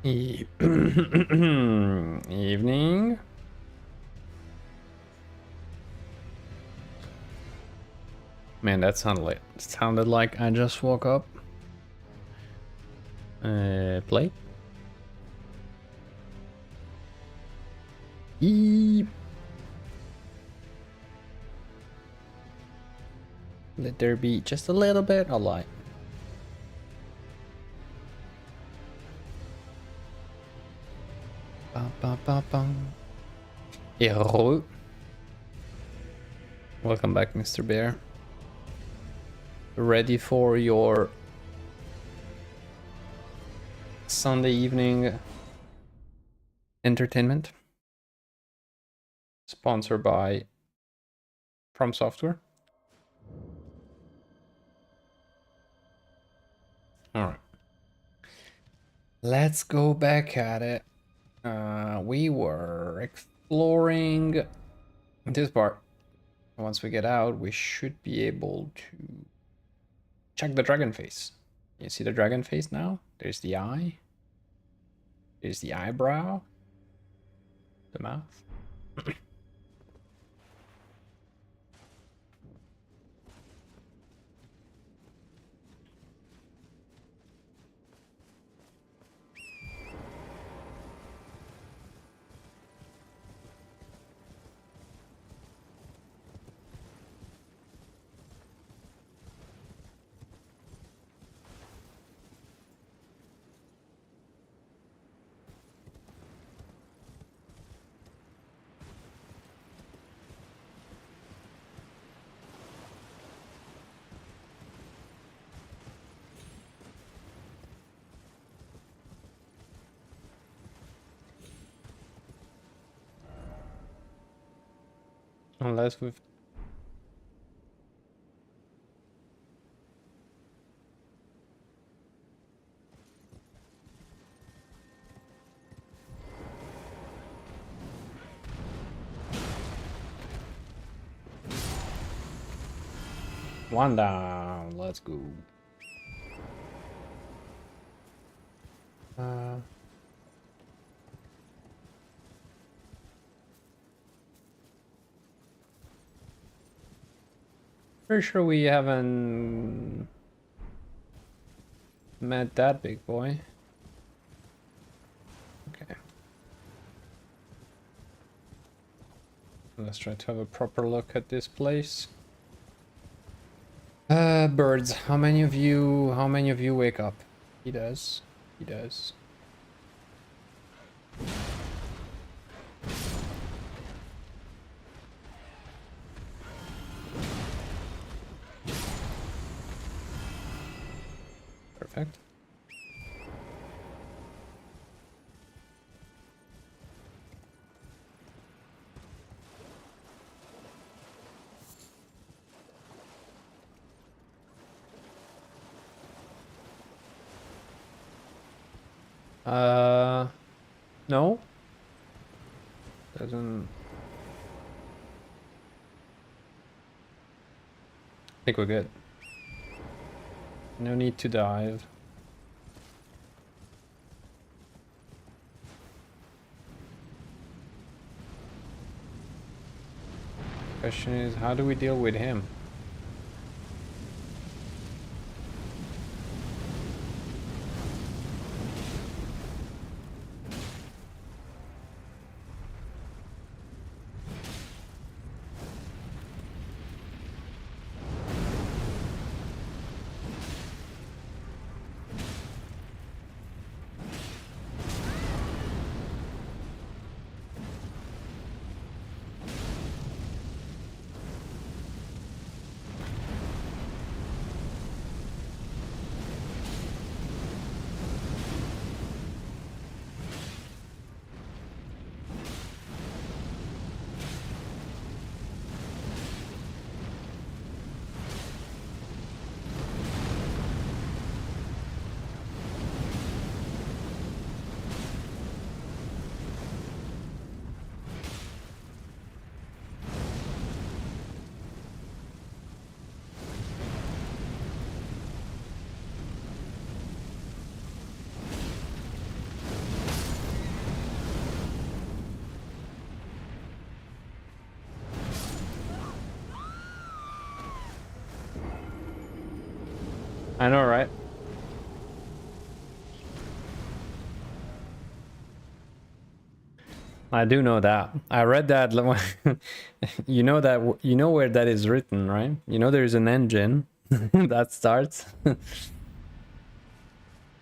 Evening. Man, that sounded like I just woke up. Play. Eep. Let there be just a little bit of light. Ba, ba, ba, bum. Hello. Welcome back, Mr. Bear. Ready for your Sunday evening entertainment? Sponsored by From Software. Alright. Let's go back at it. We were exploring this part. Once we get out, we should be able to check the dragon face. You see the dragon face now? There's the eye. There's the eyebrow. The mouth. Unless we've... One down. Let's go. Pretty sure we haven't met that big boy. Okay. Let's try to have a proper look at this place. Birds. How many of you wake up? He does. He does. Perfect. No. Doesn't... I think we're good. No need to dive. Question is, how do we deal with him? I know, right? I do know that. I read that. You know that. You know where that is written, right? You know there's an engine that starts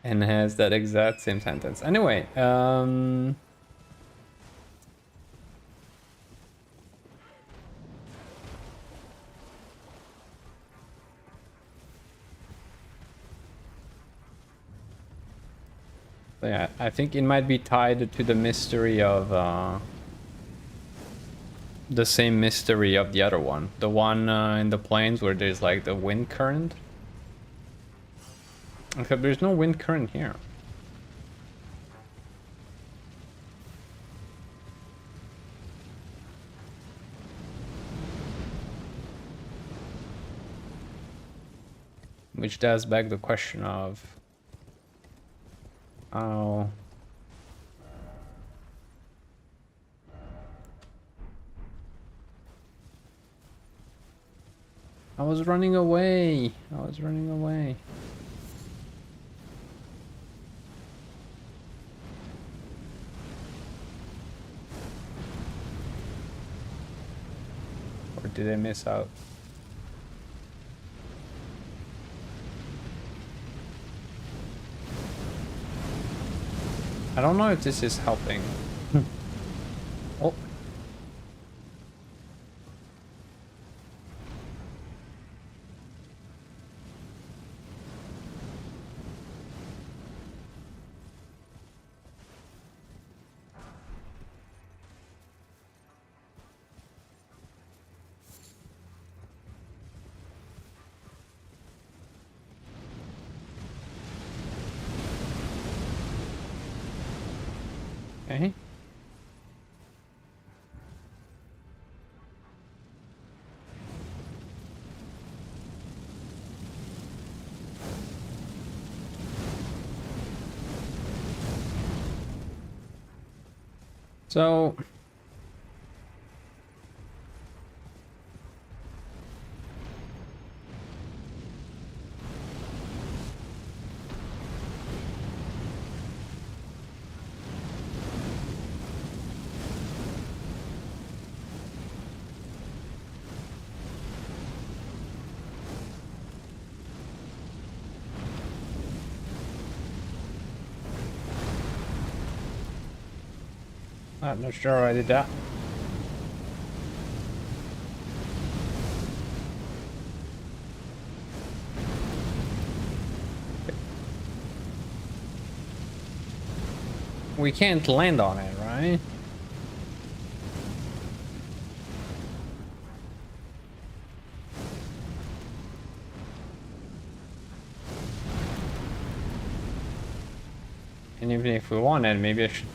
and has that exact same sentence. Anyway, yeah, I think it might be tied to the mystery of the same mystery of the other one, the one in the plains where there's like the wind current. Except there's no wind current here. Which does beg the question of how. I was running away. I was running away. Or did I miss out? I don't know if this is helping. Oh. Okay. So I'm not sure I did that. We can't land on it, right? And even if we wanted, maybe I should.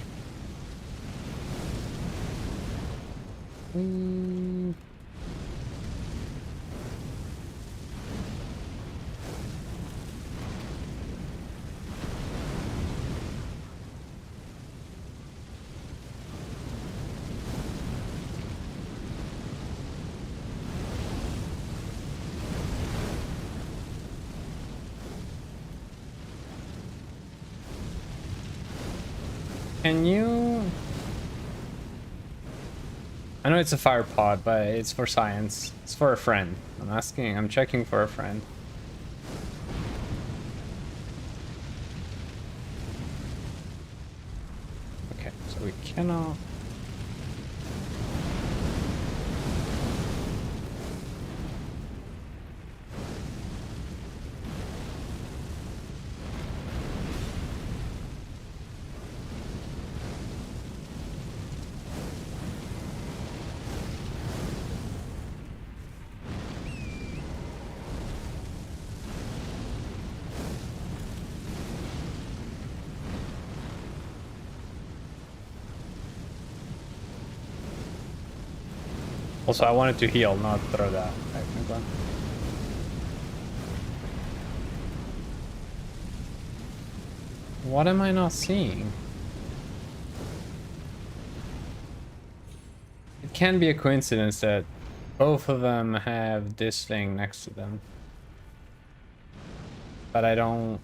Can you? I know it's a fire pod, but it's for science. It's for a friend. I'm asking. I'm checking for a friend. Okay, so we cannot. Also, I wanted to heal, not throw that. Technically. What am I not seeing? It can be a coincidence that both of them have this thing next to them. But I don't...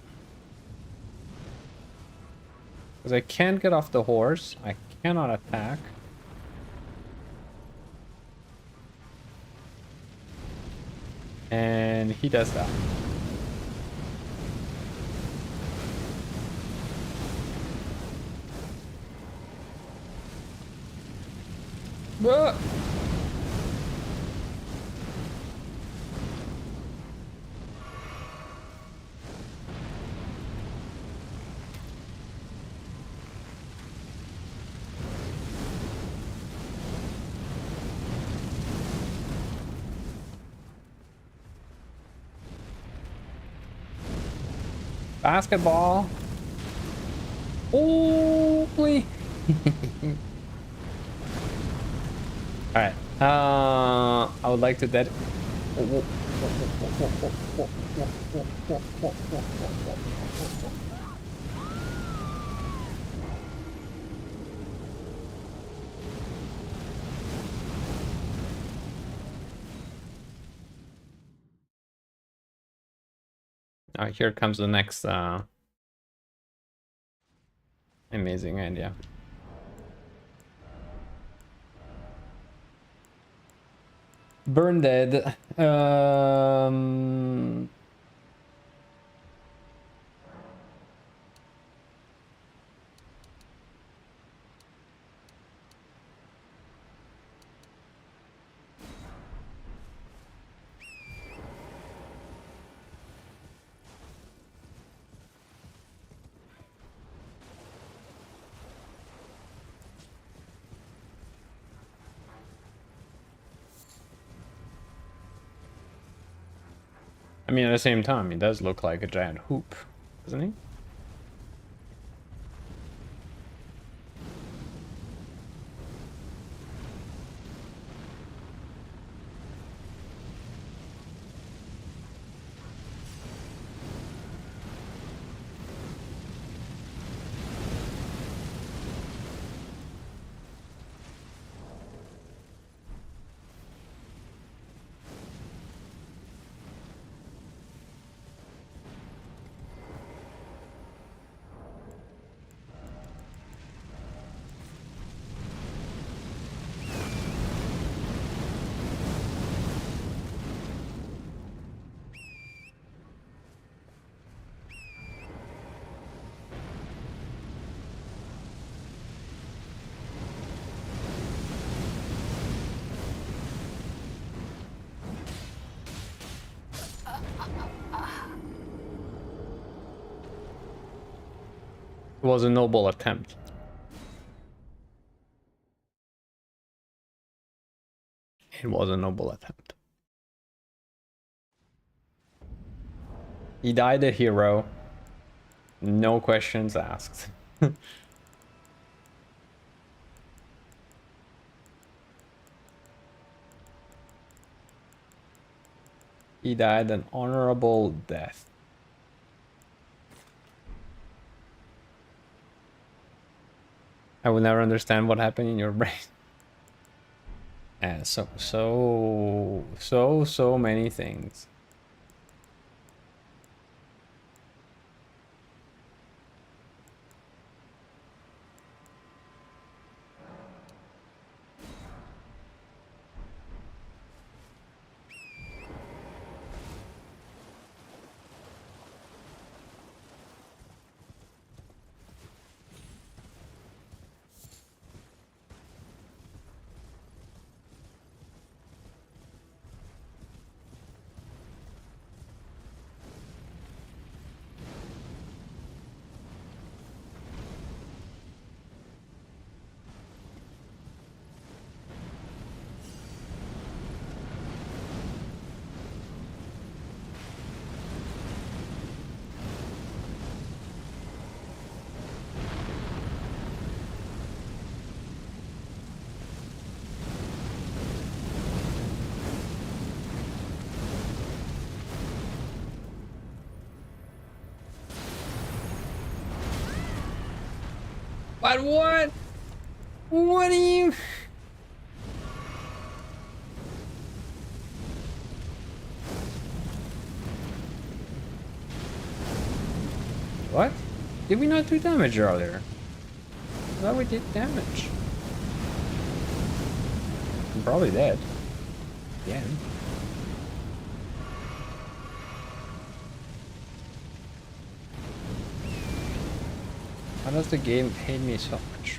Because I can't get off the horse. I cannot attack. And he does that. Ah! Basketball. Holy. Alright. I would like to dead. Here comes the next amazing idea. Burn dead. I mean, at the same time, he does look like a giant hoop, doesn't he? It was a noble attempt. It was a noble attempt. He died a hero. No questions asked. He died an honorable death. I will never understand what happened in your brain. And so many things. But what? What do you... What? Did we not do damage earlier? I thought we did damage. I'm probably dead. Again. Why does the game hate me so much?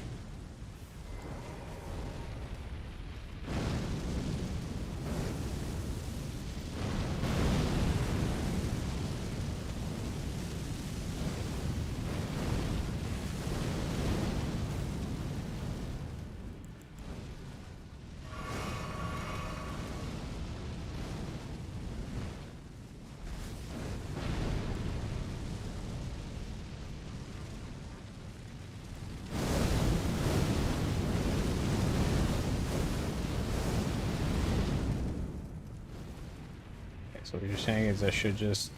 So what you're saying is I should just...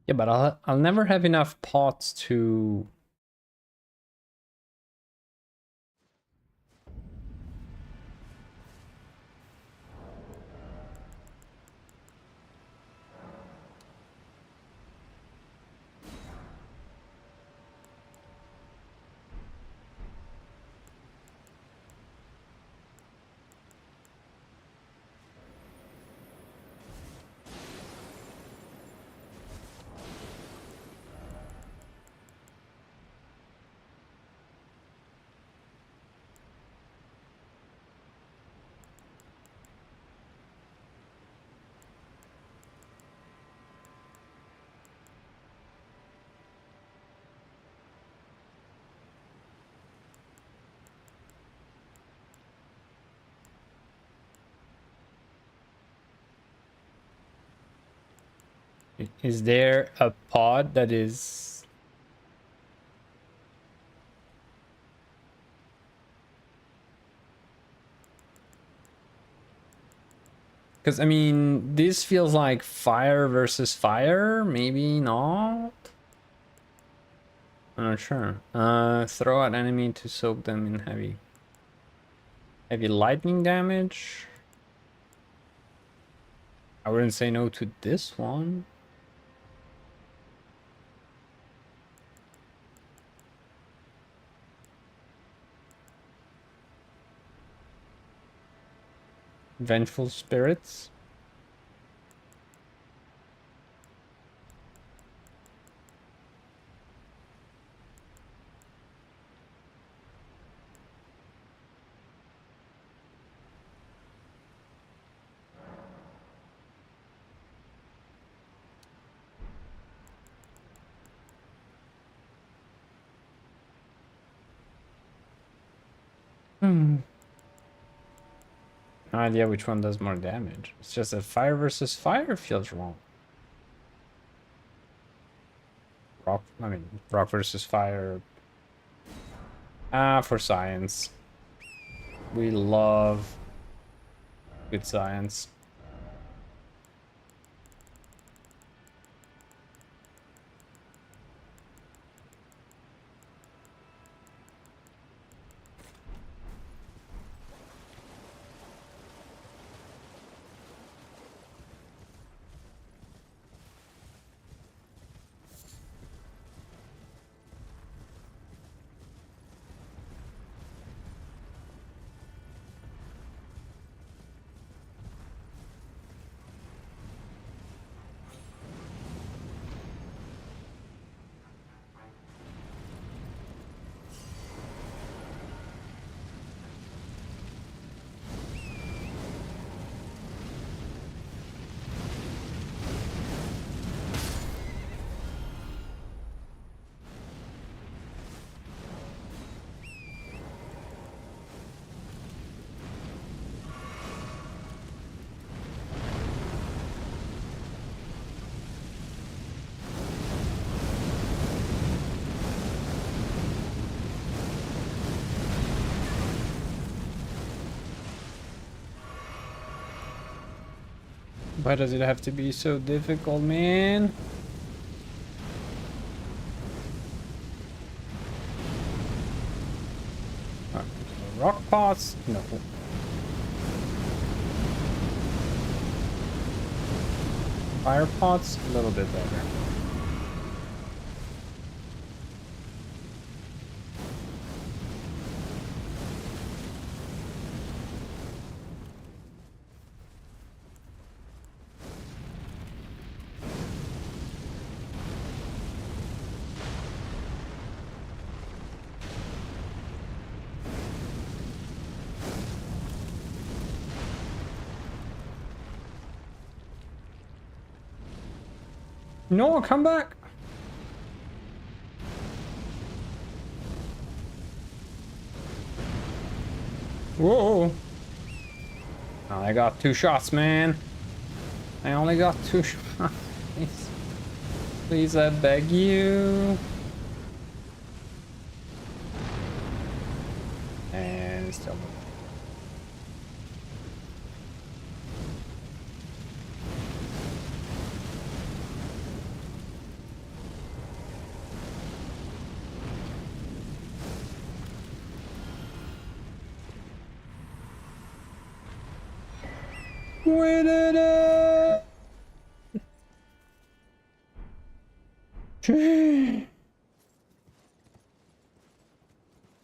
Yeah, but I'll never have enough pots to... Is there a pod that is... Because, I mean, this feels like fire versus fire. Maybe not? I'm not sure. Throw at enemy to soak them in heavy lightning damage. I wouldn't say no to this one. Vengeful spirits. No idea which one does more damage. It's just that fire versus fire feels wrong. Rock versus fire. For science. We love good science. Why does it have to be so difficult, man? Rock pots? No. Fire pots? A little bit better. No, come back. Whoa. Oh, I got 2 shots, man. I only got 2 shots. Please. Please, I beg you. And still. We did it!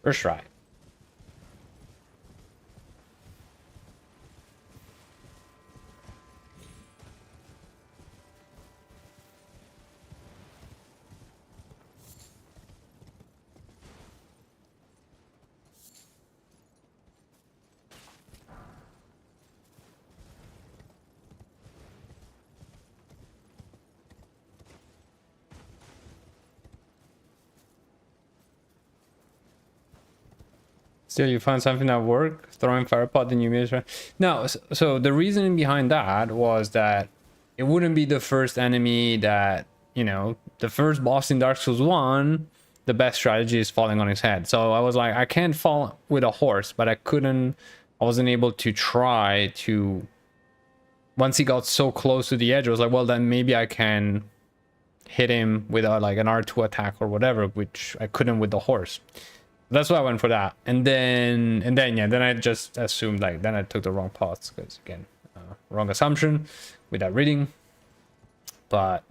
First try. Still, you find something that worked? Throwing fire pot in you miss? No, so the reasoning behind that was that it wouldn't be the first enemy that, you know, the first boss in Dark Souls 1, the best strategy is falling on his head. So I was like, I can't fall with a horse, but I wasn't able to try to, once he got so close to the edge, I was like, well, then maybe I can hit him with like an R2 attack or whatever, which I couldn't with the horse. That's why I went for that. And then yeah, then I just assumed, like, then I took the wrong paths, because again, wrong assumption without reading. But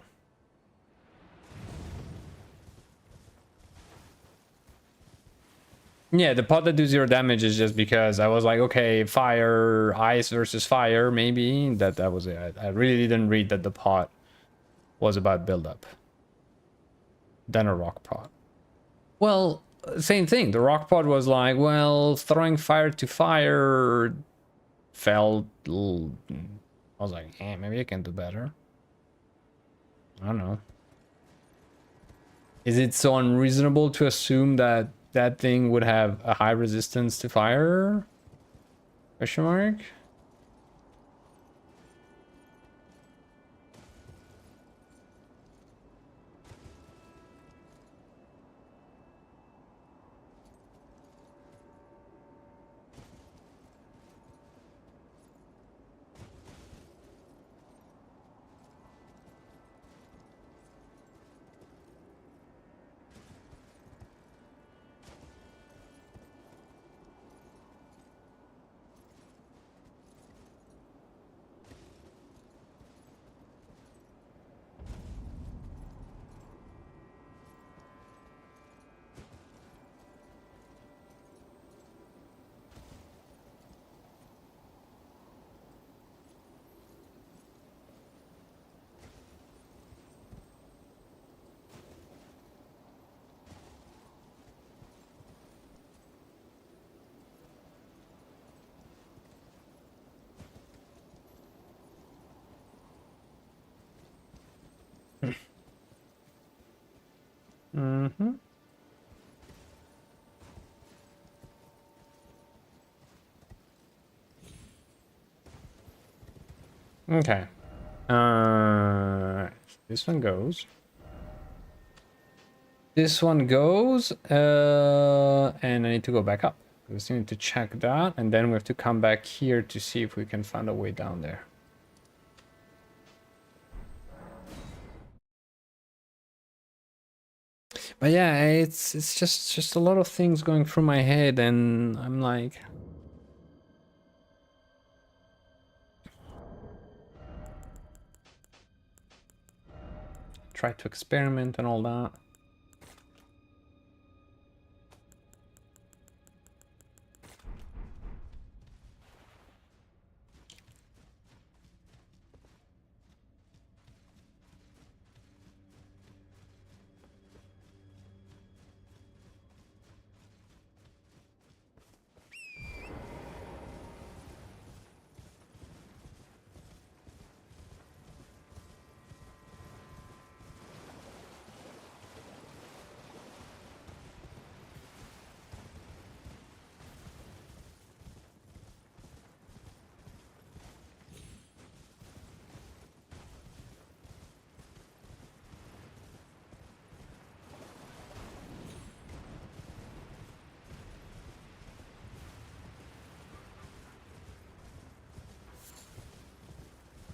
yeah, the pot that do 0 damage is just because I was like, okay, fire, ice versus fire, maybe that was it. I really didn't read that the pot was about build up. Then a rock pot. Well, same thing. The rock pot was like, well, throwing fire to fire felt. I was like, maybe I can do better. I don't know. Is it so unreasonable to assume that that thing would have a high resistance to fire? Question mark? Mm-hmm. Okay. This one goes. This one goes. And I need to go back up. We still need to check that, and then we have to come back here to see if we can find a way down there. But yeah, it's just a lot of things going through my head, and I'm like, try to experiment and all that.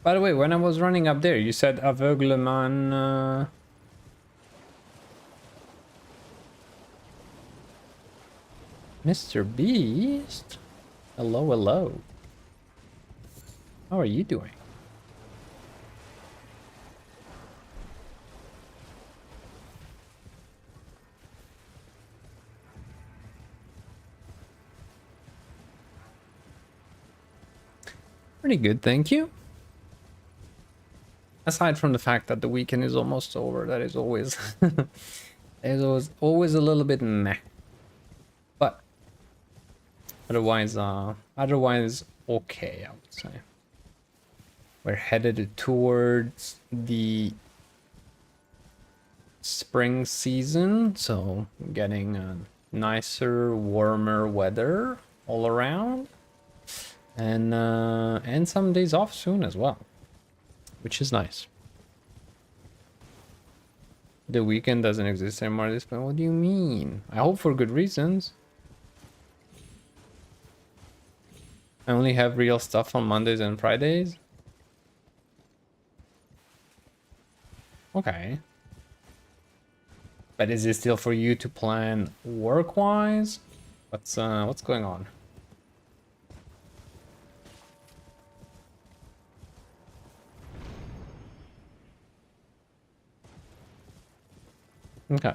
By the way, when I was running up there, you said aveuglement. Mr. Beast? Hello, hello. How are you doing? Pretty good, thank you. Aside from the fact that the weekend is almost over, that is always always a little bit meh. But otherwise okay, I would say. We're headed towards the spring season, so getting a nicer, warmer weather all around. And some days off soon as well, which is nice. The weekend doesn't exist anymore at this point. What do you mean? I hope for good reasons. I only have real stuff on Mondays and Fridays. Okay. But is it still for you to plan work-wise? What's going on? Okay.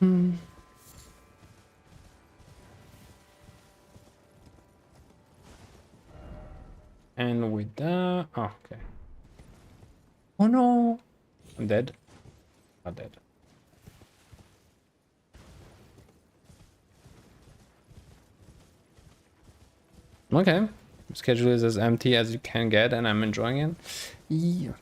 Hmm. And with that, oh, okay. Oh no, I'm dead. Not dead. Okay. Schedule is as empty as you can get, and I'm enjoying it. Yeah.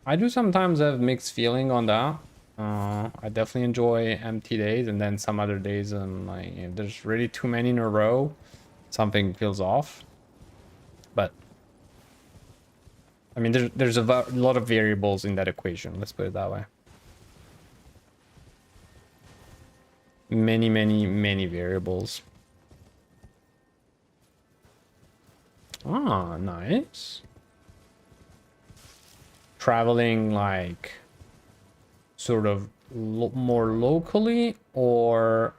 I do sometimes have mixed feeling on that. I definitely enjoy empty days, and then some other days, like if there's really too many in a row, something feels off. But I mean, there's a lot of variables in that equation. Let's put it that way. Many variables. Ah, nice. Traveling like sort of more locally, or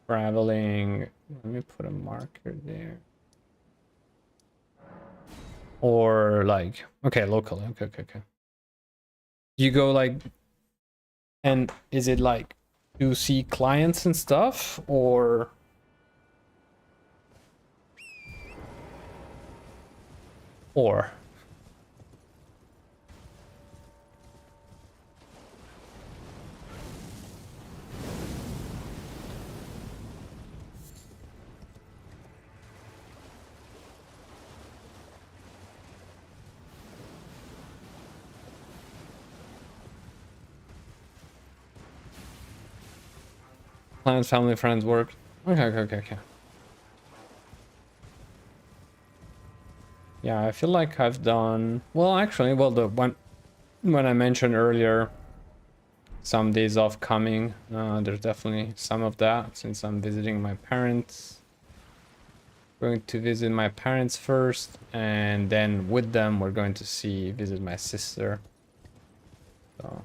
traveling, let me put a marker there, or like, okay, locally. Okay. You go like, and is it like to see clients and stuff, or or clients, family, friends, work? Okay. Yeah, I feel like I've done well, actually. Well, the one when I mentioned earlier some days off coming, there's definitely some of that since I'm visiting my parents. Going to visit my parents first, and then with them we're going to visit my sister. So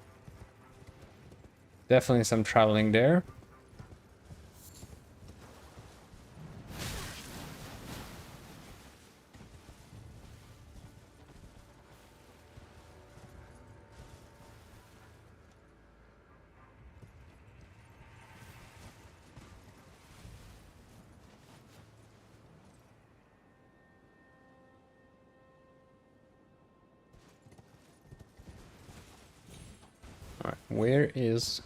definitely some traveling there. All right, where is...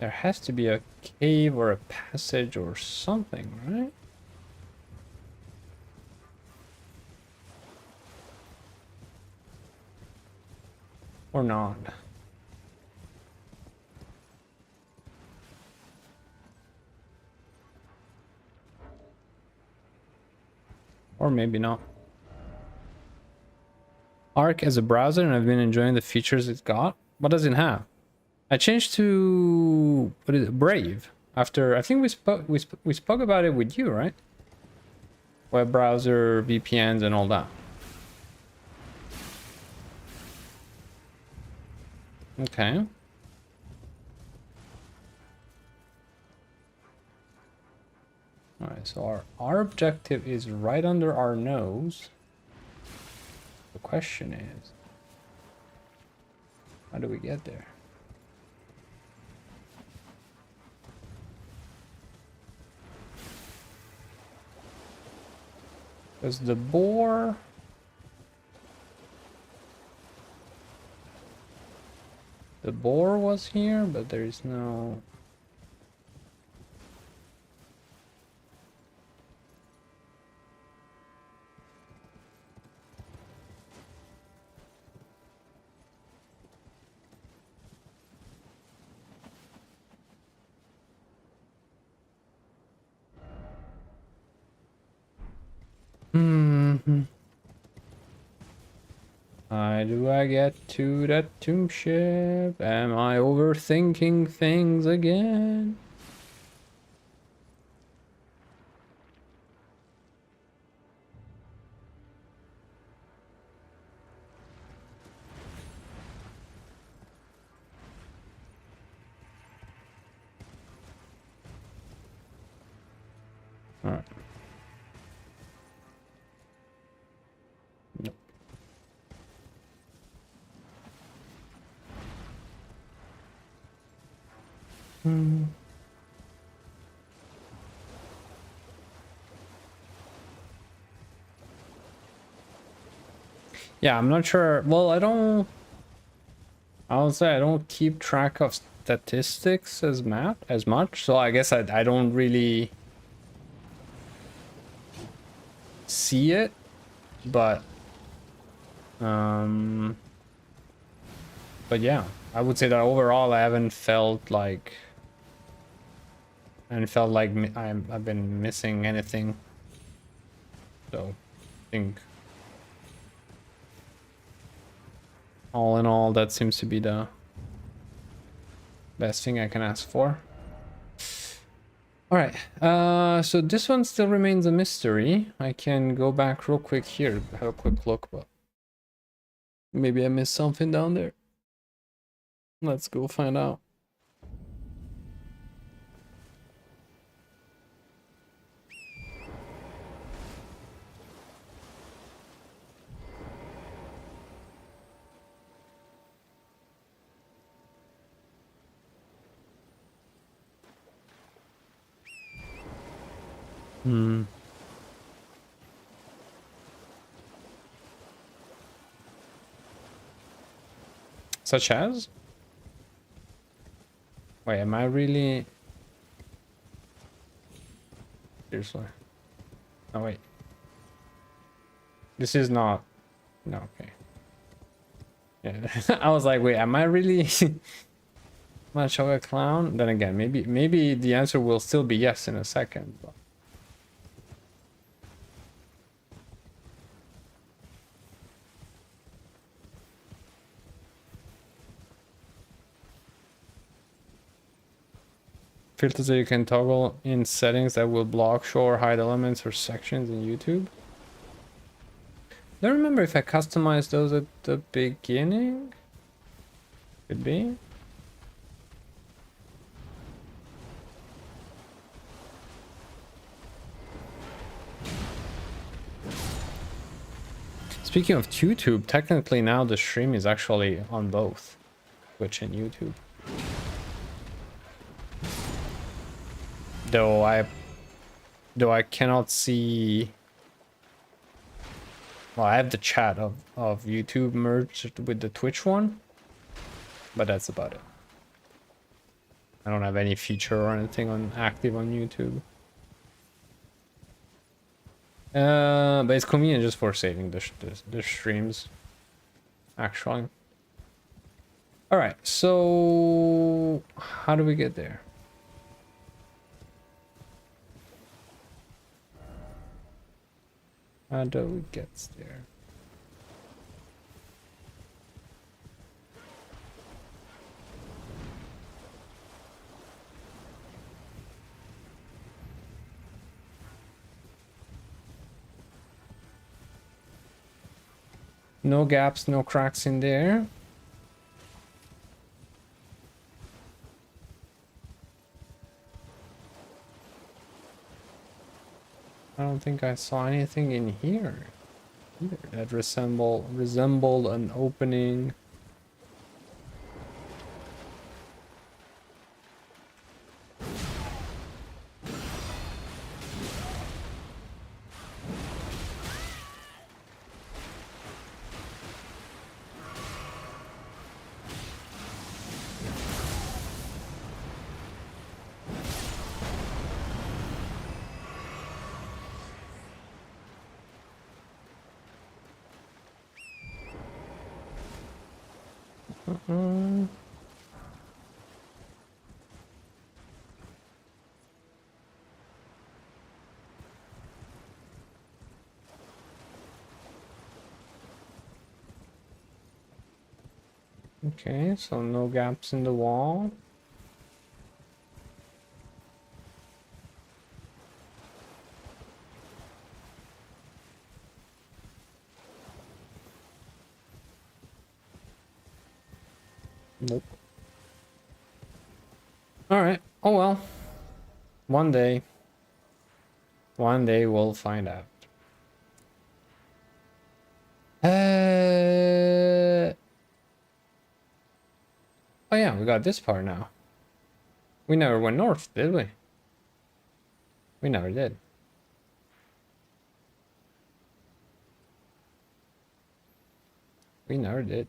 There has to be a cave or a passage or something, right? Or not? Or maybe not. Arc as a browser, and I've been enjoying the features it's got. What does it have? I changed to what is it, Brave. After I think we spoke about it with you, right? Web browser, VPNs, and all that. Okay. All right. So our objective is right under our nose. The question is, how do we get there? Because the boar... The boar was here, but there is no... How do I get to that tomb ship? Am I overthinking things again? All right. Nope. Yeah, I'm not sure. Well, I'll say I don't keep track of statistics as much, so I guess I don't really see it, but yeah, I would say that overall I haven't felt like I've been missing anything. So I think all in all, that seems to be the best thing I can ask for. All right, so this one still remains a mystery. I can go back real quick here, have a quick look, but maybe I missed something down there. Let's go find out. Such as? Wait, am I really... Seriously? Oh, wait. This is not... No, okay. Yeah, I was like, wait, am I really much of a clown? Then again, maybe the answer will still be yes in a second. But... filters that you can toggle in settings that will block, show, or hide elements or sections in YouTube. I don't remember if I customized those at the beginning. Could be. Speaking of YouTube, technically now the stream is actually on both Twitch and YouTube. Though I cannot see. Well, I have the chat of YouTube merged with the Twitch one, but that's about it. I don't have any feature or anything on active on YouTube. But it's convenient just for saving the streams, actually. All right, so how do we get there? How do we get there? No gaps, no cracks in there. I don't think I saw anything in here either that resembled an opening. Okay, so no gaps in the wall. Nope. All right. Oh well. One day we'll find out. Oh yeah, we got this part now. We never went north, did we? We never did. We never did.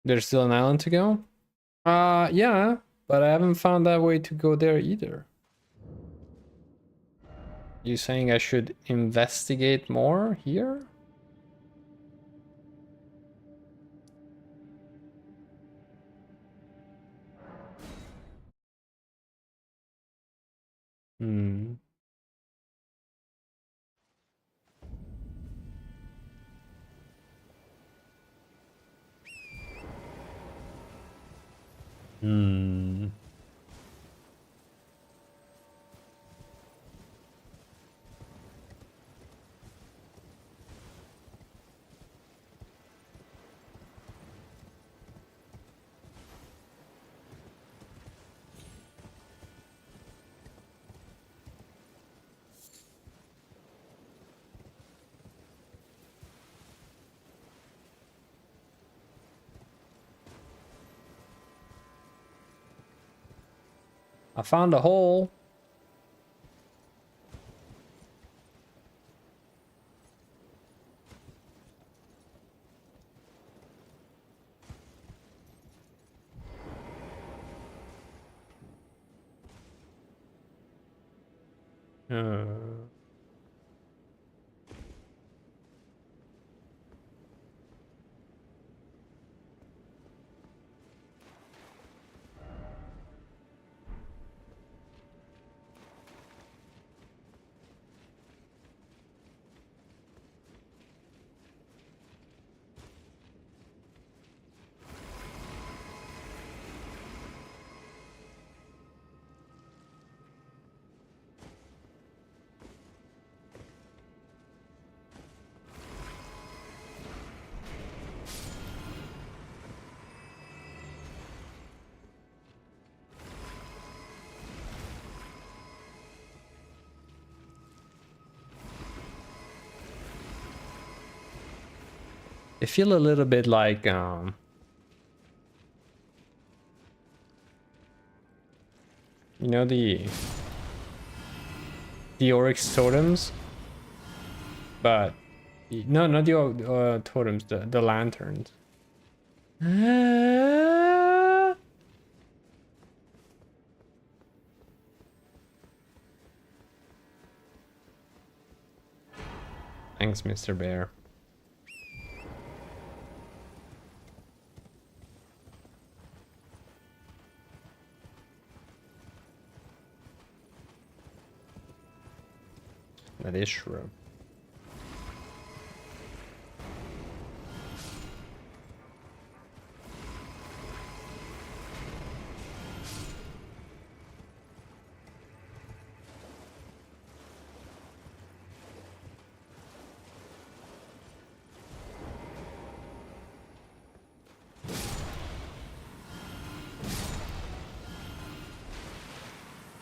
There's still an island to go? Yeah, but I haven't found that way to go there either. You saying I should investigate more here? Hmm. Hmm. I found a hole. Uh, They feel a little bit like you know, the oryx totems, but no, not the totems, the lanterns. Thanks, Mr. Bear. That is true.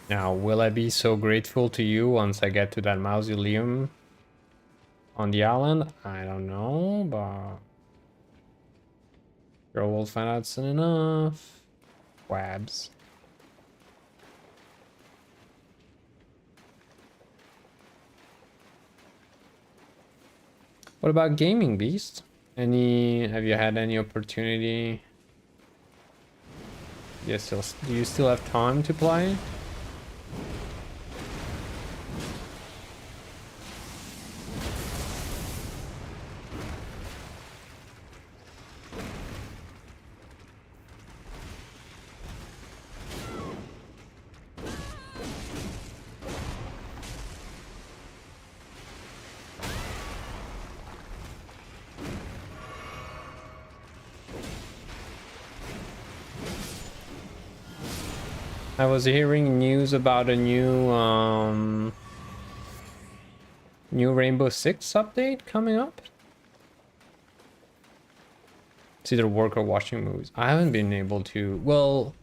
Now, will I be so grateful to you once I get to that mausoleum on the island? I don't know, but sure we'll find out soon enough. Wabs. What about gaming, Beast? Have you had any opportunity? Do you still have time to play? I was hearing news about a new Rainbow Six update coming up. It's either work or watching movies. I haven't been able to, well,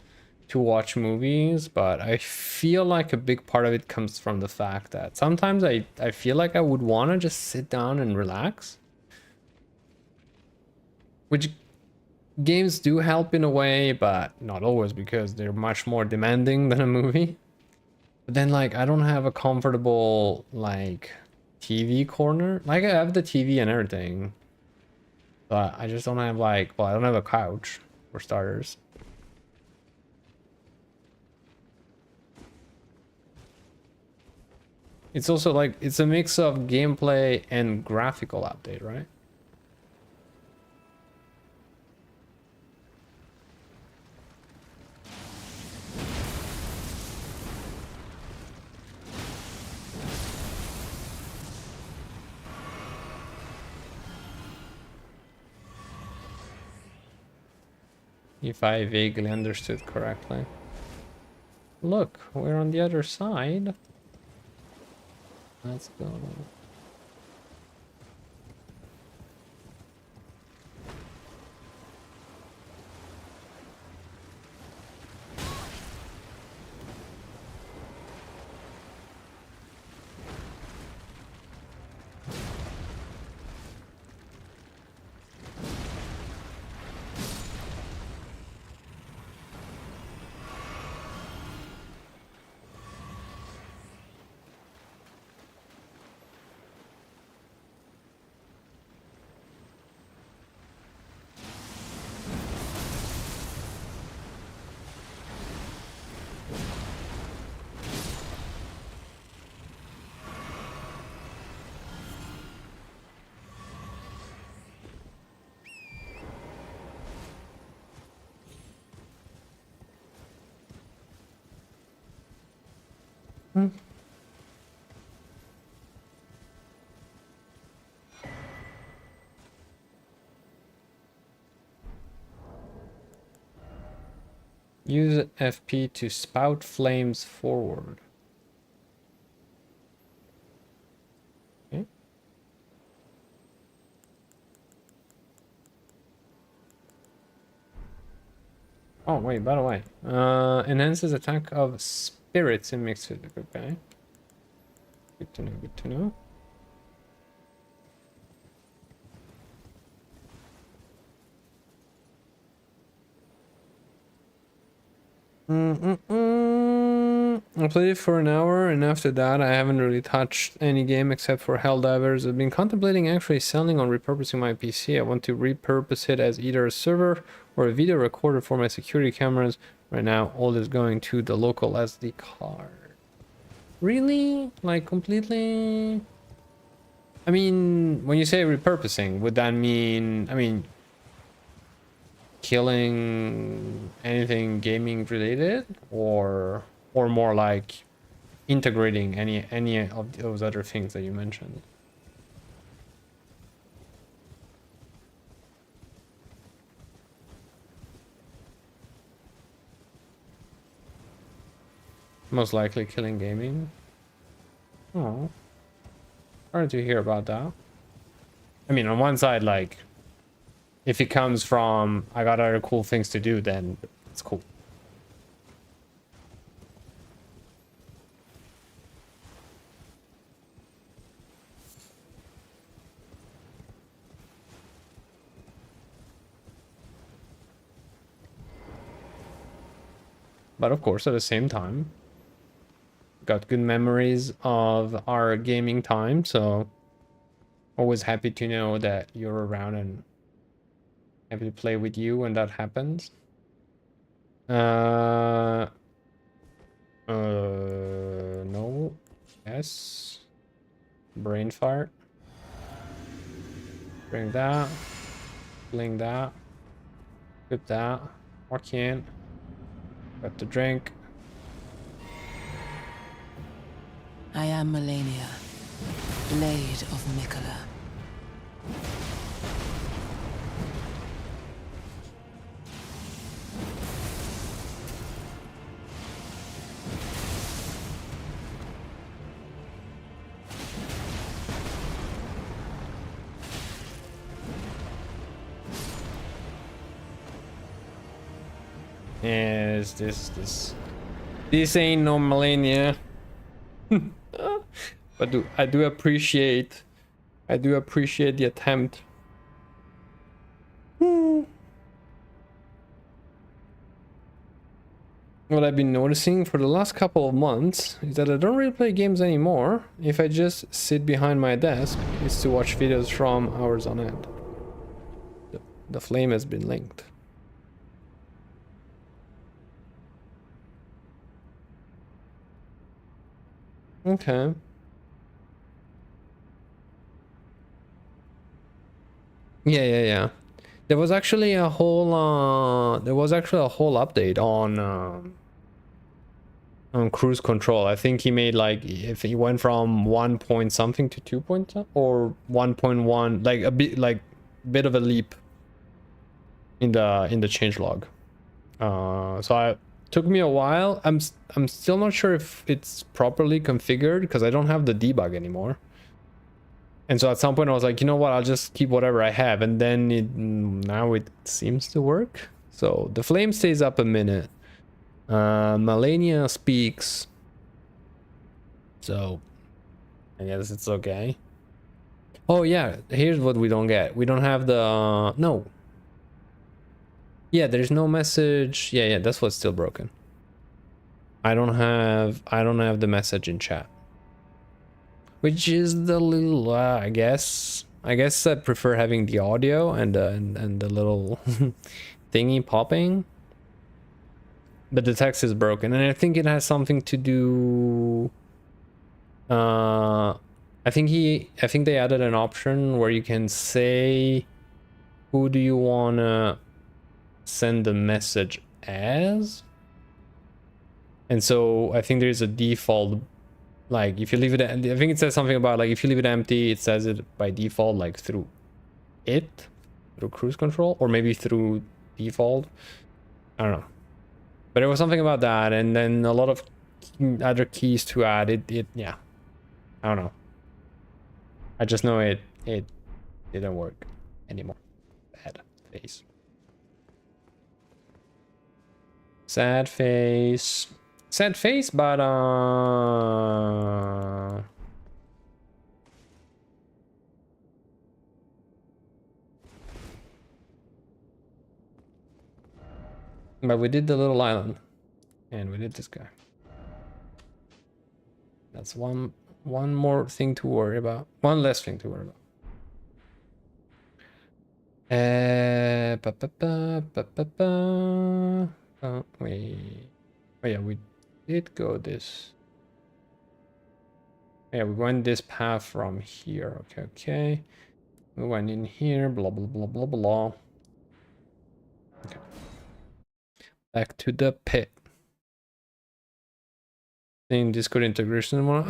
to watch movies, but I feel like a big part of it comes from the fact that sometimes I feel like I would want to just sit down and relax. Which games do help in a way, but not always, because they're much more demanding than a movie. But then, like, I don't have a comfortable, like, TV corner. Like, I have the TV and everything, but I just don't have, like, well, I don't have a couch, for starters. It's also, like, it's a mix of gameplay and graphical update, right? If I vaguely understood correctly. Look, we're on the other side. Let's go. Hmm. Use FP to spout flames forward. Okay. Oh, wait, by the way. Enhances attack of spirits in mixed with, okay. Good to know, good to know. I played it for an hour, and after that, I haven't really touched any game except for Helldivers. I've been contemplating actually selling or repurposing my PC. I want to repurpose it as either a server or a video recorder for my security cameras. Right now, all is going to the local SD card. Really? Like, completely? I mean, when you say repurposing, would that mean, I mean, killing anything gaming related, or more like integrating any of those other things that you mentioned? Most likely killing gaming. Oh, sorry to hear about that. I mean, on one side, like, if it comes from I got other cool things to do, then it's cool. But of course, at the same time, got good memories of our gaming time, so always happy to know that you're around and happy to play with you when that happens. No. Yes. Brain fart. Bring that. Bling that. Good that. Walk in. Got the drink. I am Melania, Blade of Mikola. Yes, this ain't no Melania. But I do appreciate the attempt. What I've been noticing for the last couple of months is that I don't really play games anymore. If I just sit behind my desk, it's to watch videos from hours on end. The flame has been linked. Okay. Yeah. There was actually a whole update on cruise control. I think he made, like, if he went from 1 point something to 2 point or 1.1, like a bit of a leap in the changelog. So took me a while. I'm still not sure if it's properly configured because I don't have the debug anymore. And so at some point I was like, you know what, I'll just keep whatever I have, and then now it seems to work. So the flame stays up a minute. Melania speaks, so I guess it's okay. Oh yeah, here's what we don't get. We don't have the no. Yeah, there's no message. Yeah, that's what's still broken. I don't have the message in chat, which is the little I guess I prefer having the audio and the little thingy popping, but the text is broken, and I think it has something to do. I think they added an option where you can say who do you wanna send the message as, and so I think there's a default, like if you leave it, I think it says something about, like, if you leave it empty, it says it by default, like through cruise control, or maybe through default, I don't know, but it was something about that, and then a lot of other keys to add it. Yeah, I don't know, I just know it didn't work anymore. Bad face. Sad face. Sad face, but we did the little island. And we did this guy. That's one more thing to worry about. One less thing to worry about. Wait. Oh yeah, we did go this. Yeah, we went this path from here. Okay, okay. We went in here. Blah blah blah blah blah. Okay. Back to the pit. In Discord integration one.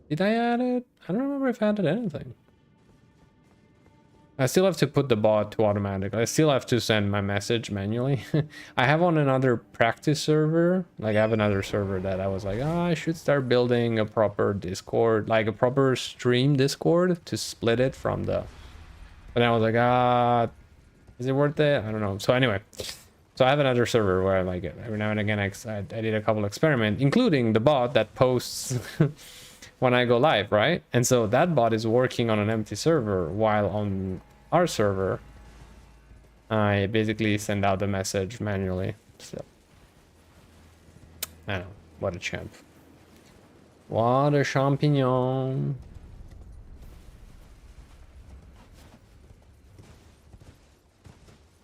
Did I add it? I don't remember if I added anything. I still have to put the bot to automatic. I still have to send my message manually. I have on another practice server. Like I have another server that I was like, oh, I should start building a proper Discord, like a proper stream Discord to split it from the. But I was like, is it worth it? I don't know. So anyway, so I have another server where I like it. Every now and again, I did a couple experiments, including the bot that posts when I go live, right? And so that bot is working on an empty server while on our server, I basically send out the message manually. So, I know, what a champ. What a champignon.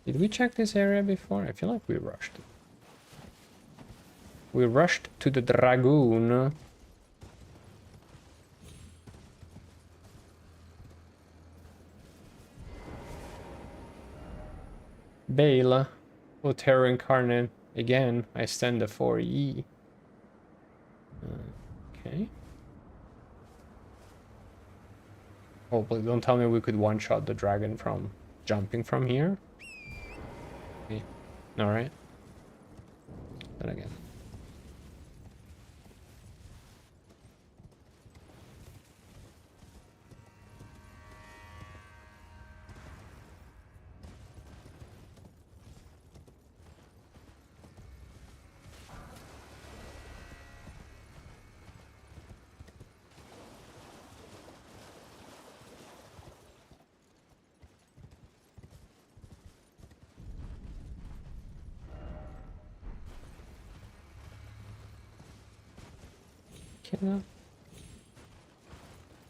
Did we check this area before? I feel like we rushed. We rushed to the Dragoon. Bale, O Terror Incarnate. Again, I stand the 4E. Okay. Hopefully, don't tell me we could one-shot the dragon from jumping from here. Okay. Alright. Then again.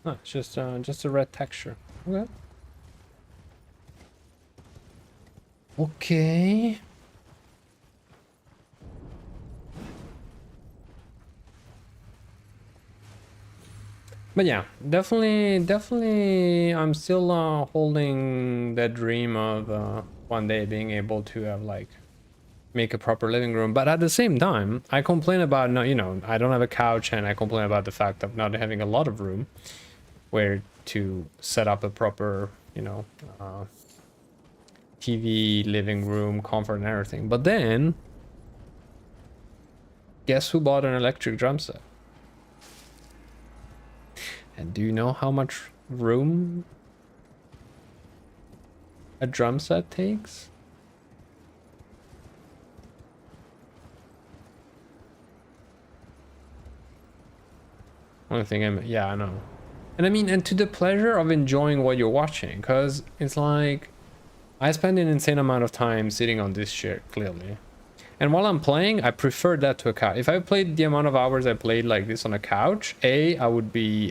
No, it's just a red texture. Okay. Okay. But yeah, definitely I'm still holding that dream of one day being able to have like make a proper living room. But at the same time, I complain about no, I don't have a couch, and I complain about the fact of not having a lot of room where to set up a proper, TV, living room, comfort and everything. But then guess who bought an electric drum set? And do you know how much room a drum set takes? Only thing yeah, I know. And I mean, and to the pleasure of enjoying what you're watching, because it's like I spend an insane amount of time sitting on this chair, clearly. And while I'm playing, I prefer that to a couch. If I played the amount of hours I played like this on a couch, I would be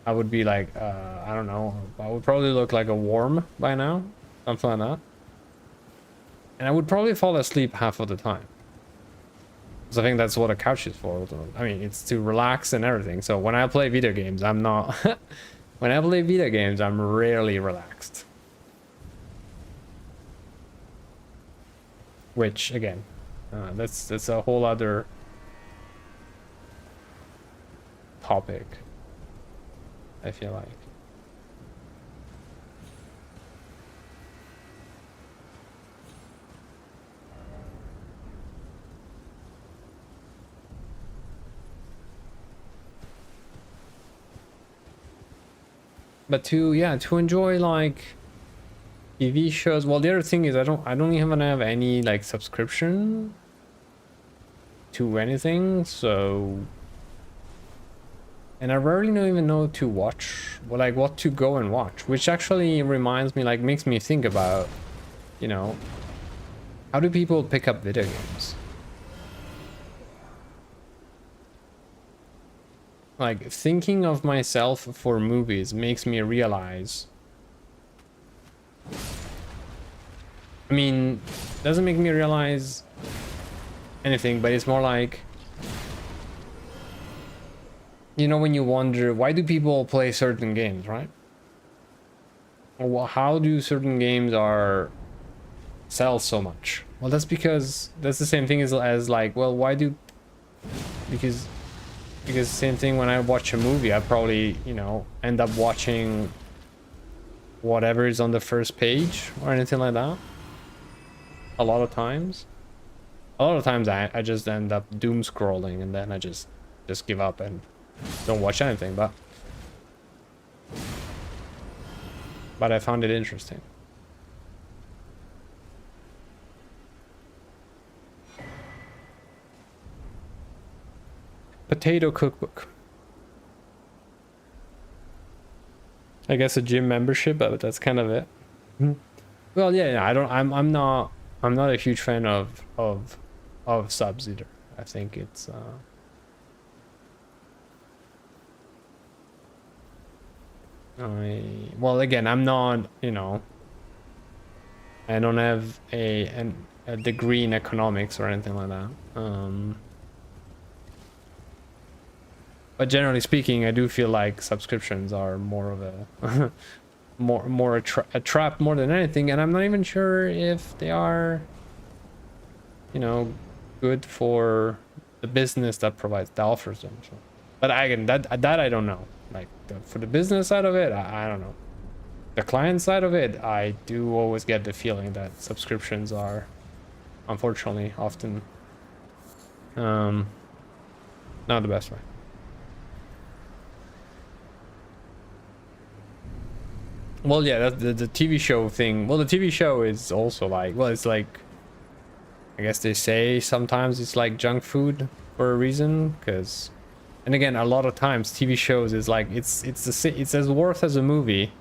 like, I don't know, I would probably look like a worm by now, something like that. And I would probably fall asleep half of the time. So I think that's what a couch is for. I mean, it's to relax and everything. So when I play video games, I'm not... when I play video games, I'm rarely relaxed. Which, again, that's a whole other topic, I feel like. But to enjoy like TV shows. Well, the other thing is I don't even have any like subscription to anything, so, and I rarely even know to watch, like what to go and watch, which actually reminds me, like makes me think about, How do people pick up video games? Like, thinking of myself for movies makes me realize... I mean, doesn't make me realize anything, but it's more like... You know, when you wonder, why do people play certain games, right? Or how do certain games sell so much? Well, that's because that's the same thing as like, well, why do... Because same thing when I watch a movie, I probably, you know, end up watching whatever is on the first page or anything like that. A lot of times I just end up doom scrolling, and then I just give up and don't watch anything, but I found it interesting. Potato cookbook. I guess a gym membership, but that's kind of it. Well, yeah, I'm not a huge fan of subs either. I think it's well, again, I'm not, you know, I don't have a degree in economics or anything like that. But generally speaking, I do feel like subscriptions are more of a more a trap more than anything, and I'm not even sure if they are, you know, good for the business that offers them. So, but again, that I don't know. Like for the business side of it, I don't know. The client side of it, I do always get the feeling that subscriptions are, unfortunately, often not the best way. Well, yeah, that's the TV show thing. Well, the TV show is also like, well, it's like, I guess they say sometimes it's like junk food for a reason, because, and again, a lot of times TV shows is like, it's as worth as a movie.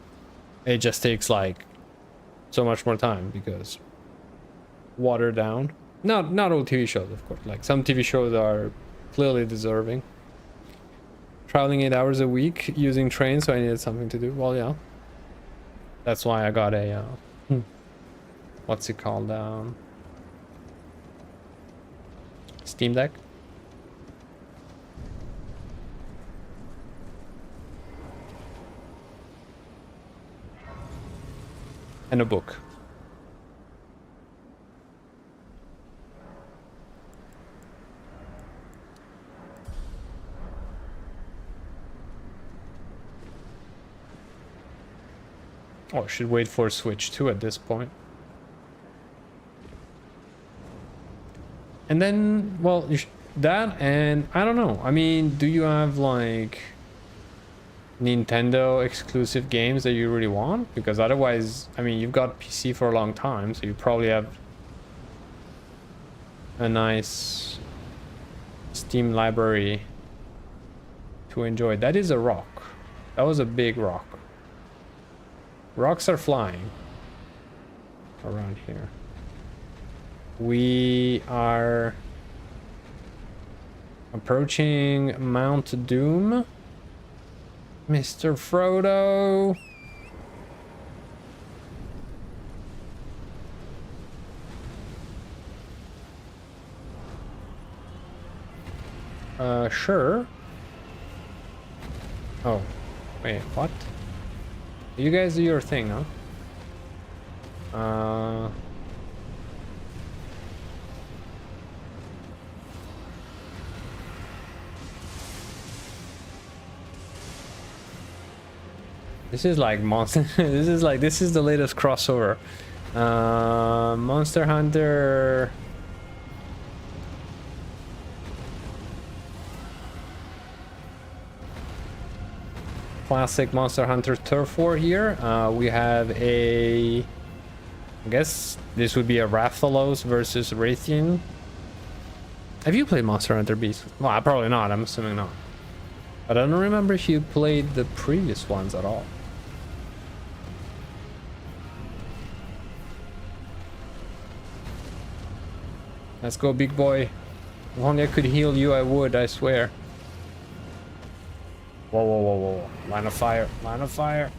It just takes like so much more time because watered down. Not all TV shows, of course. Like some TV shows are clearly deserving. Traveling 8 hours a week using trains, so I needed something to do. Well, yeah. That's why I got a what's it called, Steam Deck. And a book. Oh, I should wait for Switch 2 at this point. And then, well, that, and I don't know. I mean, do you have like Nintendo exclusive games that you really want? Because otherwise, I mean, you've got PC for a long time, so you probably have a nice Steam library to enjoy. That is a rock. That was a big rock. Rocks are flying around here. We are approaching Mount Doom. Mr. Frodo. Sure. Oh, wait, what? You guys do your thing, huh? This is like monster. this is the latest crossover. Monster Hunter. Classic Monster Hunter Turf War here. We have a, I guess this would be a Rathalos versus Raytheon. Have you played Monster Hunter Beast? Well, probably not. I'm assuming not. But I don't remember if you played the previous ones at all. Let's go, big boy. If only I could heal you, I would, I swear. Whoa, whoa, whoa, whoa. Line of fire. Line of fire.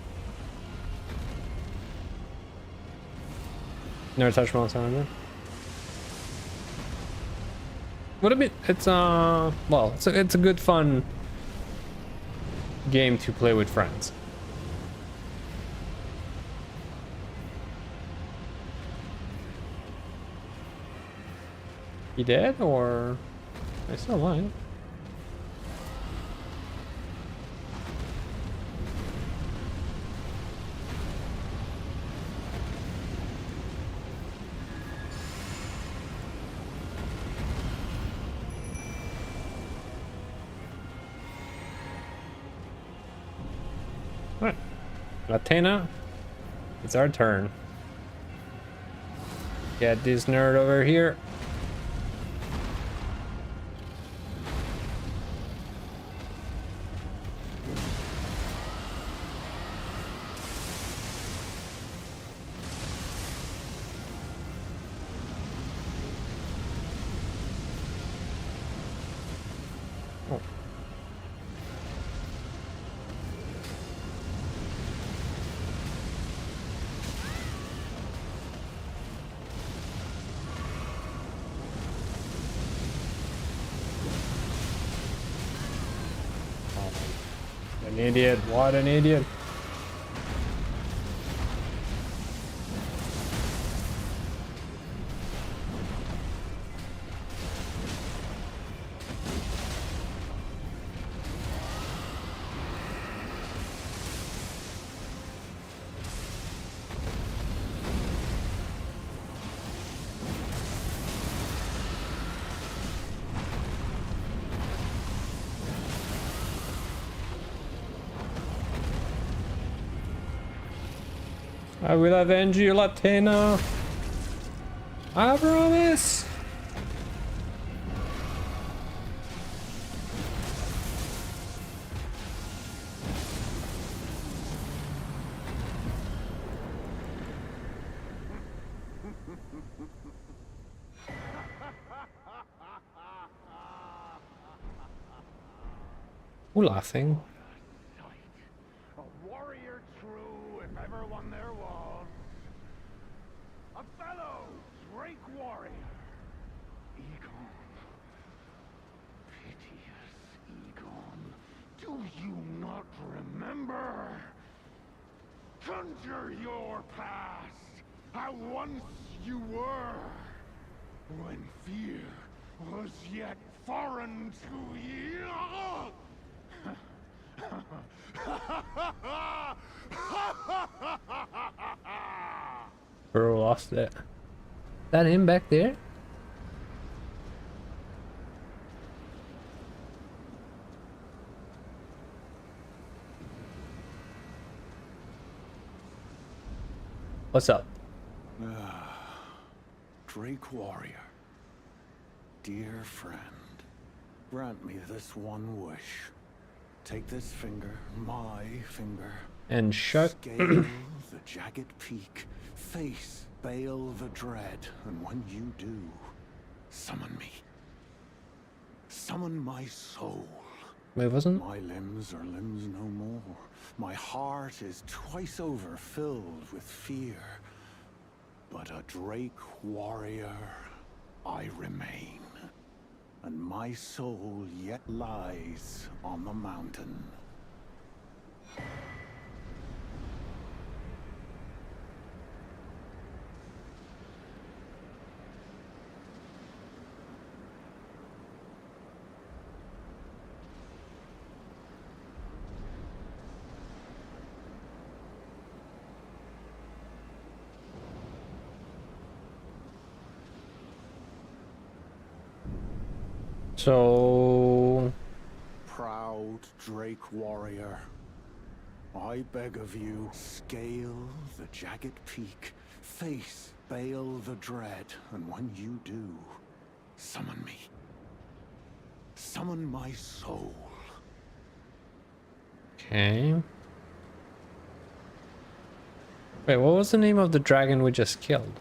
Never touched Mount Simon. What a bit. It's well, it's a good fun game to play with friends. You dead or I still alive? Alright. Latina, it's our turn. Get this nerd over here. Oh. An idiot, what an idiot. I will avenge you, Latina. I promise. Who laughing? A warrior true, if ever one there was. A fellow Drake warrior. Egon. Piteous Egon. Do you not remember? Conjure your past. How once you were. When fear was yet foreign to you. Bro lost it. That him back there? What's up? Drake warrior. Dear friend, grant me this one wish. Take this finger, my finger. And shut. Scale the jagged peak. Face Bale the dread. And when you do, summon me. Summon my soul. Wait, wasn't? My limbs are limbs no more. My heart is twice over filled with fear. But a Drake warrior I remain. And my soul yet lies on the mountain. So Proud Drake warrior, I beg of you, scale the jagged peak, face Bale the dread, and when you do, summon me. Summon my soul. okay. Wait, what was the name of the dragon we just killed?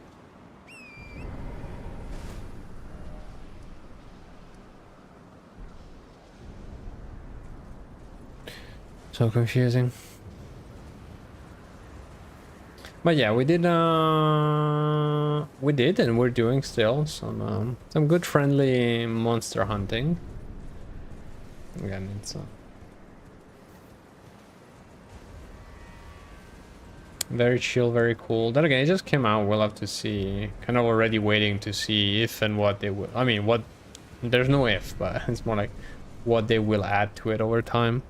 So confusing. But yeah, we did and we're doing still some good friendly monster hunting. Again, it's very chill, very cool. Then again, it just came out. We'll have to see. Kind of already waiting to see if and what they will. I mean, what? There's no if, but it's more like what they will add to it over time.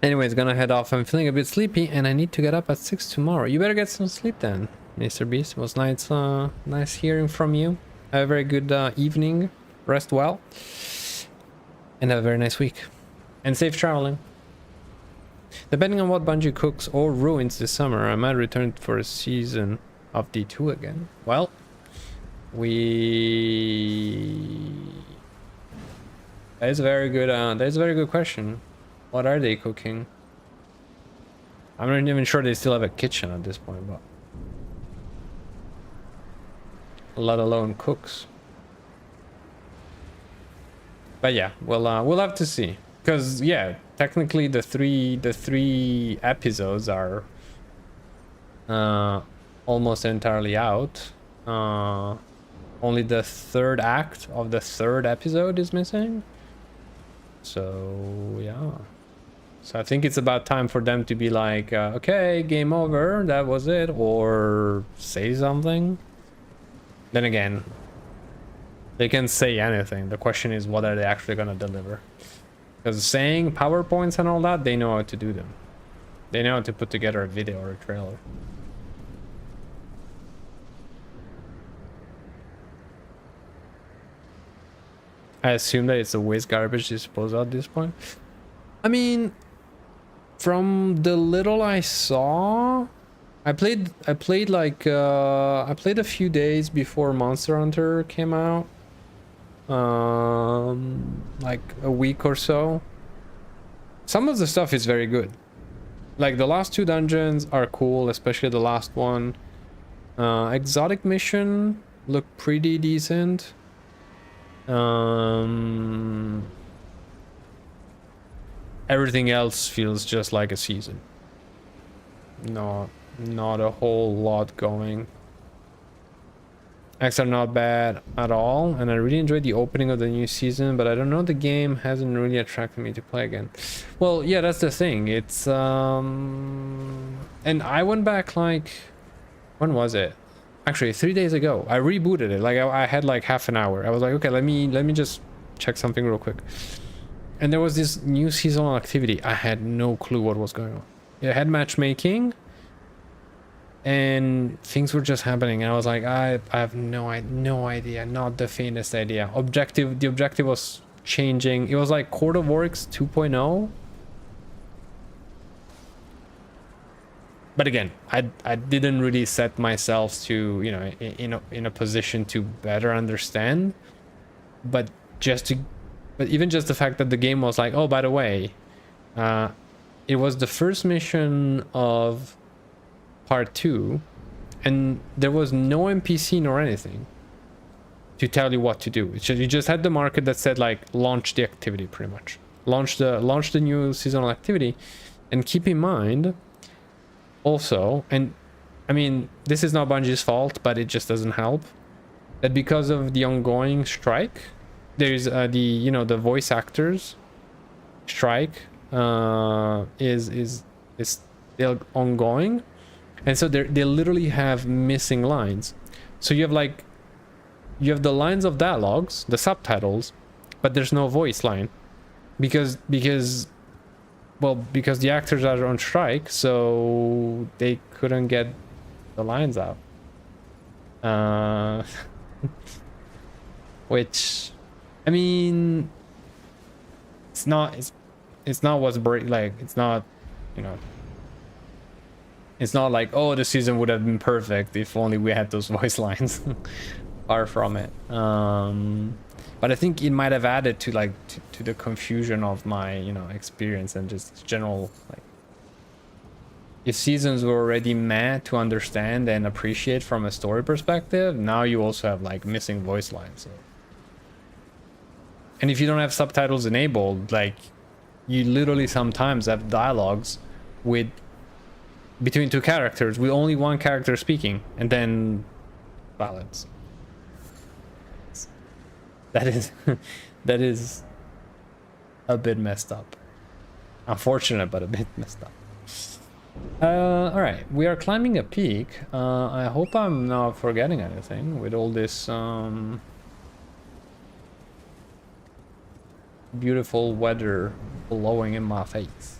Anyways, gonna head off. I'm feeling a bit sleepy, and I need to get up at 6 tomorrow. You better get some sleep then, Mr. Beast. It was nice hearing from you. Have a very good evening. Rest well, and have a very nice week. And safe traveling. Depending on what Bungie cooks or ruins this summer, I might return for a season of D2 again. Well, that is a very good question. What are they cooking? I'm not even sure they still have a kitchen at this point, but let alone cooks. But yeah, we'll have to see. Because yeah, technically the three episodes are almost entirely out. Only the third act of the third episode is missing. So yeah. So I think it's about time for them to be like, okay, game over, that was it, or say something. Then again, they can say anything. The question is, what are they actually gonna deliver? Because saying PowerPoints and all that, they know how to do them. They know how to put together a video or a trailer. I assume that it's a waste garbage to dispose of at this point. I mean, from the little I saw, I played like I played a few days before Monster Hunter came out. Like a week or so. Some of the stuff is very good. Like the last two dungeons are cool, especially the last one. Exotic mission looked pretty decent. Everything else feels just like a season. Not a whole lot going. Acts are not bad at all, and I really enjoyed the opening of the new season, but I don't know, the game hasn't really attracted me to play again. Well, yeah, that's the thing. It's and I went back like, when was it? Actually 3 days ago. I rebooted it. Like I had like half an hour. I was like, okay, let me just check something real quick. And there was this new seasonal activity. I had no clue what was going on. It had matchmaking, and things were just happening. And I was like, I have no idea, not the faintest idea. The objective was changing. It was like Court of Oryx 2.0. But again, I didn't really set myself to, you know, in a position to better understand. But even just the fact that the game was like, oh, by the way, it was the first mission of part 2, and there was no NPC nor anything to tell you what to do. You just had the market that said like launch the activity, pretty much. Launch the new seasonal activity. And keep in mind also, and I mean, this is not Bungie's fault, but it just doesn't help, that because of the ongoing strike, there's the voice actors strike is still ongoing, and so they literally have missing lines. So you have the lines of dialogues, the subtitles, but there's no voice line because the actors are on strike, so they couldn't get the lines out. Which, I mean, it's not what's like, it's not, you know, it's not like, oh, the season would have been perfect if only we had those voice lines. Far from it. But I think it might have added to like to the confusion of my, you know, experience and just general, like, if seasons were already meant to understand and appreciate from a story perspective, now you also have like missing voice lines. So. And if you don't have subtitles enabled, like, you literally sometimes have dialogues with between two characters with only one character speaking and then silence. That is that is a bit messed up. Unfortunate, but a bit messed up. All right, we are climbing a peak. I hope I'm not forgetting anything with all this beautiful weather blowing in my face.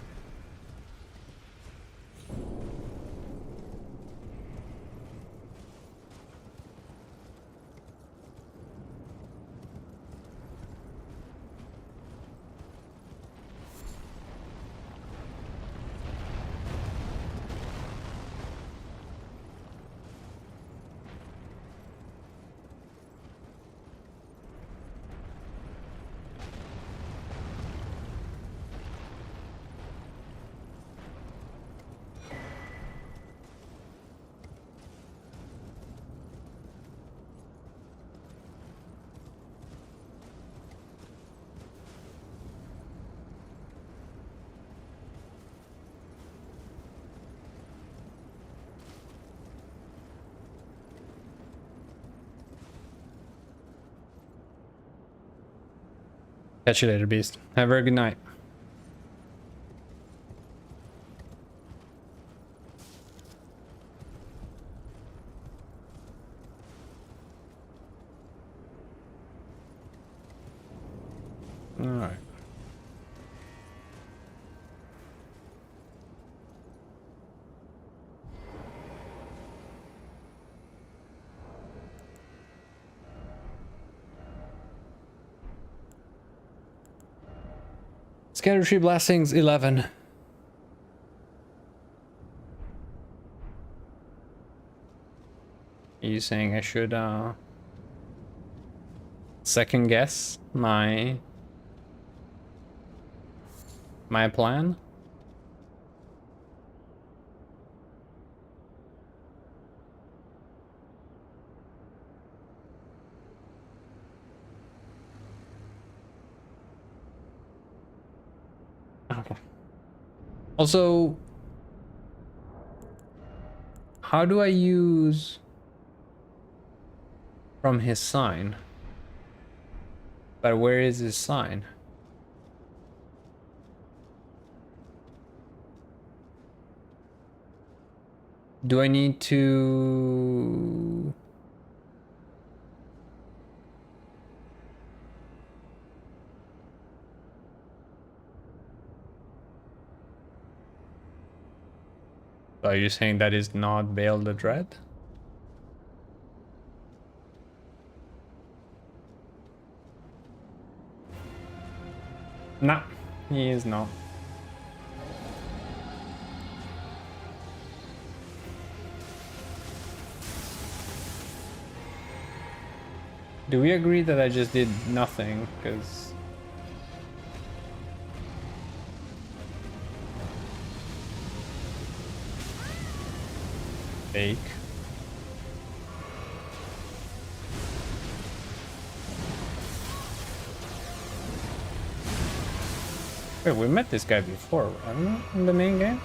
Catch you later, Beast. Have a very good night. All right. Scatter Tree Blessings 11. Are you saying I should second guess my plan? Okay. Also, how do I use from his sign? But where is his sign? Do I need to... Are you saying that is not Veil the Dread? No, he is not. Do we agree that I just did nothing? Because... Fake. Wait, we met this guy before, haven't we? In the main game?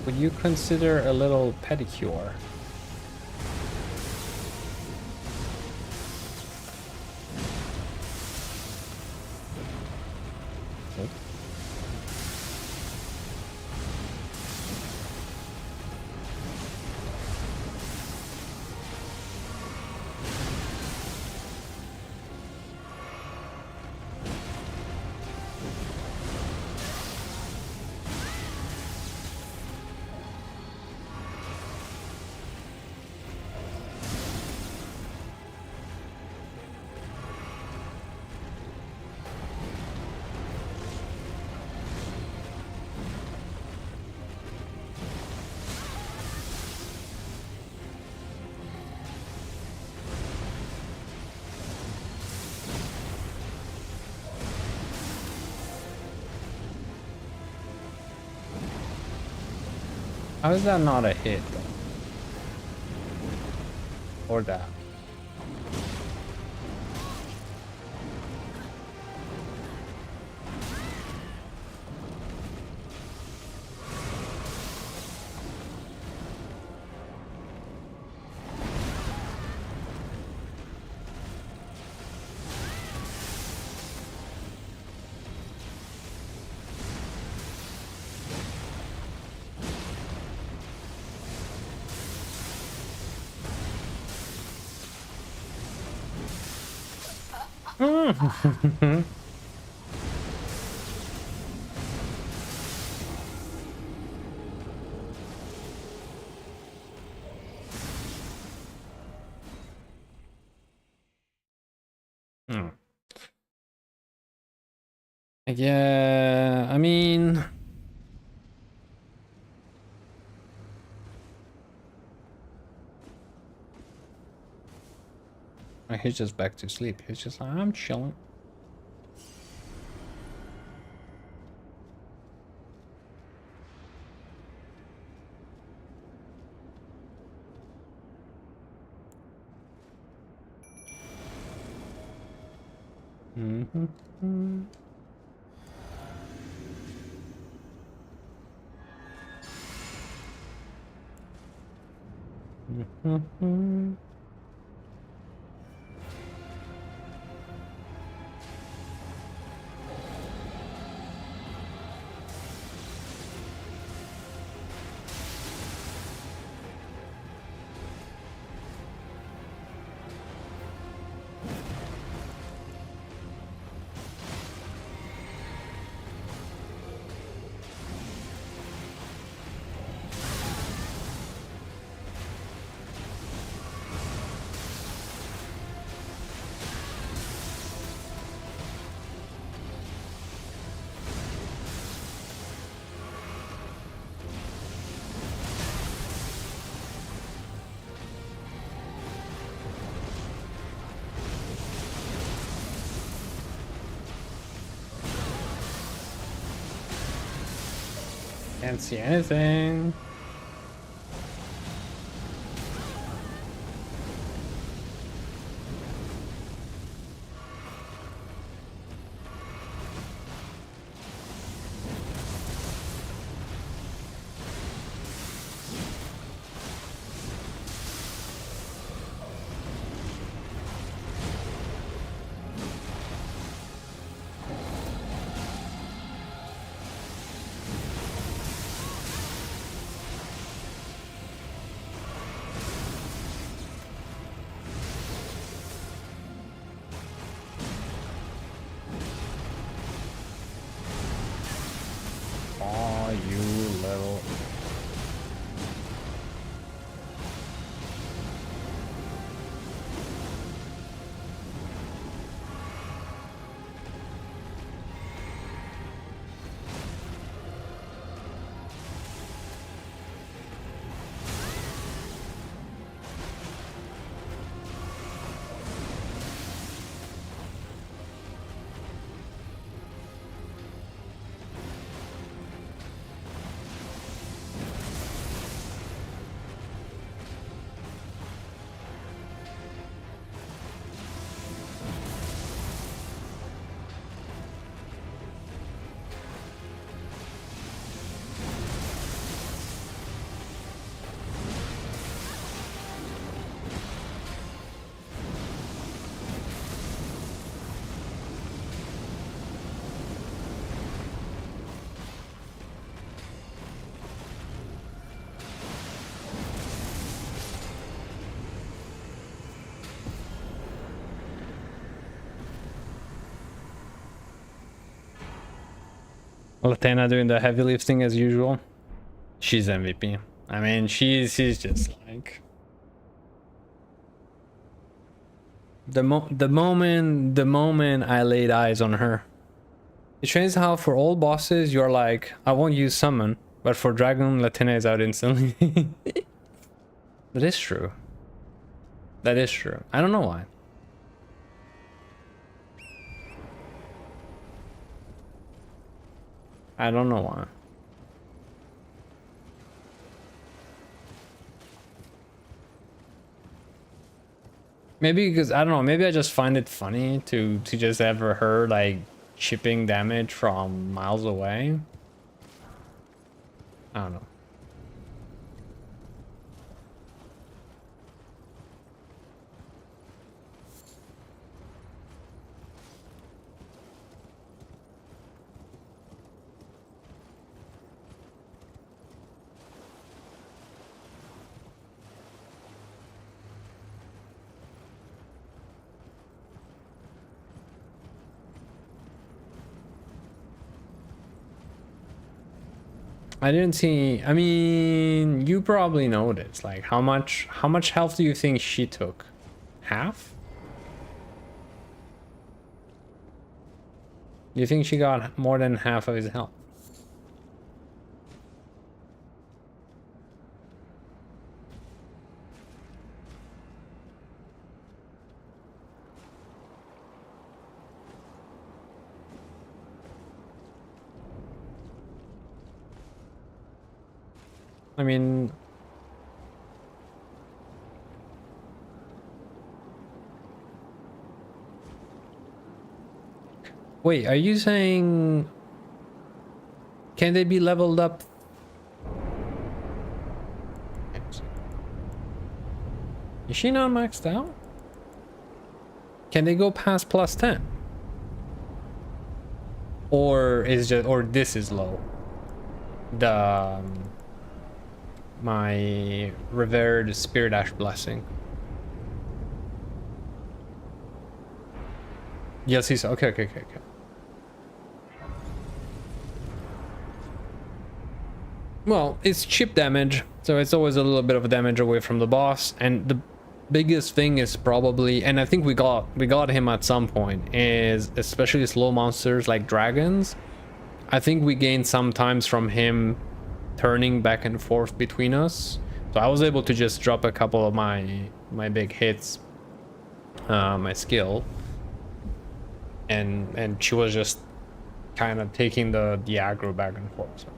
Would you consider a little pedicure? Nope. How is that not a hit? Or that? Hmm. Yeah, I mean, he's just back to sleep. He's just like, I'm chilling. Mm-hmm. Mm-hmm. Can't see anything. Oh, you little. Latena doing the heavy lifting as usual. She's MVP. I mean, she's just like the moment I laid eyes on her. It trains how for all bosses you're like, I won't use summon, but for dragon, Latena is out instantly. That is true. That is true. I don't know why. I don't know why. Maybe because I don't know, maybe I just find it funny to just have her like chipping damage from miles away. I don't know. I didn't see. I mean, you probably noticed. Like, how much health do you think she took? Half? You think she got more than half of his health? I mean, wait, are you saying can they be leveled up? Is she not maxed out? Can they go past +10? Or is just, or this is low? The my revered Spirit Ash blessing. Yes, he's okay. Well, it's chip damage, so it's always a little bit of damage away from the boss, and the biggest thing is probably, and I think we got him at some point, is especially slow monsters like dragons. I think we gained sometimes from him turning back and forth between us, so I was able to just drop a couple of my big hits, my skill, and she was just kind of taking the aggro back and forth, so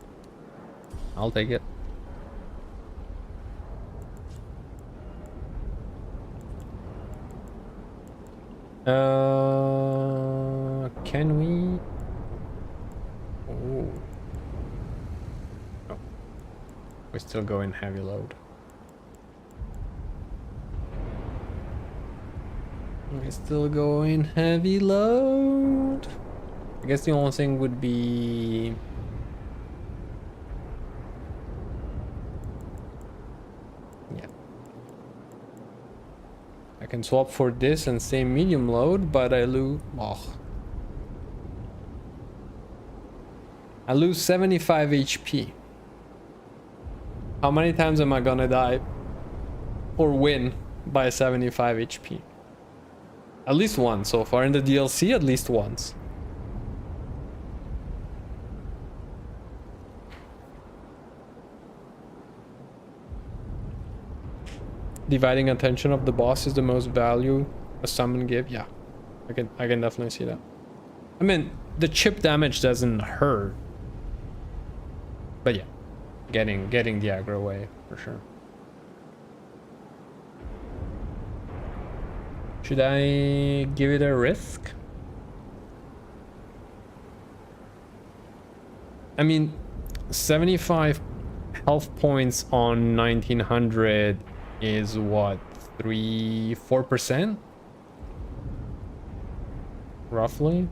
I'll take it. Can we? Oh. Oh. We're still going heavy load. We're still going heavy load. I guess the only thing would be I can swap for this and stay medium load, but I lose. Oh. I lose 75 HP. How many times am I gonna die or win by 75 HP? At least once so far in the DLC, at least once. Dividing attention of the boss is the most value a summon give. Yeah, I can definitely see that. I mean, the chip damage doesn't hurt, but yeah, getting the aggro away for sure. Should I give it a risk? I mean, 75 health points on 1900 is what, 3-4% roughly.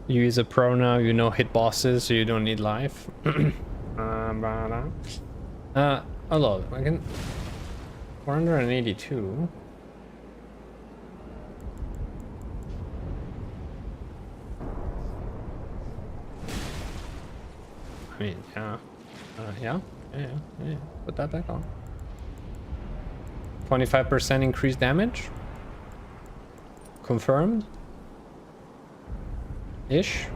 You use a pro now, you know hit bosses, so you don't need life. Hello, I can... 482. I mean, yeah. Yeah. Put that back on. 25% increased damage. Confirmed. Ish.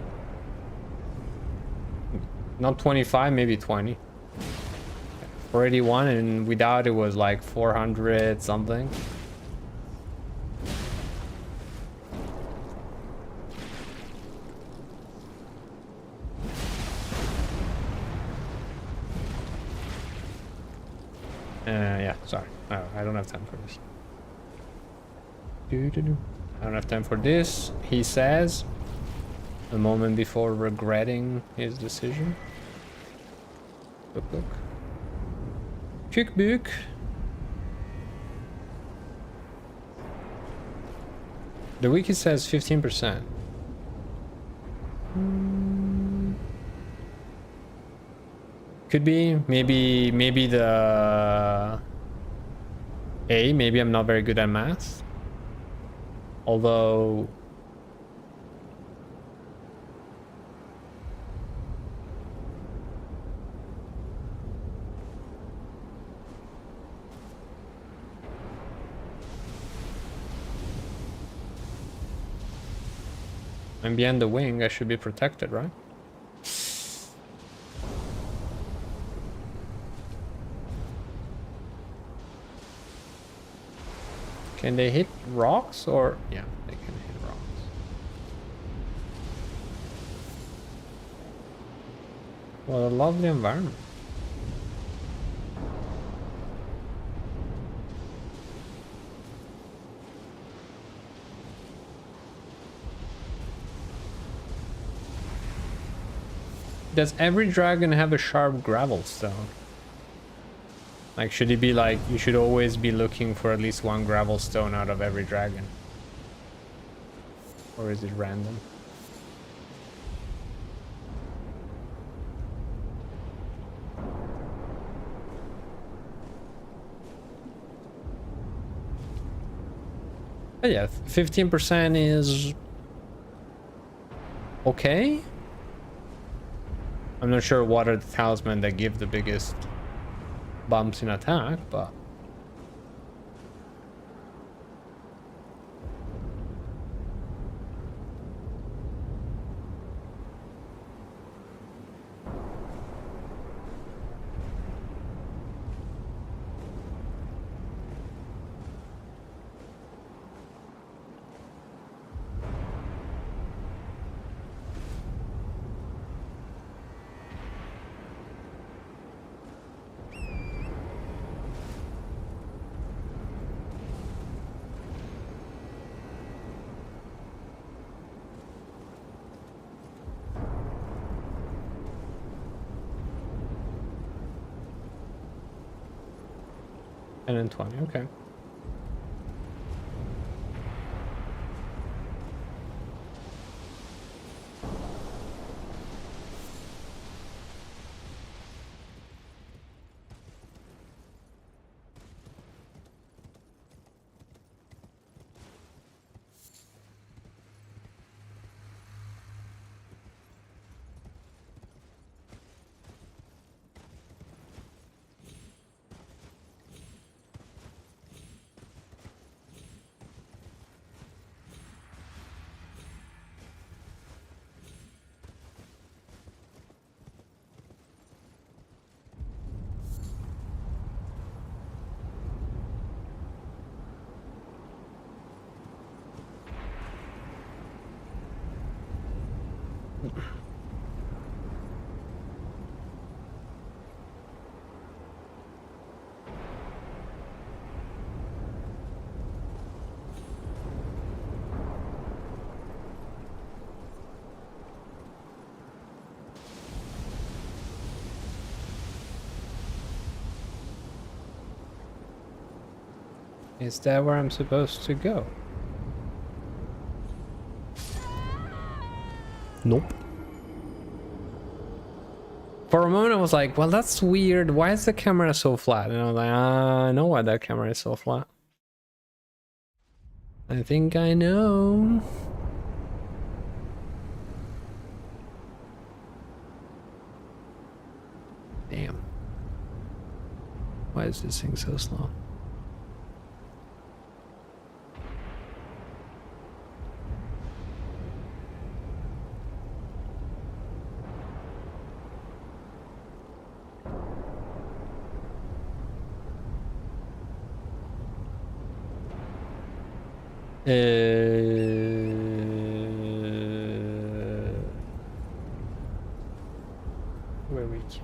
Not 25, maybe 20. 481, and without it was like 400 something. Yeah, sorry. I don't have time for this. I don't have time for this, he says, a moment before regretting his decision. Look. Kickbook. The wiki says 15%. Could be, maybe the maybe I'm not very good at math. Although I'm behind the wing, I should be protected, right? Can they hit rocks or... Yeah, they can hit rocks. What a lovely environment. Does every dragon have a sharp gravel stone? Like, should it be like, you should always be looking for at least one gravel stone out of every dragon? Or is it random? But yeah, 15% is okay. I'm not sure what are the talisman that give the biggest bumps in attack, but and then 20, okay. Is that where I'm supposed to go? Nope. For a moment I was like, well, that's weird. Why is the camera so flat? And I was like, I know why that camera is so flat. I think I know. Damn. Why is this thing so slow? Where we came.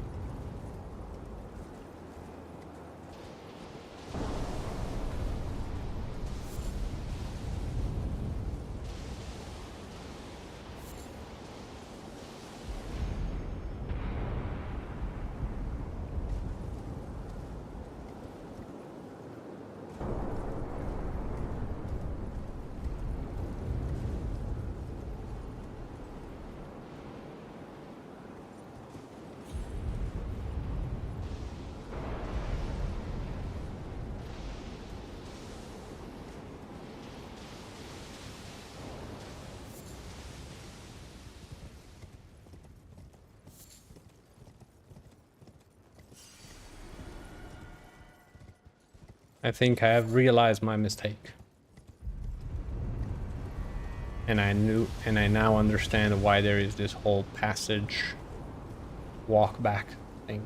I think I have realized my mistake. And I now understand why there is this whole passage walk back thing.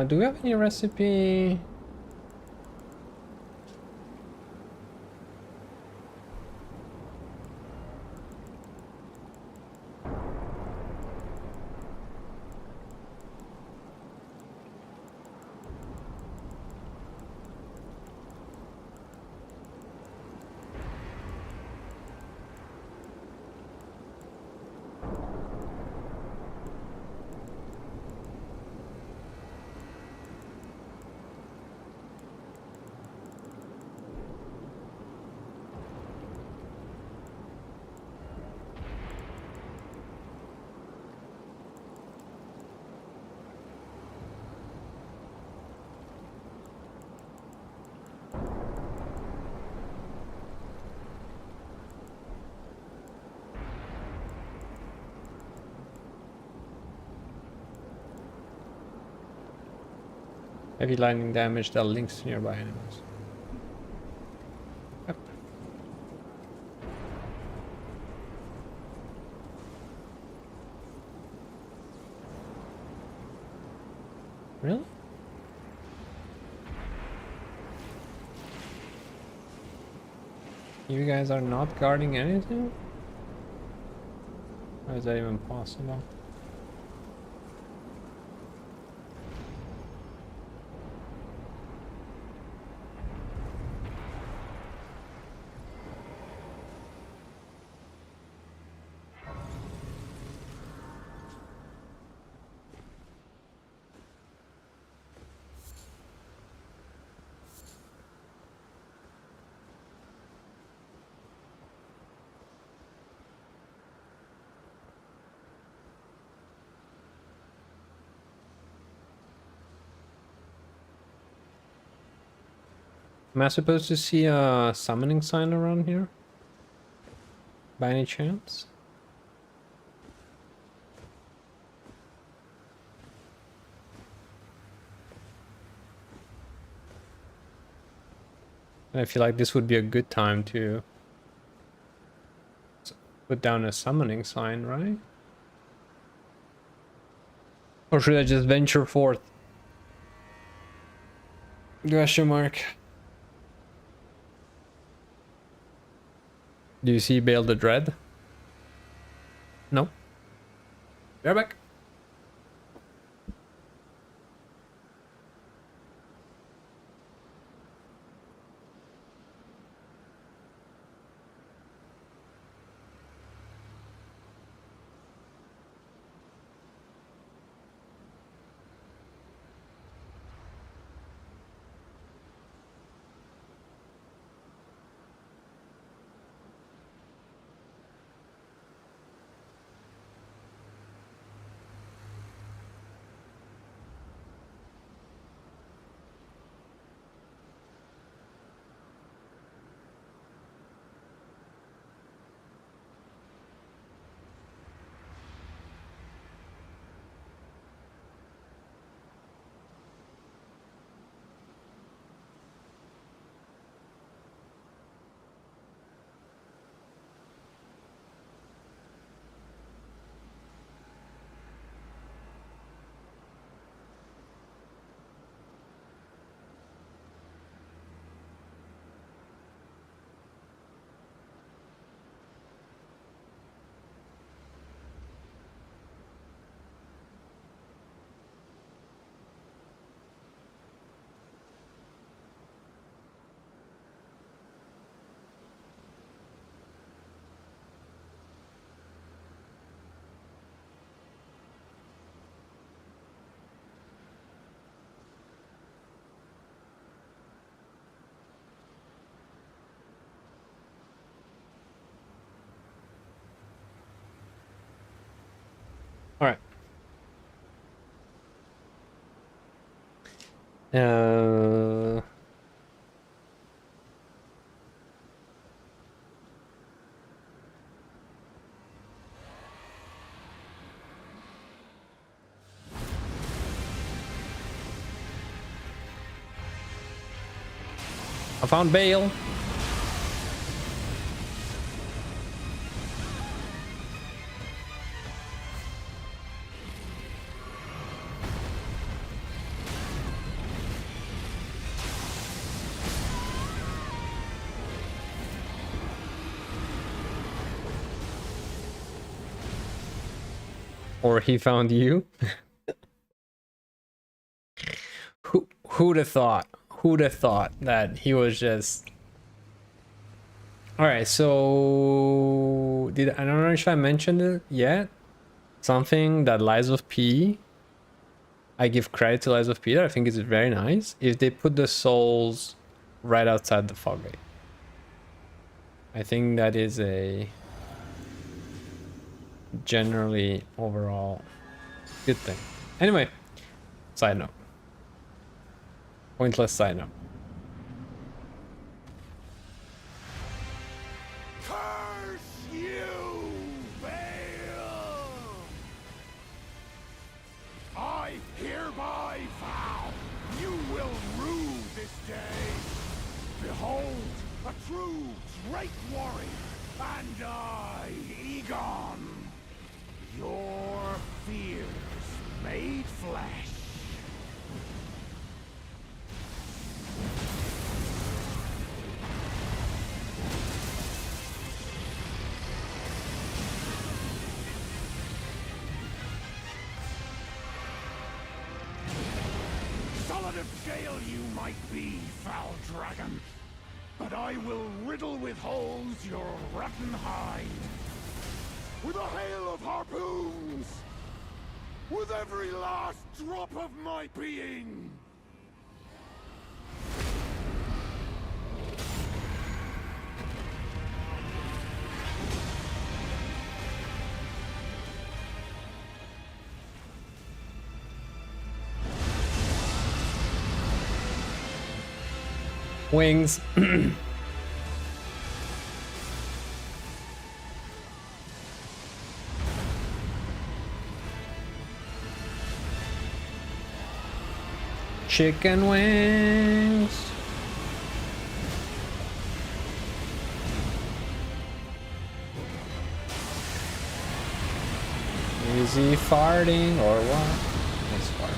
Do we have any recipe? Heavy lightning damage that links to nearby enemies. Yep. Really? You guys are not guarding anything? How is that even possible? Am I supposed to see a summoning sign around here? By any chance? I feel like this would be a good time to put down a summoning sign, right? Or should I just venture forth? Question mark. Do you see Bale the Dread? No. They're back. All right. I found Bale. Or he found you. Who'd have thought? Who'd have thought that he was just... Alright, so... I don't know if I mentioned it yet. Something that Lies of P... I give credit to Lies of P that I think is very nice. If they put the souls right outside the fog gate. I think that is a... generally overall good thing. Anyway, side note. Pointless side note. Curse you, Bale! I hereby vow you will rue this day. Behold, a true Drake warrior, and I, Egon. Your fears made flesh. Solid of scale you might be, foul dragon, but I will riddle with holes your rotten hide. With a hail of harpoons! With every last drop of my being! Wings. Chicken wings. Easy farting or what? Nice fart.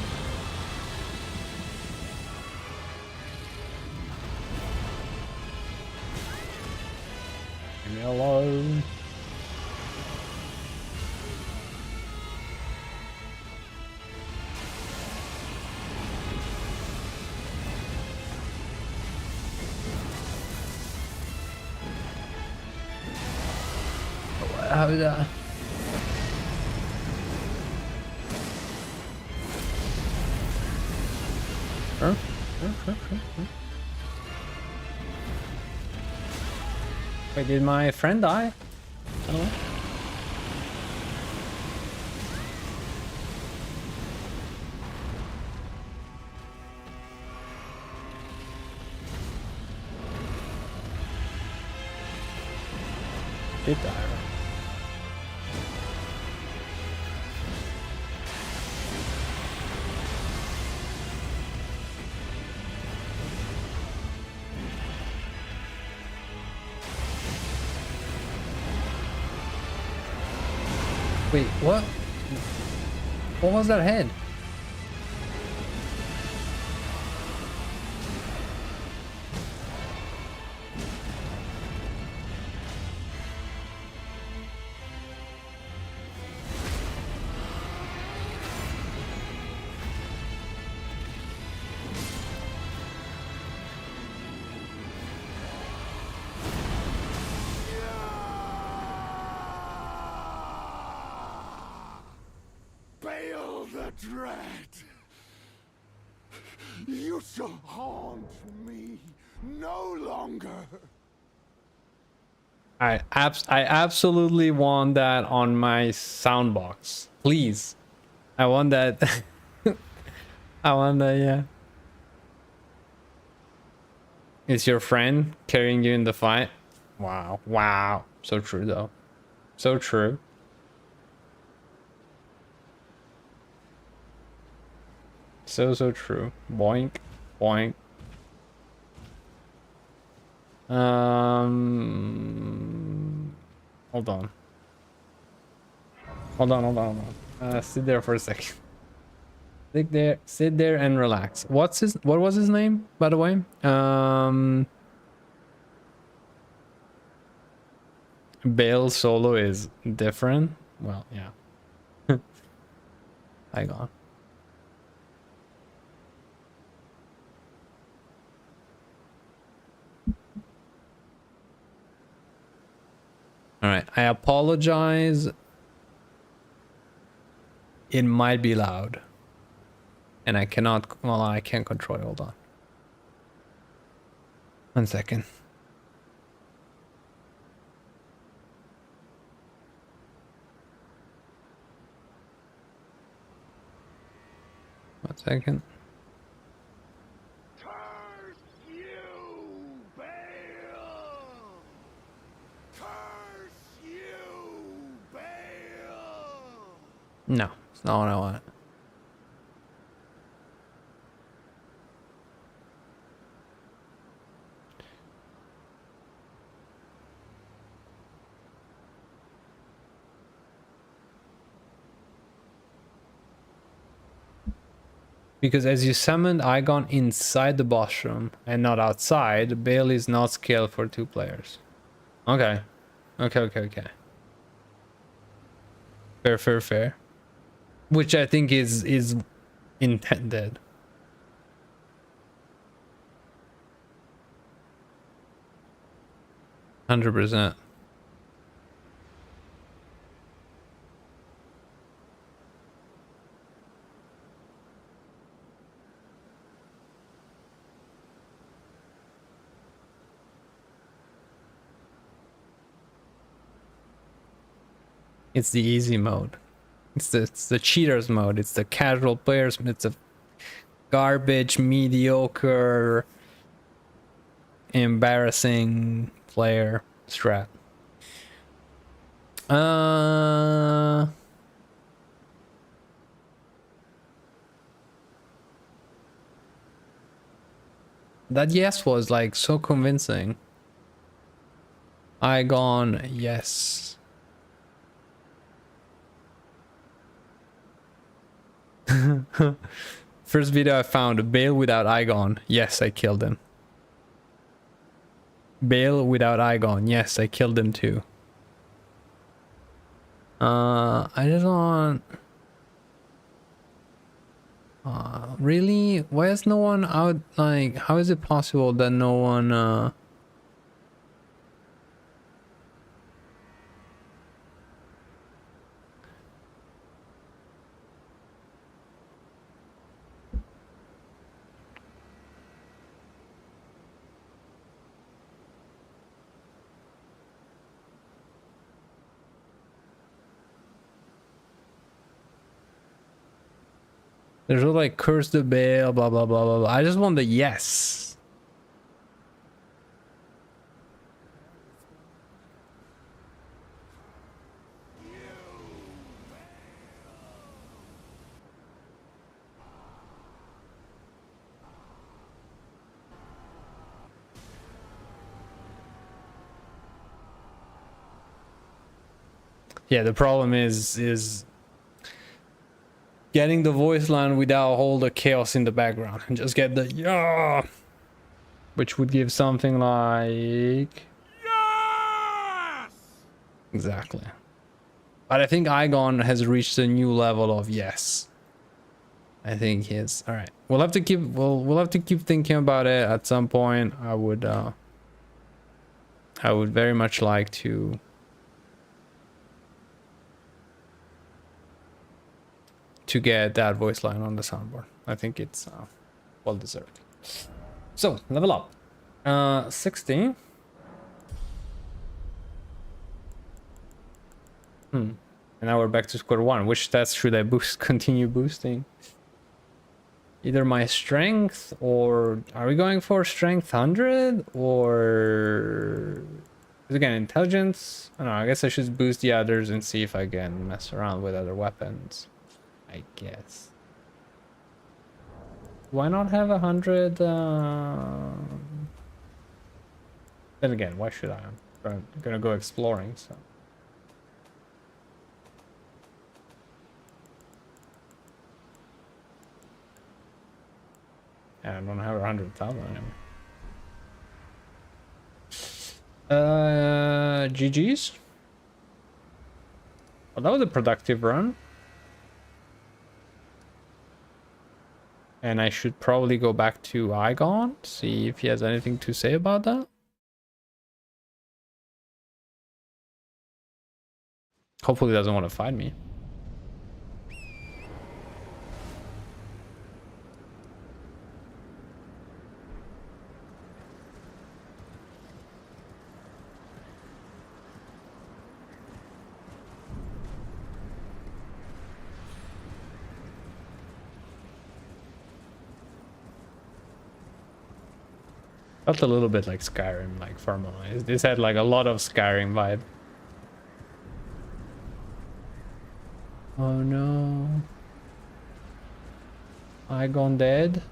Leave me alone. How did that? Huh? Wait, did my friend die? Oh. Did die, right? Wait, what? What was that head? Bail the dread. You shall haunt me no longer. I absolutely want that on my soundbox. Please. I want that. I want that, yeah. Is your friend carrying you in the fight? Wow. Wow. So true though. So true. So true. Boink. Boink. Hold on. Hold on. Sit there for a second. Sit there and relax. What was his name, by the way? Bale solo is different. Well, yeah. Hang on. All right, I apologize. It might be loud. And I cannot, well, I can't control it. Hold on. 1 second. One second. Curse you, Bale! Curse you, Bale! No, it's not what I want. Because as you summoned Igon inside the boss room and not outside, Bale is not scaled for 2 players. Okay. Okay. Fair. Which I think is intended. %. It's the easy mode. It's the cheaters mode. It's the casual players. It's a garbage, mediocre, embarrassing player strat. That yes was like so convincing. Igon, yes. First video I found, Bale without Igon. Yes, I killed him. Bale without Igon. Yes, I killed him too. I just want... really? Why is no one out? Like, how is it possible that no one, there's no like curse the Bale, blah blah blah blah blah. I just want the yes. Yeah, the problem is getting the voice line without all the chaos in the background and just get the yeah, which would give something like Yes! exactly. But I think Igon has reached a new level of yes. I think he's all right. We'll have to keep we'll have to keep thinking about it at some point. I would very much like to get that voice line on the soundboard. I think it's well deserved. So level up, 60. And now we're back to square one. Which stats should I boost? Continue boosting. Either my strength, or are we going for strength 100, or again intelligence? I don't know. I guess I should boost the others and see if I can mess around with other weapons. I guess. Why not have 100? Then again, why should I? I'm gonna go exploring, so. Yeah, I don't have 100,000 anymore. GG's. Well, that was a productive run. And I should probably go back to Igon, see if he has anything to say about that. Hopefully he doesn't want to fight me. Felt a little bit like Skyrim, like for a moment. This had like a lot of Skyrim vibe. Oh no. I gone dead?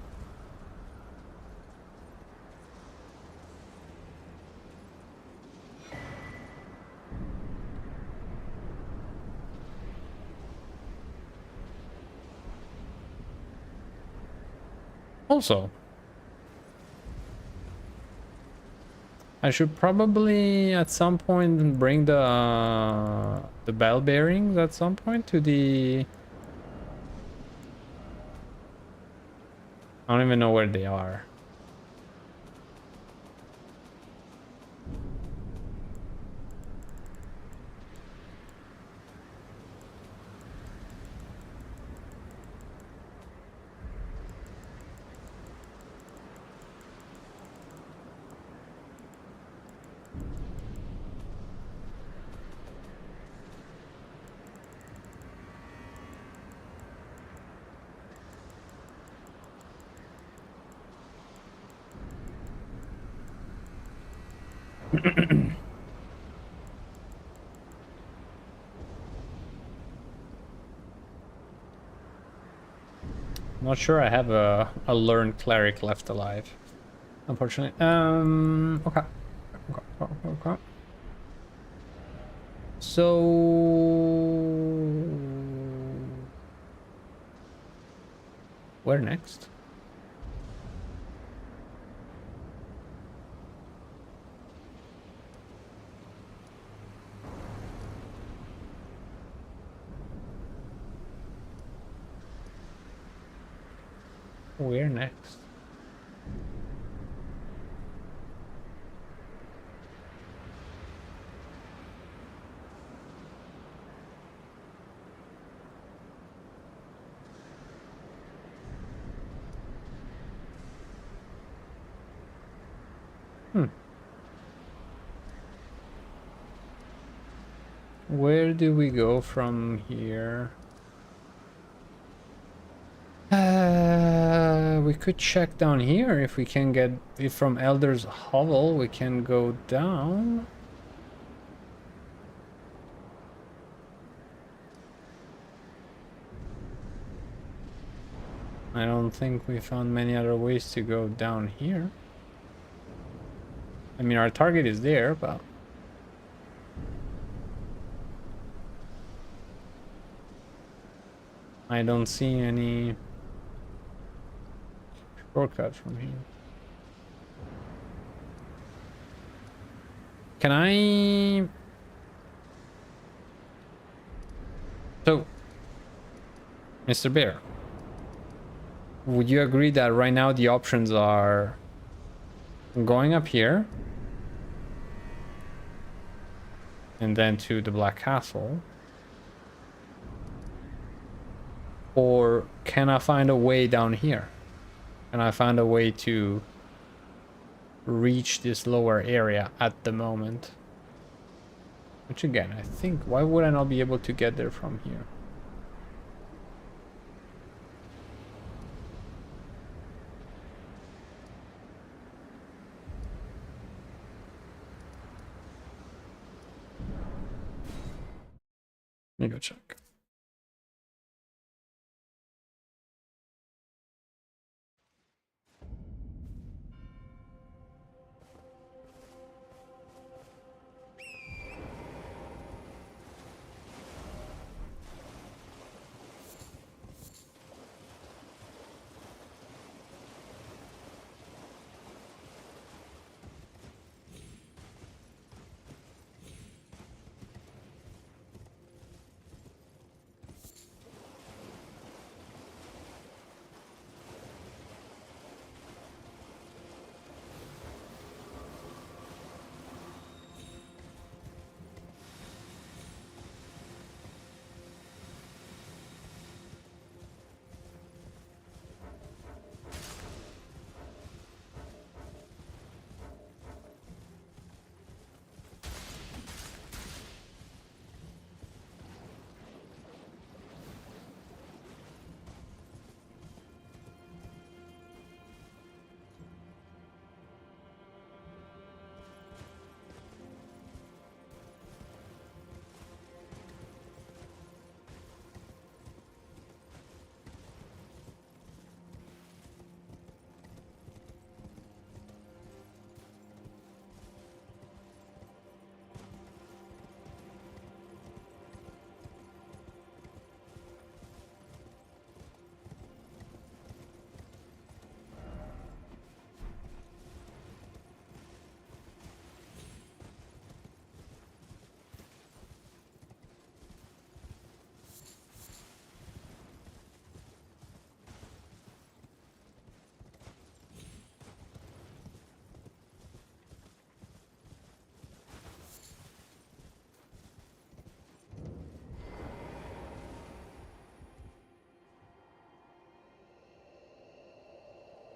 Also, I should probably at some point bring the bell bearings at some point to the... I don't even know where they are. Not sure I have a learned cleric left alive, unfortunately. Okay. Okay. So where next? Where next? Where do we go from here? We could check down here if we can get if from Elder's hovel we can go down. I don't think we found many other ways to go down here. I mean, our target is there, but I don't see any shortcut from here. Can I... So, Mr. Bear, would you agree that right now the options are going up here and then to the Black Castle, or can I find a way down here? Can I find a way to reach this lower area at the moment? Which again, I think, why would I not be able to get there from here? Let me go check.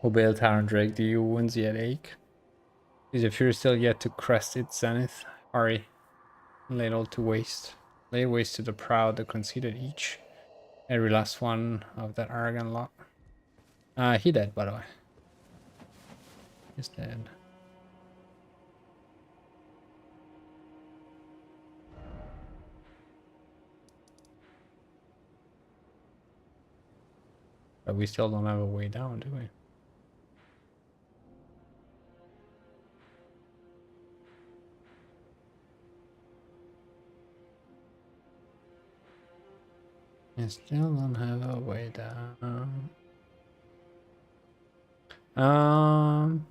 Obey Taran Drake, do you wounds yet ache? Is your fury still yet to crest its zenith? Hurry, lay it all to waste. Lay waste to the proud, the conceited each. Every last one of that arrogant lot. He dead, by the way. He's dead. But we still don't have a way down, do we? I still don't have a way down. Um,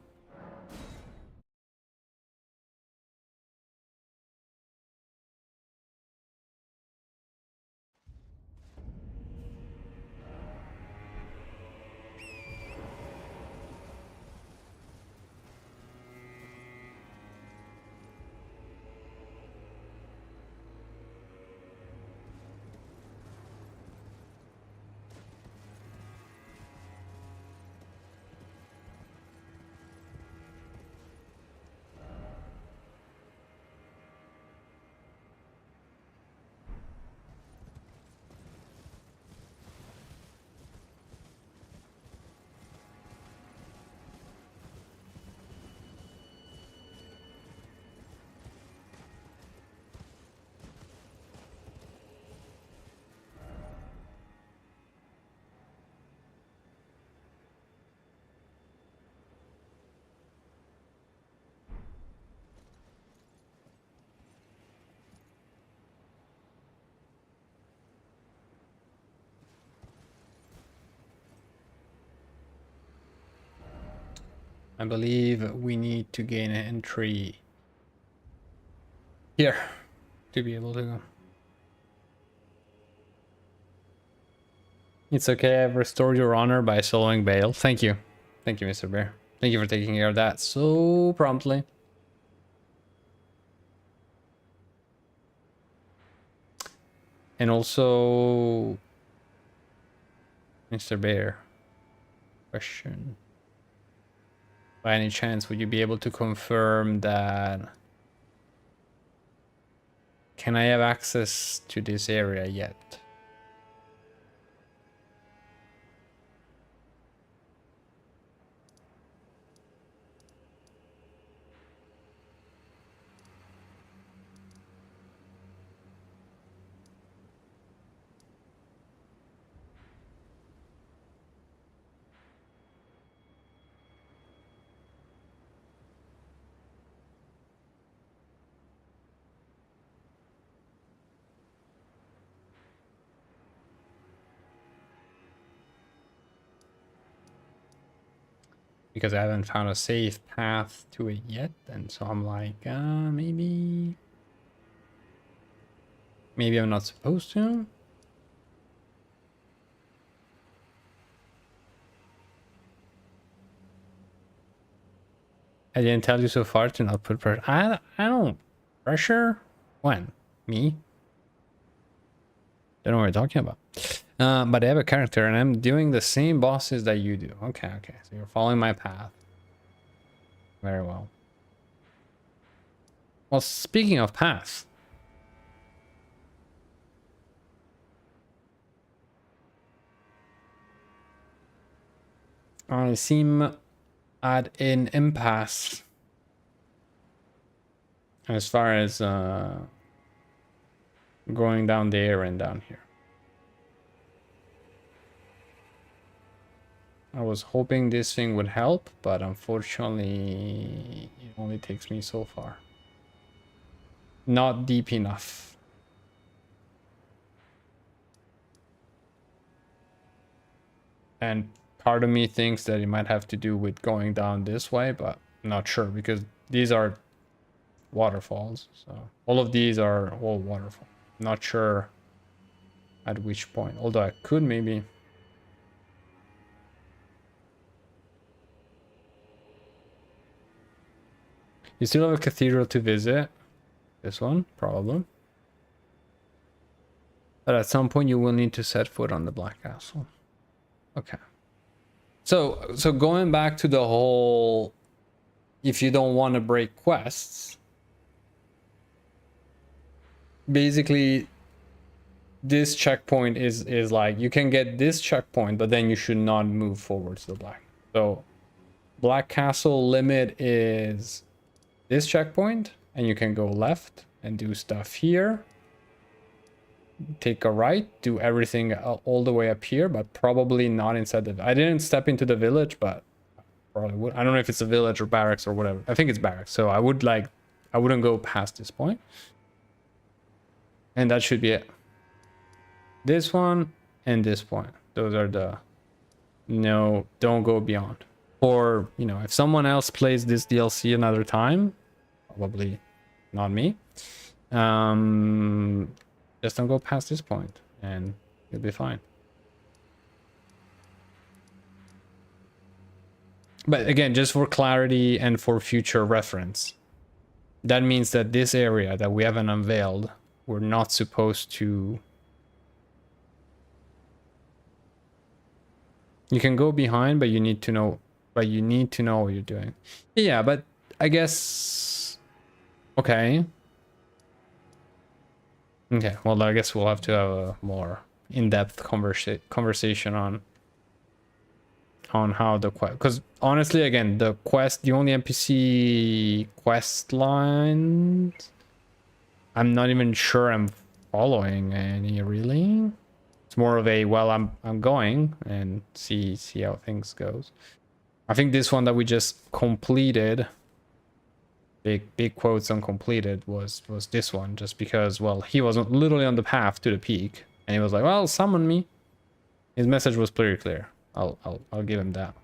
I believe we need to gain an entry here to be able to go. It's okay, I've restored your honor by soloing Bale. Thank you. Thank you, Mr. Bear. Thank you for taking care of that so promptly. And also, Mr. Bear, question. By any chance, would you be able to confirm that... Can I have access to this area yet? Because I haven't found a safe path to it yet, and so I'm like, maybe I'm not supposed to. I didn't tell you so far to not put pressure. I don't pressure. When? Me? Don't know what you're talking about. But I have a character, and I'm doing the same bosses that you do. Okay, okay. So you're following my path. Very well. Well, speaking of paths, I seem at an impasse as far as going down there and down here. I was hoping this thing would help, but unfortunately it only takes me so far. Not deep enough. And part of me thinks that it might have to do with going down this way, but I'm not sure because these are waterfalls. So all of these are all waterfall. Not sure at which point, although I could maybe. You still have a cathedral to visit. This one, probably. But at some point you will need to set foot on the Black Castle. Okay. So going back to the whole, if you don't want to break quests, basically this checkpoint is like you can get this checkpoint, but then you should not move forward to the black. So Black Castle limit is this checkpoint, and you can go left and do stuff here. take a right, do everything all the way up here, but probably not inside the... I didn't step into the village, but probably would. I don't know if it's a village or barracks or whatever. I think it's barracks, so I wouldn't go past this point. And that should be it. This one and this point. Those are the... No, don't go beyond. Or, you know, if someone else plays this DLC another time, probably not me, just don't go past this point and you'll be fine. But again, just for clarity and for future reference, that means that this area that we haven't unveiled, we're not supposed to... You can go behind, but you need to know... But you need to know what you're doing. Yeah, but I guess... Okay. Okay, well, I guess we'll have to have a more in-depth conversation on how the quest... Because honestly, again, the only NPC quest lines... I'm not even sure I'm following any, really. It's more of a, well, I'm going and see how things goes. I think this one that we just completed, big quotes on completed, was this one, just because, well, he wasn't literally on the path to the peak, and he was like, well, summon me. His message was pretty clear. I'll give him that.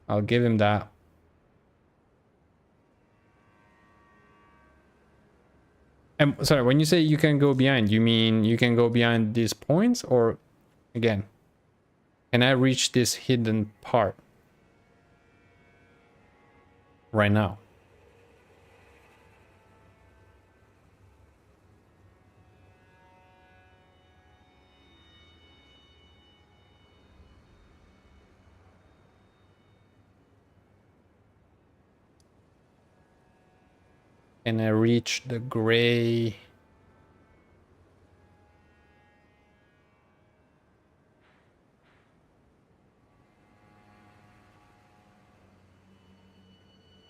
I'll give him that. And sorry, when you say you can go behind, you mean you can go behind these points, or again, can I reach this hidden part right now? Can I reach the gray?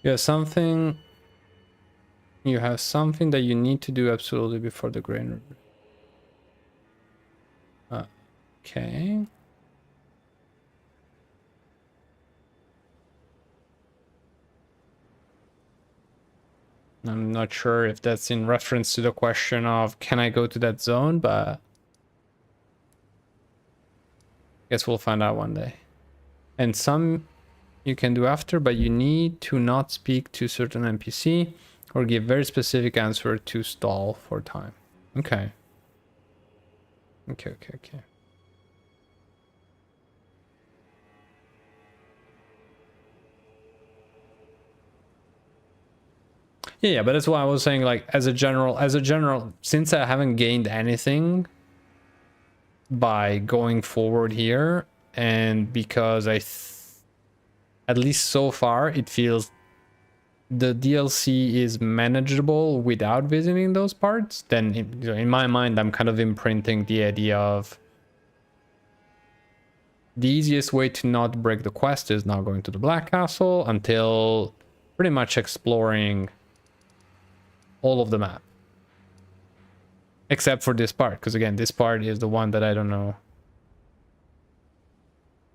You have something that you need to do absolutely before the grain. Okay. I'm not sure if that's in reference to the question of can I go to that zone, but I guess we'll find out one day. And some you can do after, but you need to not speak to certain NPC or give very specific answer to stall for time. Okay. Okay. Yeah, but that's why I was saying, like, as a general, since I haven't gained anything by going forward here, and because at least so far, it feels the DLC is manageable without visiting those parts, then in my mind, I'm kind of imprinting the idea of the easiest way to not break the quest is not going to the Black Castle until pretty much exploring all of the map. Except for this part, because again, this part is the one that I don't know.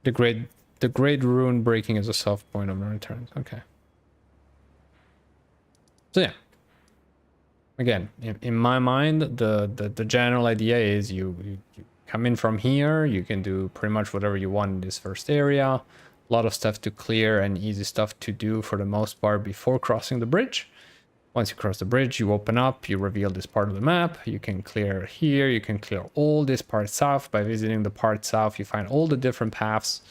The great rune breaking is a soft point of no return. Okay. So yeah. Again, in my mind, the general idea is you come in from here, you can do pretty much whatever you want in this first area. A lot of stuff to clear and easy stuff to do for the most part before crossing the bridge. Once you cross the bridge, you open up, you reveal this part of the map. You can clear here, you can clear all this part south. By visiting the part south, you find all the different paths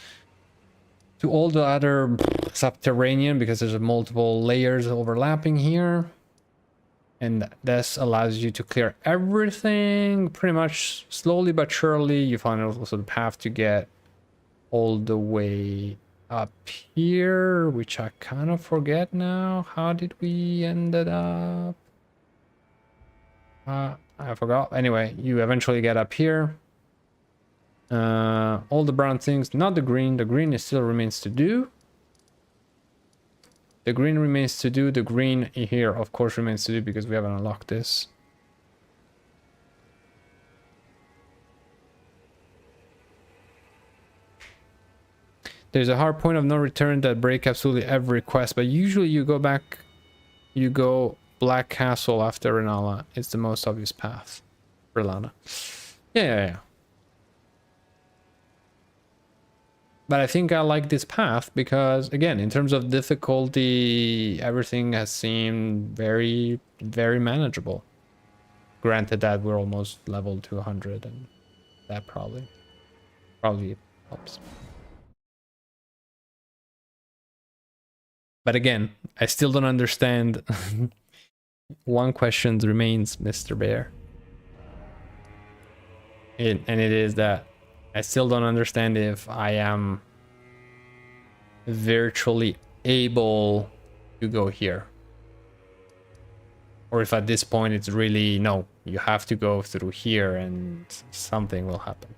to all the other subterranean, because there's multiple layers overlapping here. And this allows you to clear everything pretty much slowly but surely. You find also the path to get all the way up here, which I kind of forget now. How did we ended up? I forgot. Anyway, you eventually get up here. All the brown things, not the green. The green still remains to do. The green remains to do. The green here, of course, remains to do because we haven't unlocked this. There's a hard point of no return that break absolutely every quest, but usually you go back, you go Black Castle after Renala. It's the most obvious path for Lana. Yeah. But I think I like this path because, again, in terms of difficulty, everything has seemed very, very manageable. Granted that we're almost leveled to 100, and that probably helps. But again, I still don't understand. One question remains, Mr. Bear. And it is that I still don't understand if I am virtually able to go here. Or if at this point it's really, no, you have to go through here and something will happen.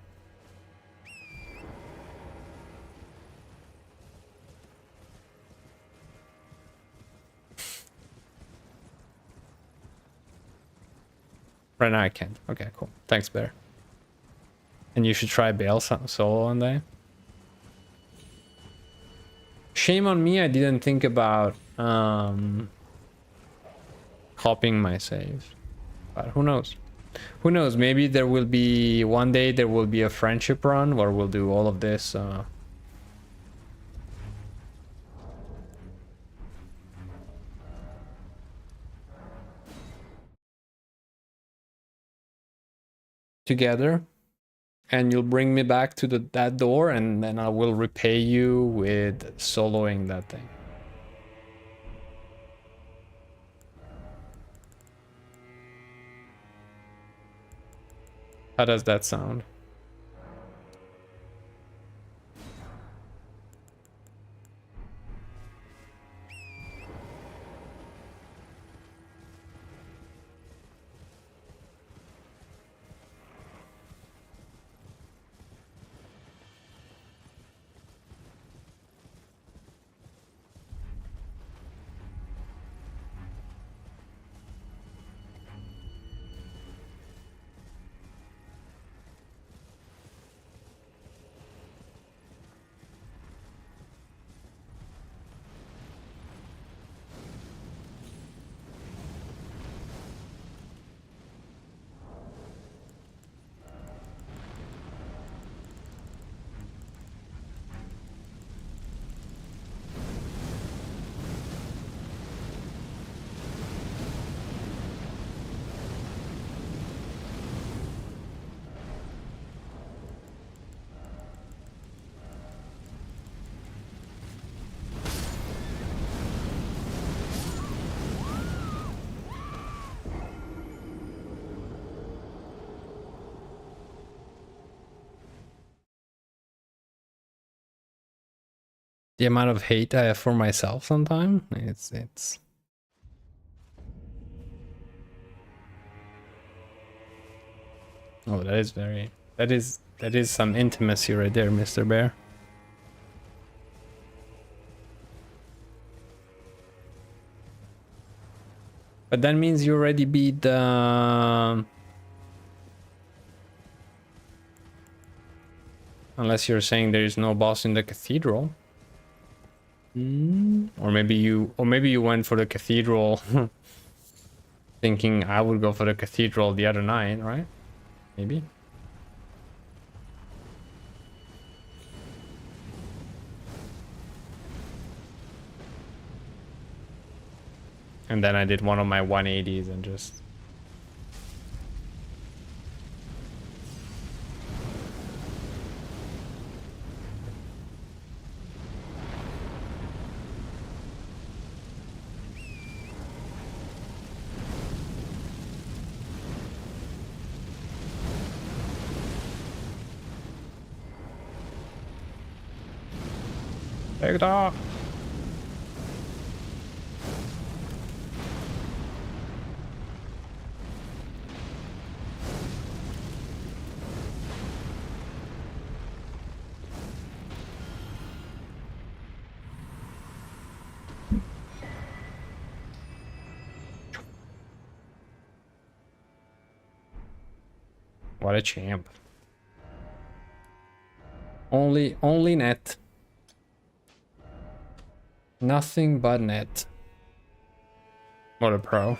Right now I can't. Okay, cool. Thanks, Bear. And you should try Bale solo one day. Shame on me, I didn't think about copying my saves. But who knows? Who knows? Maybe there will be one day there will be a friendship run where we'll do all of this. Together, and you'll bring me back to that door, and then I will repay you with soloing that thing. How does that sound? The amount of hate I have for myself sometimes, it's oh, that is some intimacy right there, Mr. Bear. But that means you already beat the unless you're saying there is no boss in the cathedral. Or maybe you went for the cathedral thinking I would go for the cathedral the other night, right? Maybe. And then I did one of my 180s and just take it off. What a champ. Only net. Nothing but net. What a pro.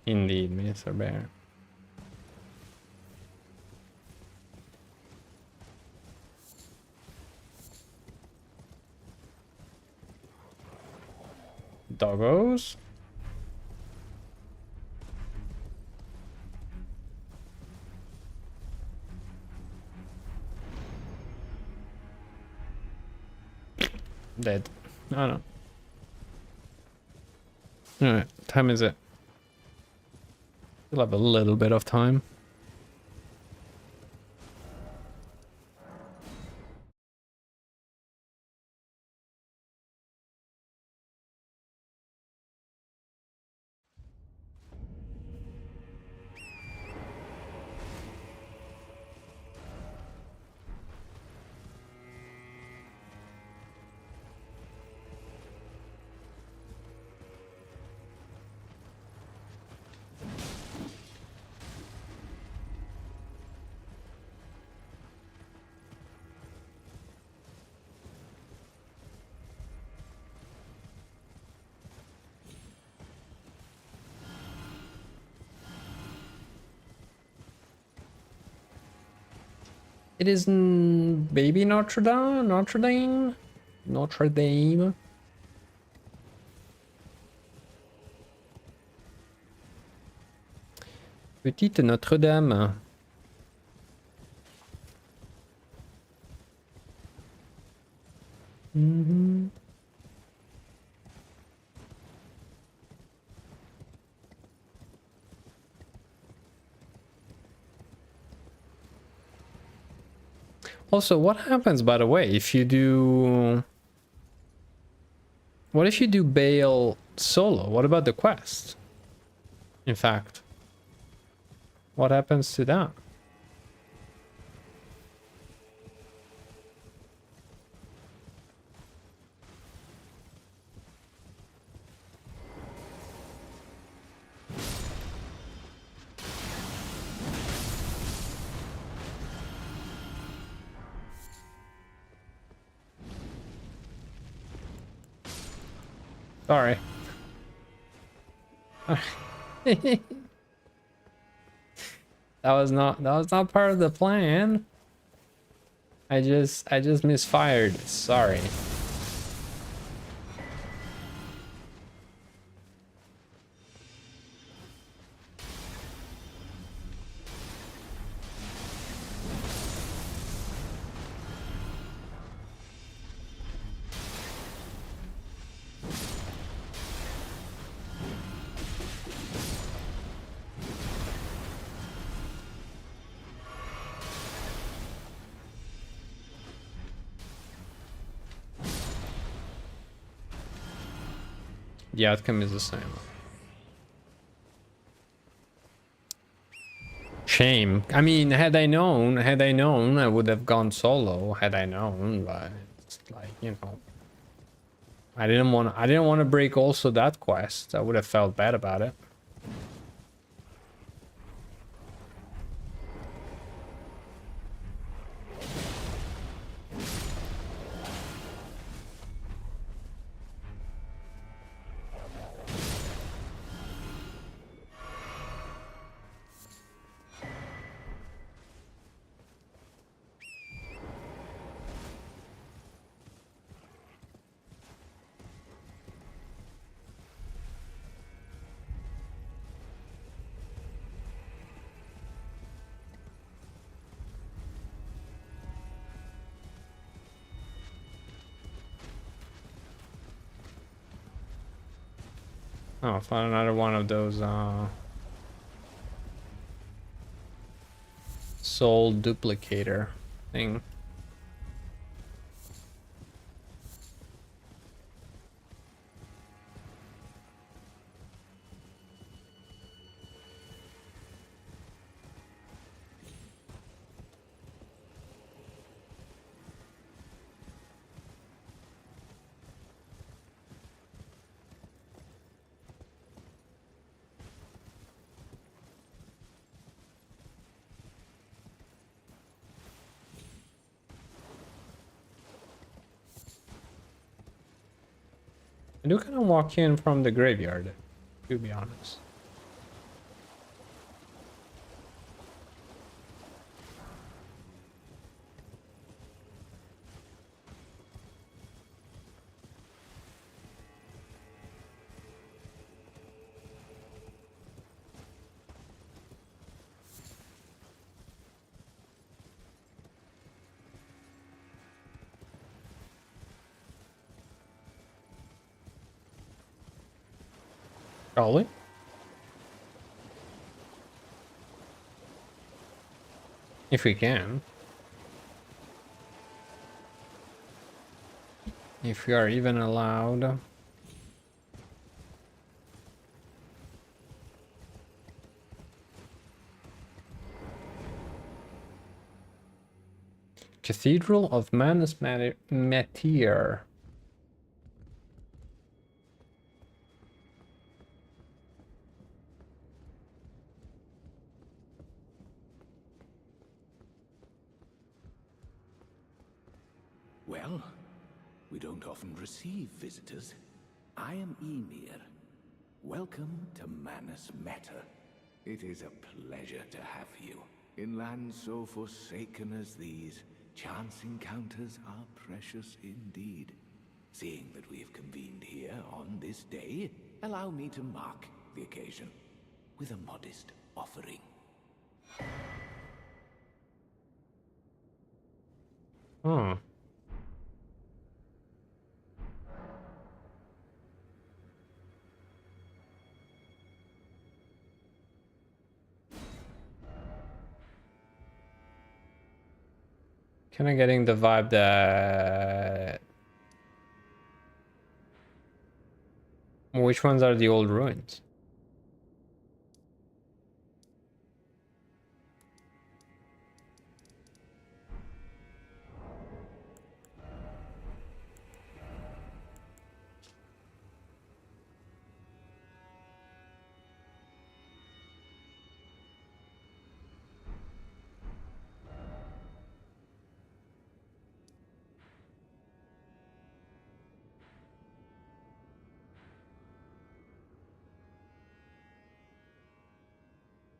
Indeed, Mr. Bear. Doggos. Dead. Oh no. Alright, time is it? We'll have a little bit of time. It is baby Notre Dame, Notre Dame, Notre Dame. Petite Notre Dame. Also, what happens, by the way, if you do... What if you do Bale solo? What about the quest? In fact, what happens to that? Sorry. That was not part of the plan. I just misfired. Sorry. The outcome is the same. Shame. I mean, had I known, I would have gone solo. Had I known, but it's like, you know, I didn't want to break also that quest. I would have felt bad about it. Oh, find another one of those soul duplicator thing. do kind of walk in from the graveyard, to be honest. Probably. If we can. If we are even allowed. Cathedral of Manus Meteor. Well, we don't often receive visitors. I am Emir. Welcome to Manus Meta. It is a pleasure to have you. In lands so forsaken as these, chance encounters are precious indeed. Seeing that we have convened here on this day, allow me to mark the occasion with a modest offering. Hmm. Kind of getting the vibe that... Which ones are the old ruins?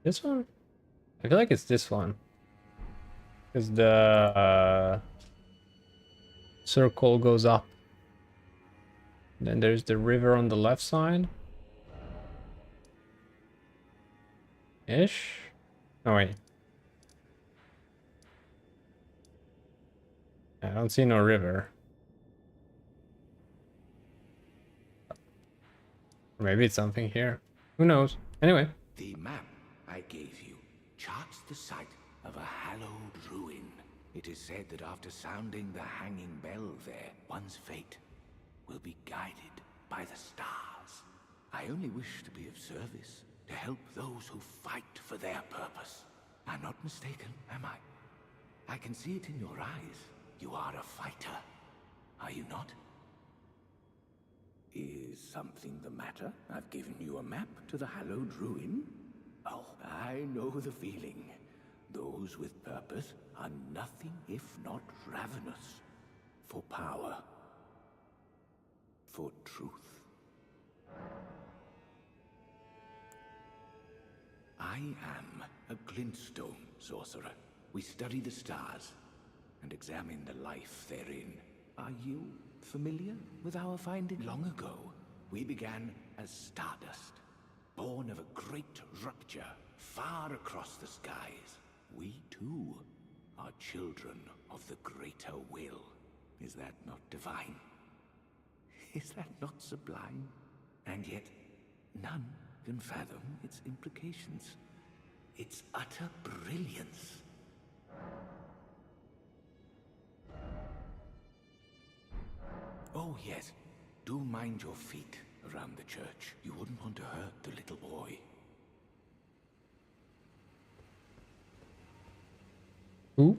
This one? I feel like it's this one. Because the circle goes up. Then there's the river on the left side. Ish? Oh wait. I don't see no river. Or maybe it's something here. Who knows? Anyway. The map I gave you charts the site of a hallowed ruin. It is said that after sounding the hanging bell there, one's fate will be guided by the stars. I only wish to be of service, to help those who fight for their purpose. I'm not mistaken, am I? I can see it in your eyes. You are a fighter, are you not? Is something the matter? I've given you a map to the hallowed ruin. Oh, I know the feeling. Those with purpose are nothing if not ravenous. For power. For truth. I am a glintstone sorcerer. We study the stars and examine the life therein. Are you familiar with our finding? Long ago, we began as stardust, born of a great rupture far across the skies. We too are children of the greater will. Is that not divine? Is that not sublime? And yet, none can fathom its implications. Its utter brilliance. Oh yes, do mind your feet around the church. You wouldn't want to hurt the little boy. Who?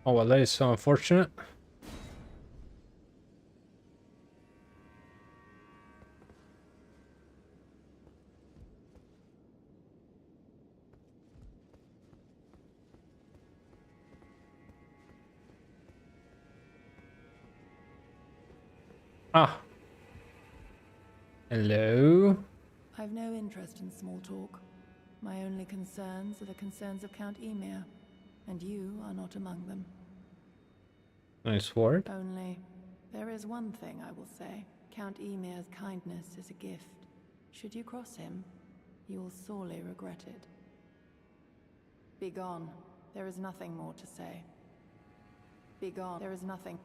Oh, well, that is so unfortunate. Ah, hello. I've no interest in small talk. My only concerns are the concerns of Count Emir, and you are not among them. Nice word. Only, there is one thing I will say. Count Emir's kindness is a gift. Should you cross him, you will sorely regret it. Begone. There is nothing more to say. Begone. There is nothing.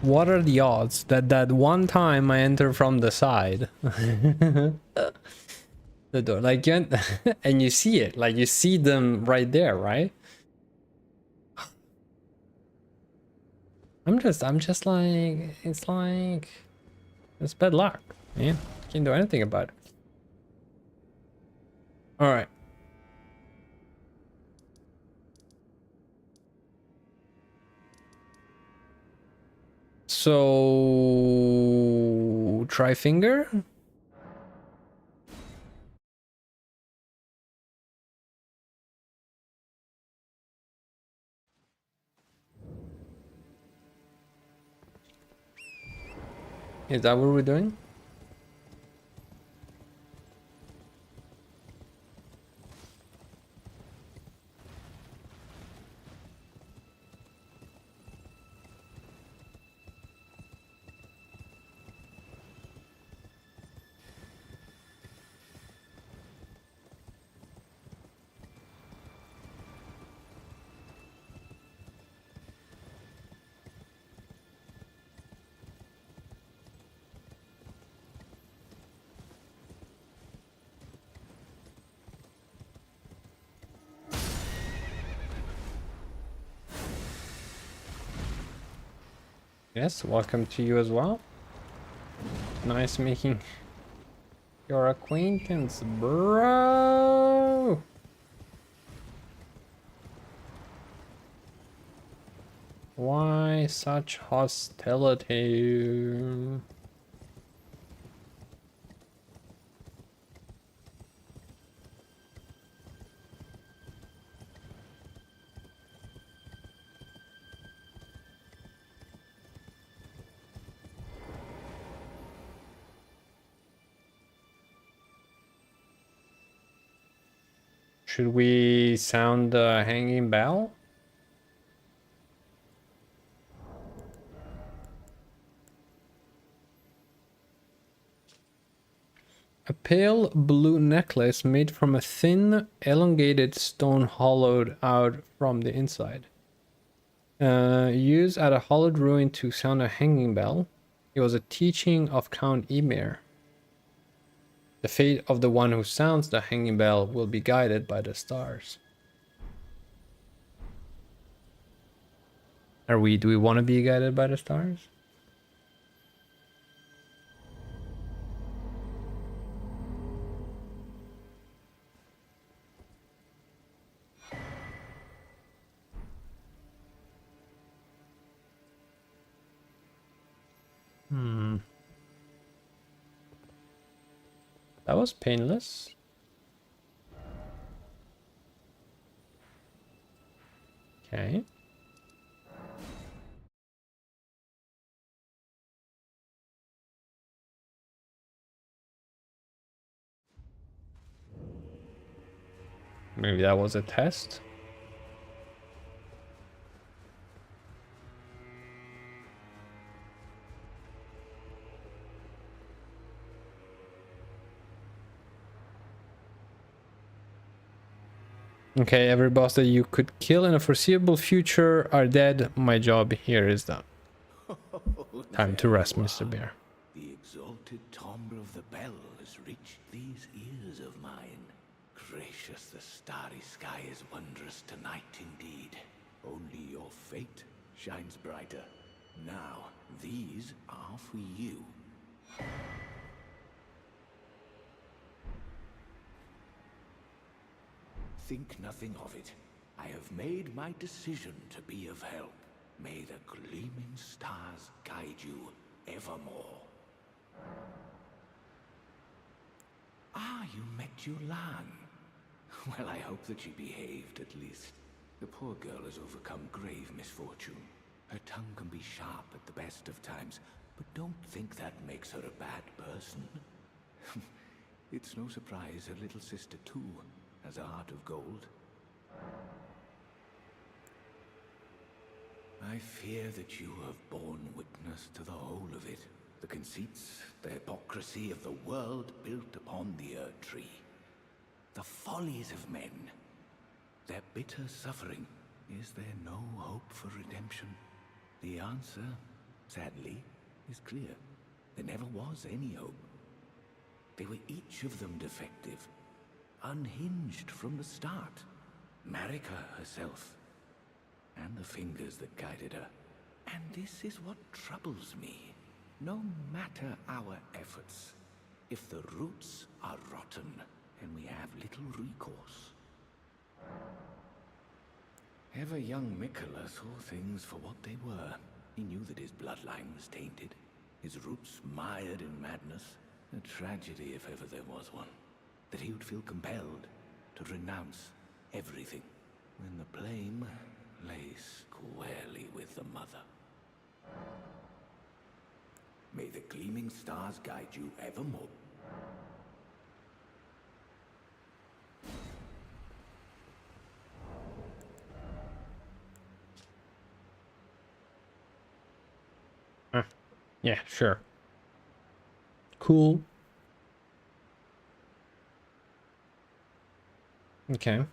What are the odds that that one time I enter from the side? The door, like, and you see it, like, you see them right there, right? I'm just like, it's bad luck, man. Can't do anything about it. All right. So, try finger. Is that what we're doing? Yes, welcome to you as well. Nice making your acquaintance, bro. Why such hostility? Should we sound the hanging bell? A pale blue necklace made from a thin, elongated stone hollowed out from the inside. Used at a hollowed ruin to sound a hanging bell. It was a teaching of Count Emir. The fate of the one who sounds the hanging bell will be guided by the stars. Do we want to be guided by the stars? That was painless. Okay. Maybe that was a test. Okay, every boss that you could kill in a foreseeable future are dead. My job here is done. Time to rest, Mr. Bear. The exalted timbre of the bell has reached these ears of mine. Gracious, the starry sky is wondrous tonight indeed. Only your fate shines brighter. Now, these are for you. Think nothing of it. I have made my decision to be of help. May the gleaming stars guide you evermore. Ah, you met Yulan. Well, I hope that she behaved at least. The poor girl has overcome grave misfortune. Her tongue can be sharp at the best of times, but don't think that makes her a bad person. It's no surprise her little sister too has a heart of gold. I fear that you have borne witness to the whole of it. The conceits, the hypocrisy of the world built upon the Erdtree. The follies of men. Their bitter suffering. Is there no hope for redemption? The answer, sadly, is clear. There never was any hope. They were each of them defective. Unhinged from the start. Marika herself. And the fingers that guided her. And this is what troubles me. No matter our efforts, if the roots are rotten, then we have little recourse. Ever young Mikola saw things for what they were. He knew that his bloodline was tainted, his roots mired in madness. A tragedy if ever there was one. That he would feel compelled to renounce everything when the blame lay squarely with the mother. May the gleaming stars guide you evermore. Yeah, sure. Cool. Okay.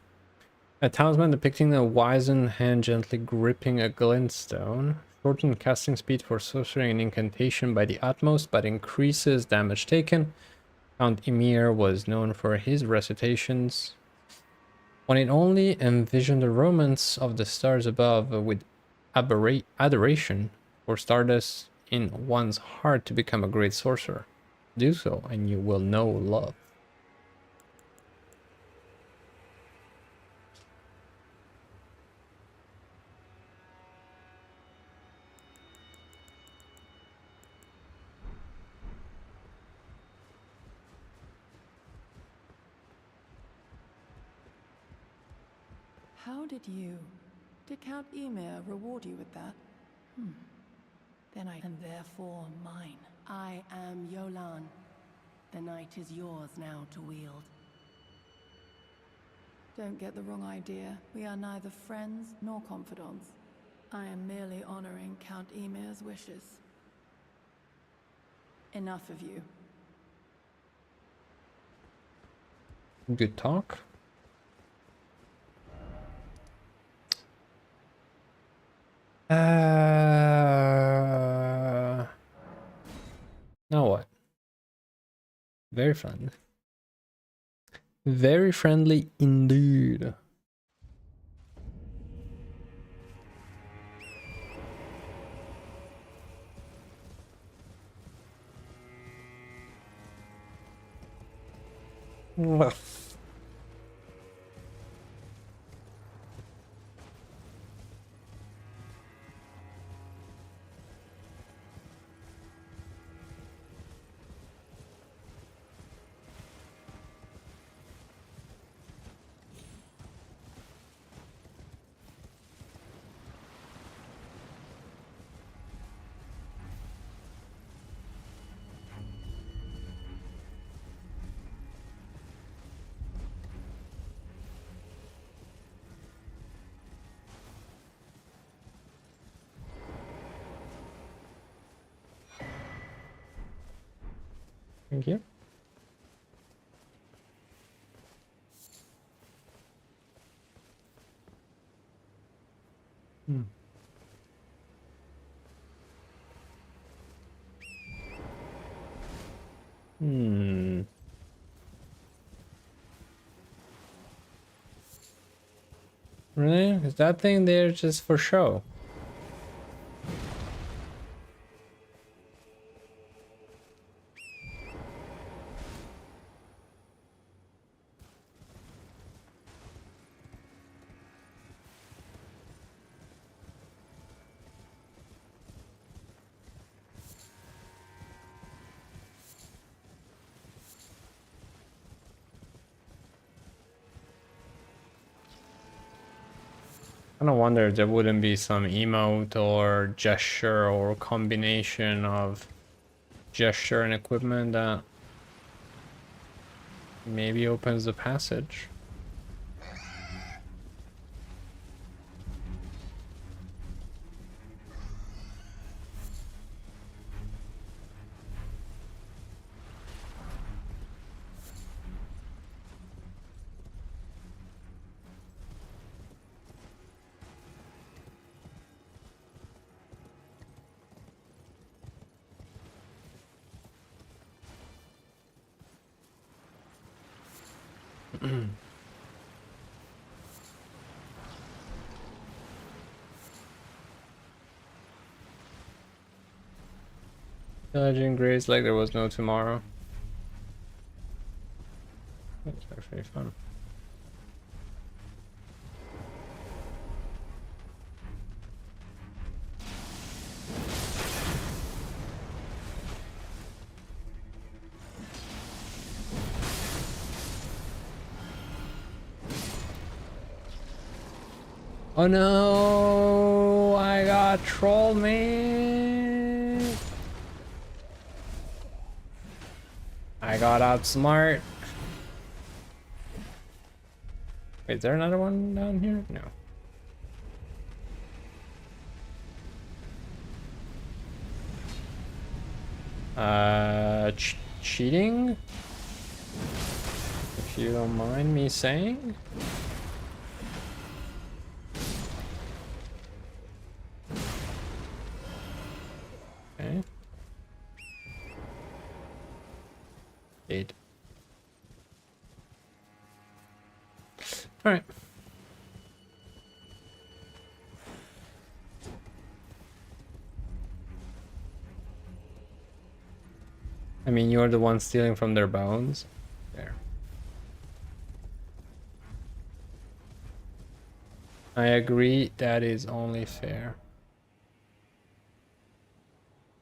A talisman depicting a wizened hand gently gripping a glintstone. Shorten casting speed for sorcery and incantation by the utmost, but increases damage taken. Count Emir was known for his recitations. One it only envisioned the romance of the stars above with adoration for stardust in one's heart to become a great sorcerer. Do so, and you will know love. How did Count Emir reward you with that? Then I am therefore mine. I am Yolan. The night is yours now to wield. Don't get the wrong idea. We are neither friends nor confidants. I am merely honoring Count Emir's wishes. Enough of you. Good talk. Now what? Very friendly. Very friendly indeed. Thank you. Hmm. Hmm. Really? Is that thing there just for show? I don't wonder if there wouldn't be some emote or gesture or combination of gesture and equipment that maybe opens the passage. Pillaging graves like there was no tomorrow. That's actually fun. Oh no! I got troll man. I got outsmart. Wait, is there another one down here? No. Cheating? If you don't mind me saying. Okay. 8. Alright. I mean, you're the one stealing from their bones. There. I agree, that is only fair.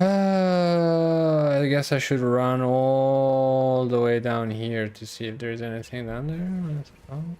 I guess I should run all the way down here to see if there's anything down there, I suppose.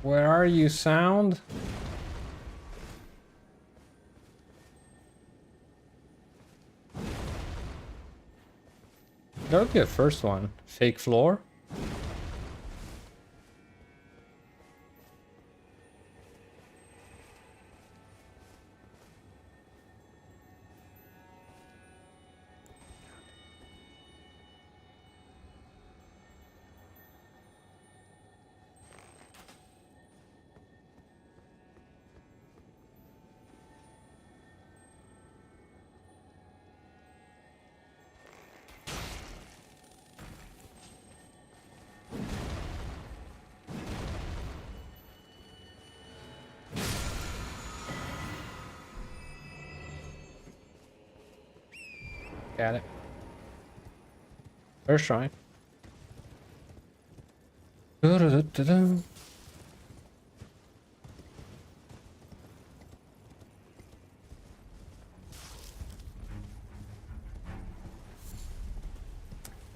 Where are you, sound? That would be a first one. Fake floor? Got it. First try. Du-du-du-du-du.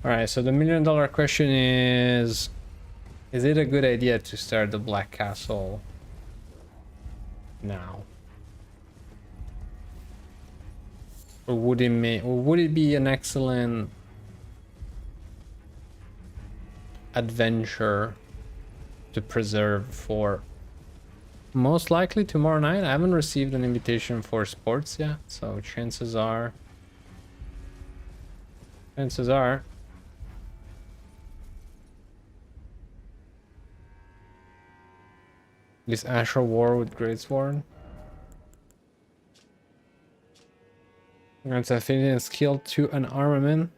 Alright, so the $1,000,000 question is it a good idea to start the Black Castle now? Or would it be an excellent adventure to preserve for most likely tomorrow night? I haven't received an invitation for sports yet, so chances are this Asher War with Greatsworn. Grants affinity and skill to an armament.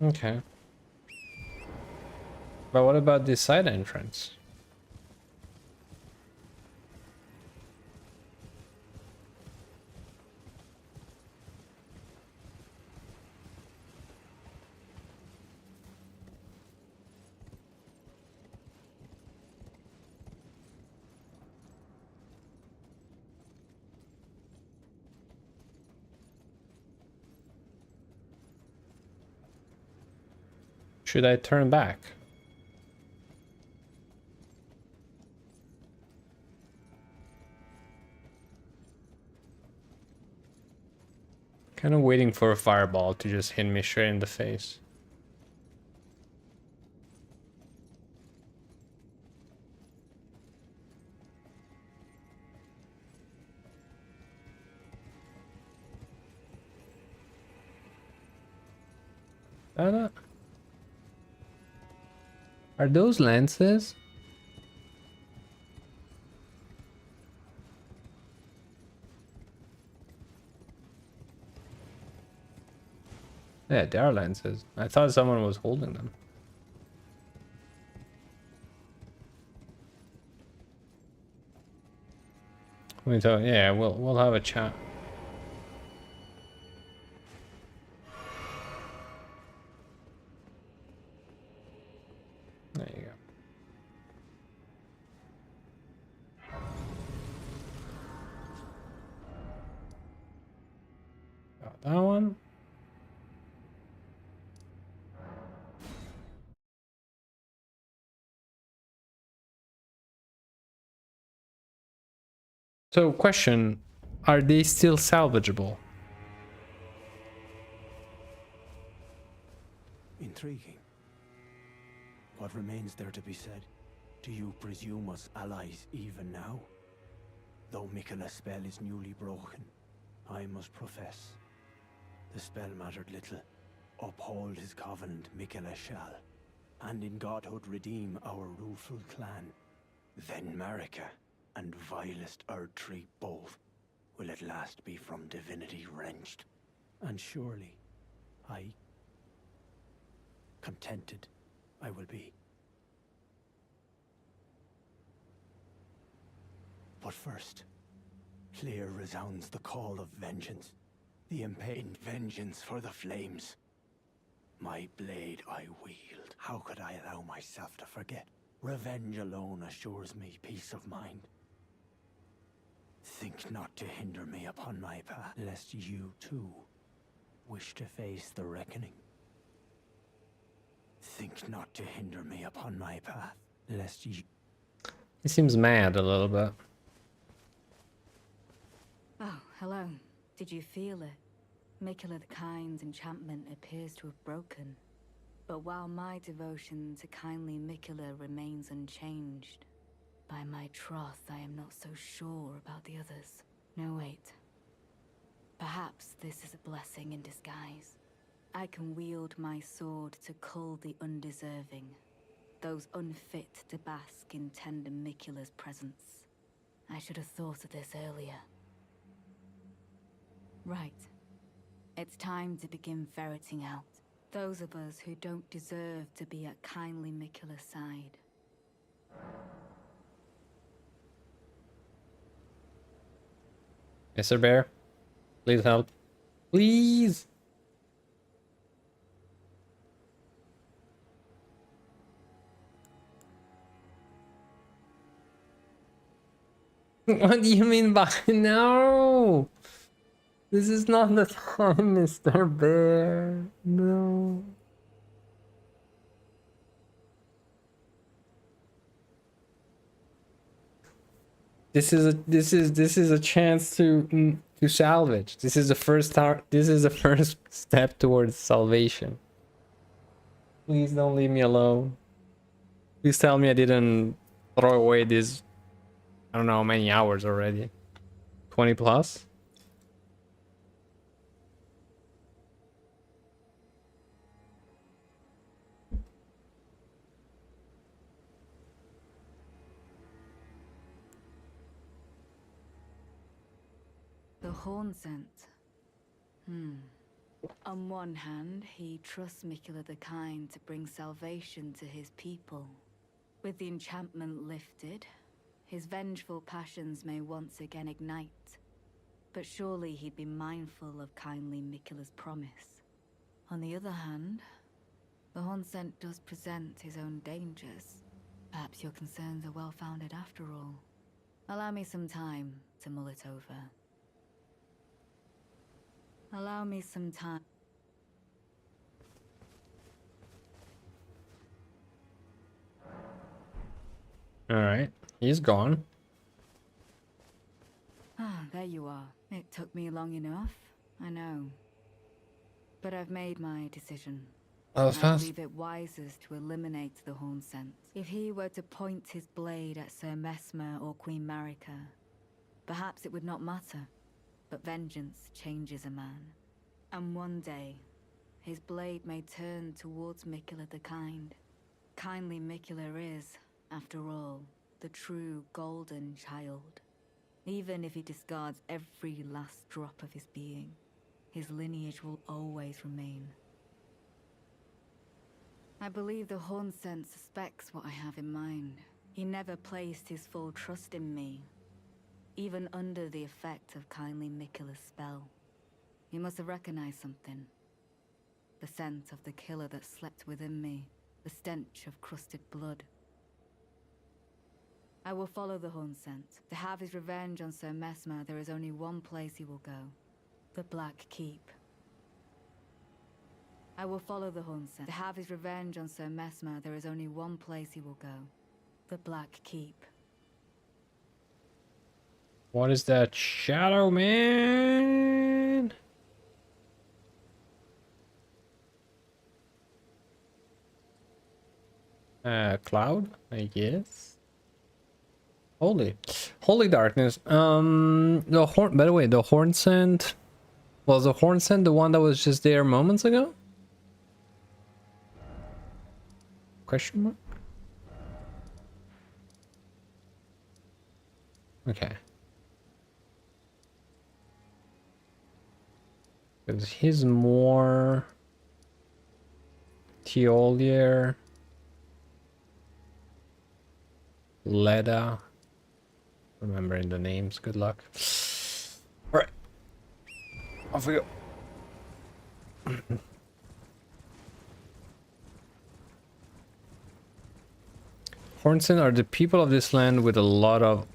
Okay. But what about the side entrance? Should I turn back? Kind of waiting for a fireball to just hit me straight in the face. Are those lances? Yeah, they are lances. I thought someone was holding them. We thought, yeah, we'll have a chat. There you go. Got that one. So, question, are they still salvageable? Intriguing. What remains there to be said? Do you presume us allies even now? Though Miquella's spell is newly broken, I must profess, the spell mattered little. Uphold his covenant, Miquella shall, and in godhood redeem our rueful clan. Then Marika and vilest Erdtree both will at last be from divinity wrenched. And surely, contented I will be. But first, clear resounds the call of vengeance. The impatient vengeance for the flames. My blade I wield. How could I allow myself to forget? Revenge alone assures me peace of mind. Think not to hinder me upon my path, lest you too wish to face the reckoning. Think not to hinder me upon my path, lest you... He seems mad a little bit. Oh, hello. Did you feel it? Mikula the Kind's enchantment appears to have broken. But while my devotion to kindly Mikula remains unchanged, by my troth I am not so sure about the others. No, wait. Perhaps this is a blessing in disguise. I can wield my sword to cull the undeserving, those unfit to bask in tender Mikula's presence. I should have thought of this earlier. Right. It's time to begin ferreting out those of us who don't deserve to be at kindly Mikula's side. Mr. Bear, please help. Please! What do you mean by no? This is not the time, Mr. Bear. No. This is a chance to salvage. This is the first this is the first step towards salvation. Please don't leave me alone. Please tell me I didn't throw away this, I don't know how many hours already. 20 plus? The horn scent. On one hand, he trusts Mikula the Kind to bring salvation to his people. With the enchantment lifted, his vengeful passions may once again ignite. But surely he'd be mindful of kindly Mikula's promise. On the other hand, the horn scent does present his own dangers. Perhaps your concerns are well-founded after all. Allow me some time to mull it over. Allow me some time. Alright, he's gone. Ah, there you are. It took me long enough, I know. But I've made my decision. That was I fast. believe it wisest to eliminate the horn scent. If he were to point his blade at Sir Mesmer or Queen Marika, perhaps it would not matter. But vengeance changes a man. And one day, his blade may turn towards Mikula the Kind. Kindly Mikula is, after all, the true golden child. Even if he discards every last drop of his being, his lineage will always remain. I believe the horn scent suspects what I have in mind. He never placed his full trust in me, even under the effect of kindly Mikula's spell. He must have recognized something. The scent of the killer that slept within me, the stench of crusted blood. I will follow the horn scent. To have his revenge on Sir Mesmer, there is only one place he will go. The Black Keep. I will follow the horn scent. To have his revenge on Sir Mesmer, there is only one place he will go. The Black Keep. What is that shadow, man? Cloud, I guess. Holy darkness. The horn. By the way, the horn scent. Was the horn scent the one that was just there moments ago? Question mark. Okay. Because he's more Teolier, Leda. remembering the names. Good luck. All right, off we go. Hornson are the people of this land with a lot of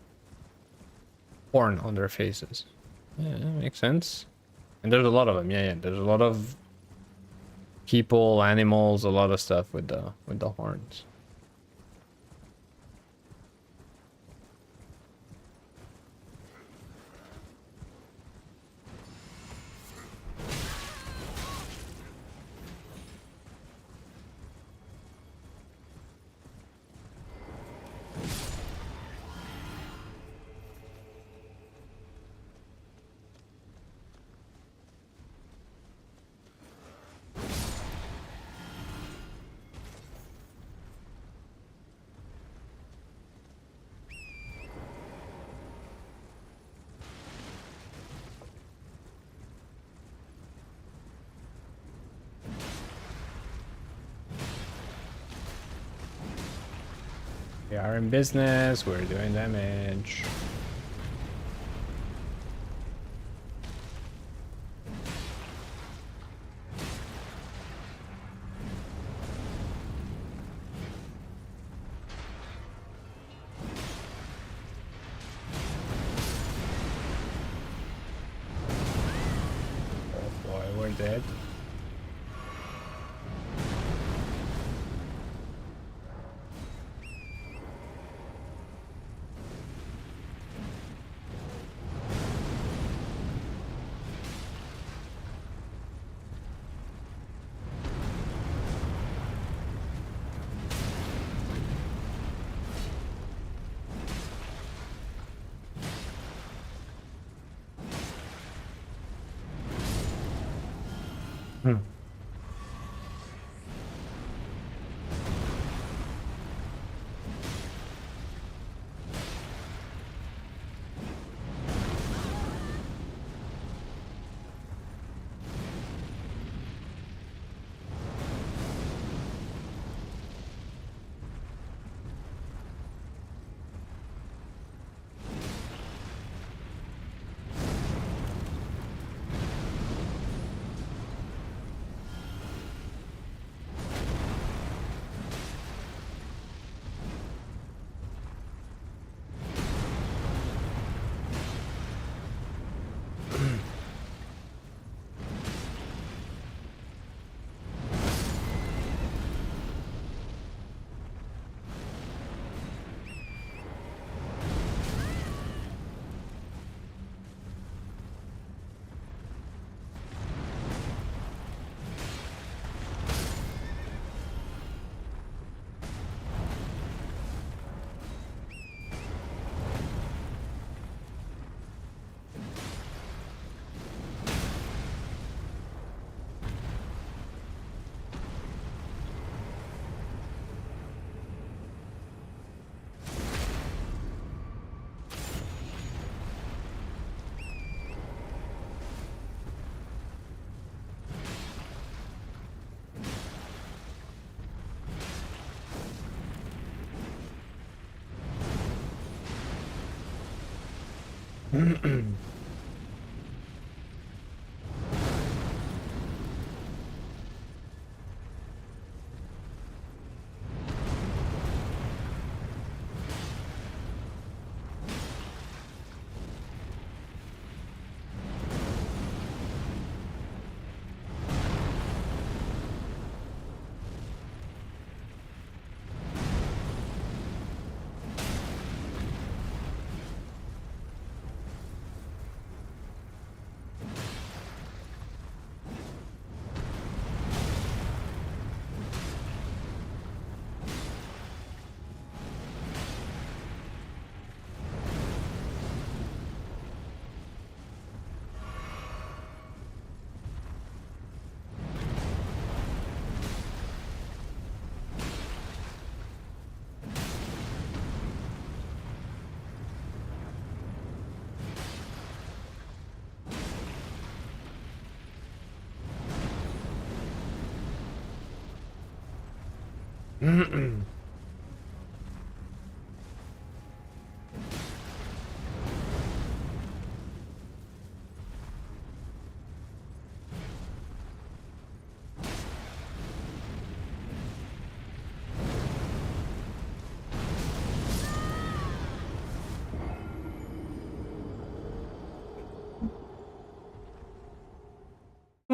horn on their faces. Yeah, that makes sense. And there's a lot of them. Yeah, there's a lot of people, animals, a lot of stuff with the horns. We are in business. We're doing damage. Oh boy, we're dead. Hmm.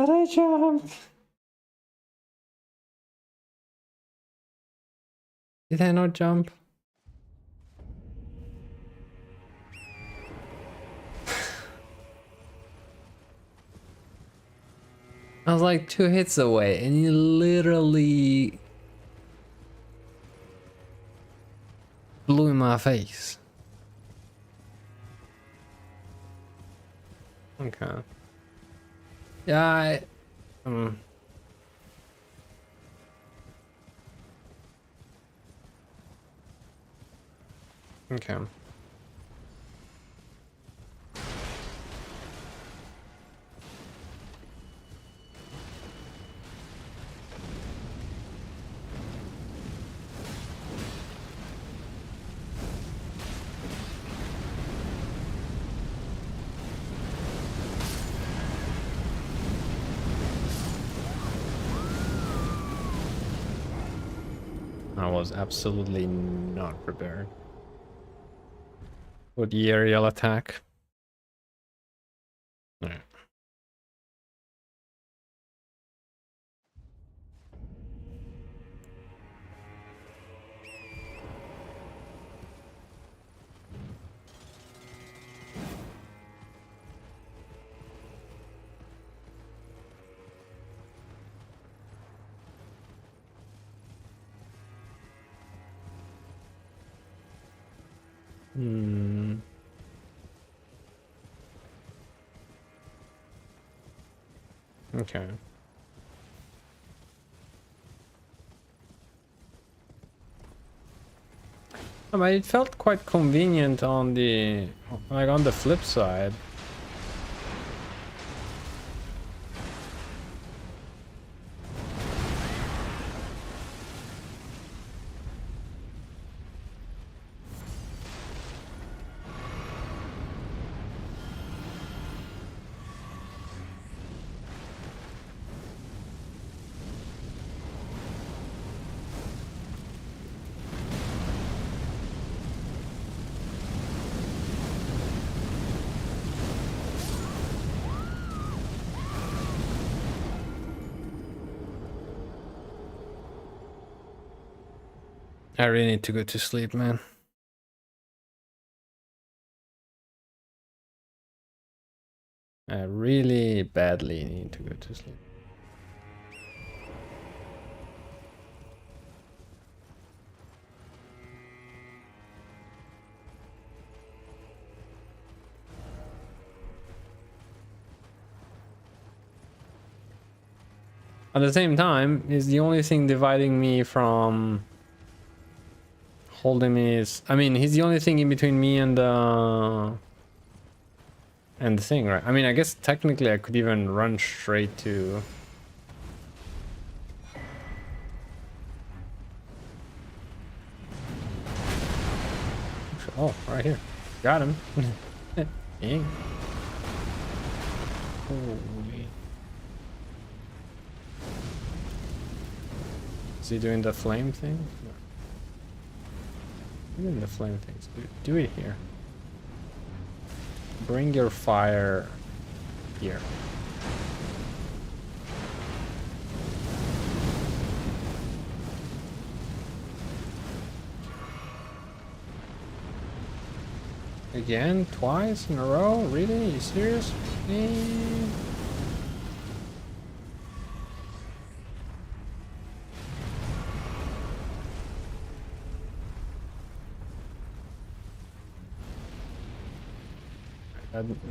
But I jumped. Did I not jump? I was like 2 hits away and he literally blew in my face. Okay. Yeah, okay. I was absolutely not prepared for the aerial attack. Alright. Okay. I mean, it felt quite convenient on the, like, on the flip side. I really need to go to sleep, man. I really badly need to go to sleep. At the same time, is the only thing dividing me from holding me is, I mean, he's the only thing in between me and the thing, right? I mean, I guess technically I could even run straight to. Oh, right here. Got him. Dang. Holy. Is he doing the flame thing? No. Doing the flame things. Do it here. Bring your fire here. Again? Twice in a row? Really? Are you serious?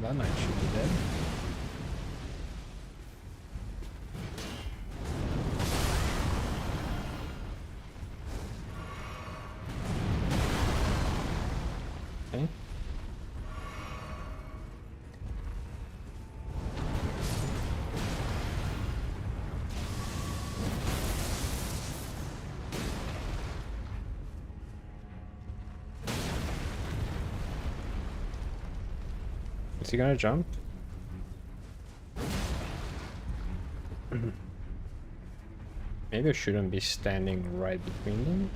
That knight should be dead. Okay. Is he gonna jump? Maybe I shouldn't be standing right between them.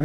Oh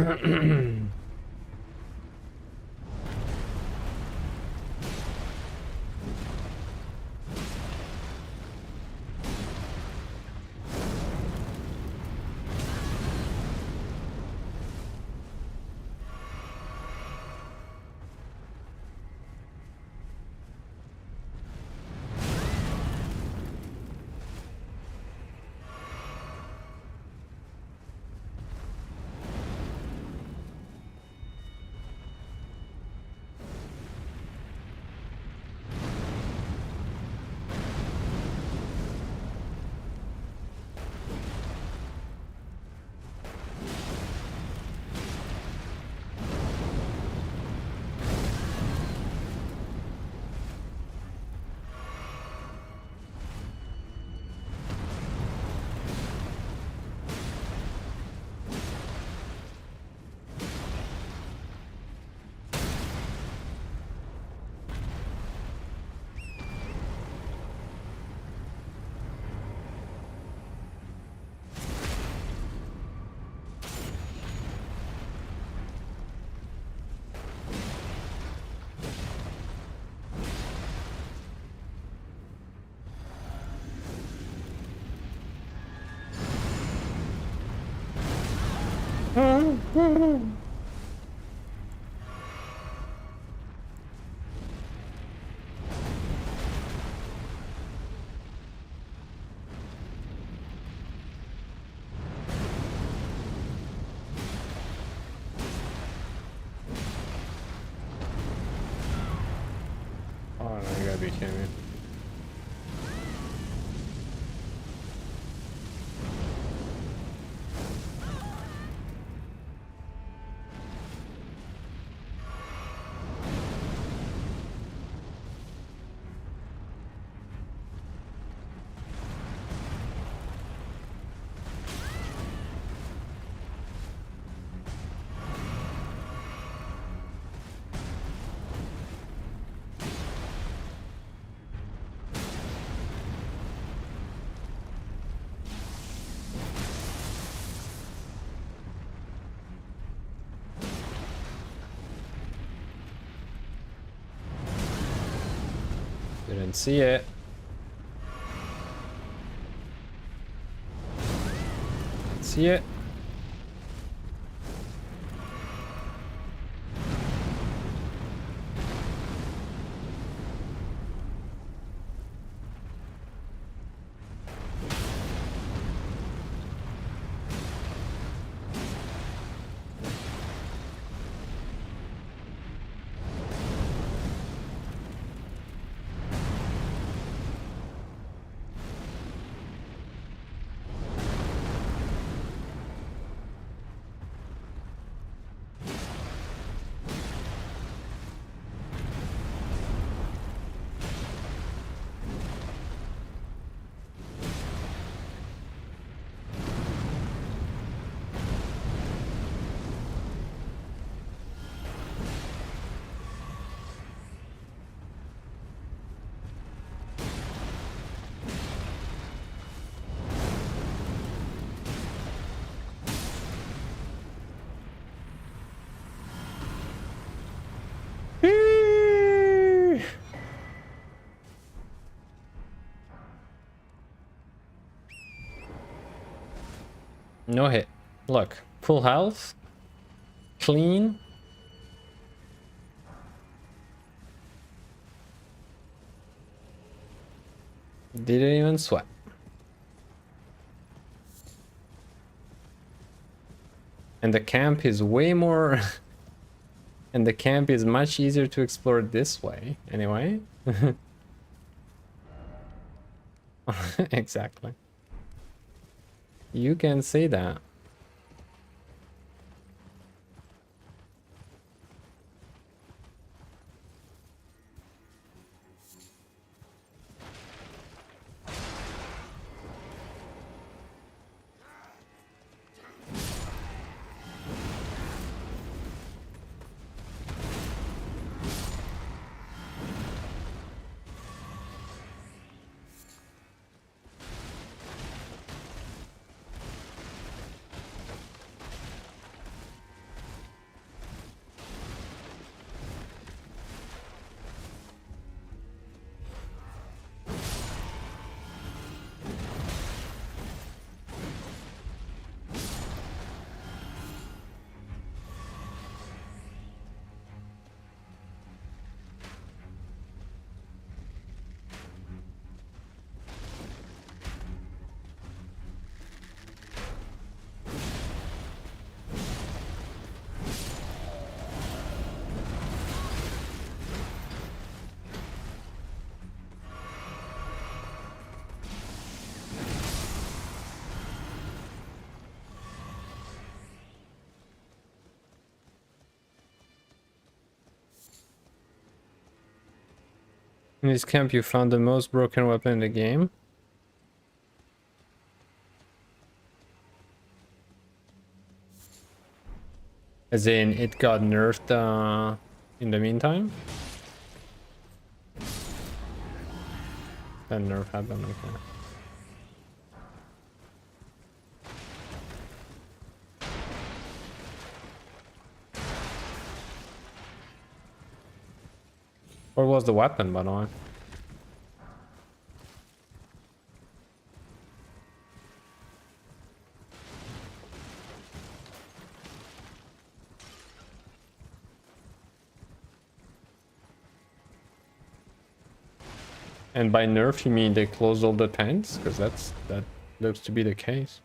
no, you gotta be kidding me. Didn't see it. See it. No hit. Look, full health, clean. Didn't even sweat. And the camp is way more and the camp is much easier to explore this way anyway. Exactly. You can say that. In this camp, you found the most broken weapon in the game. As in, it got nerfed in the meantime? That nerf happened, okay. What was the weapon, by the way? And by nerf, you mean they closed all the tents? Because that looks to be the case.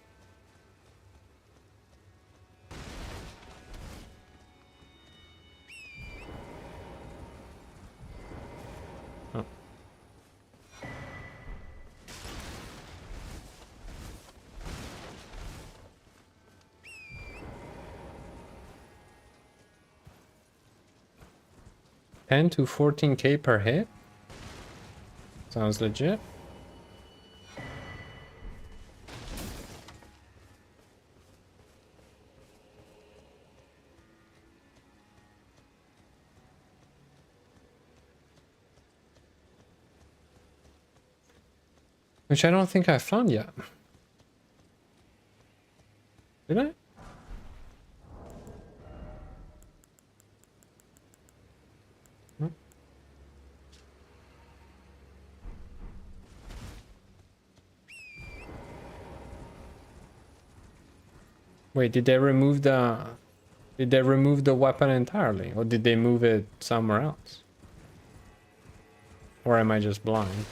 Oh. $10 to $14K per hit? Sounds legit. Which I don't think I found yet. Did I? No. Wait, did they remove the weapon entirely, or did they move it somewhere else? Or am I just blind?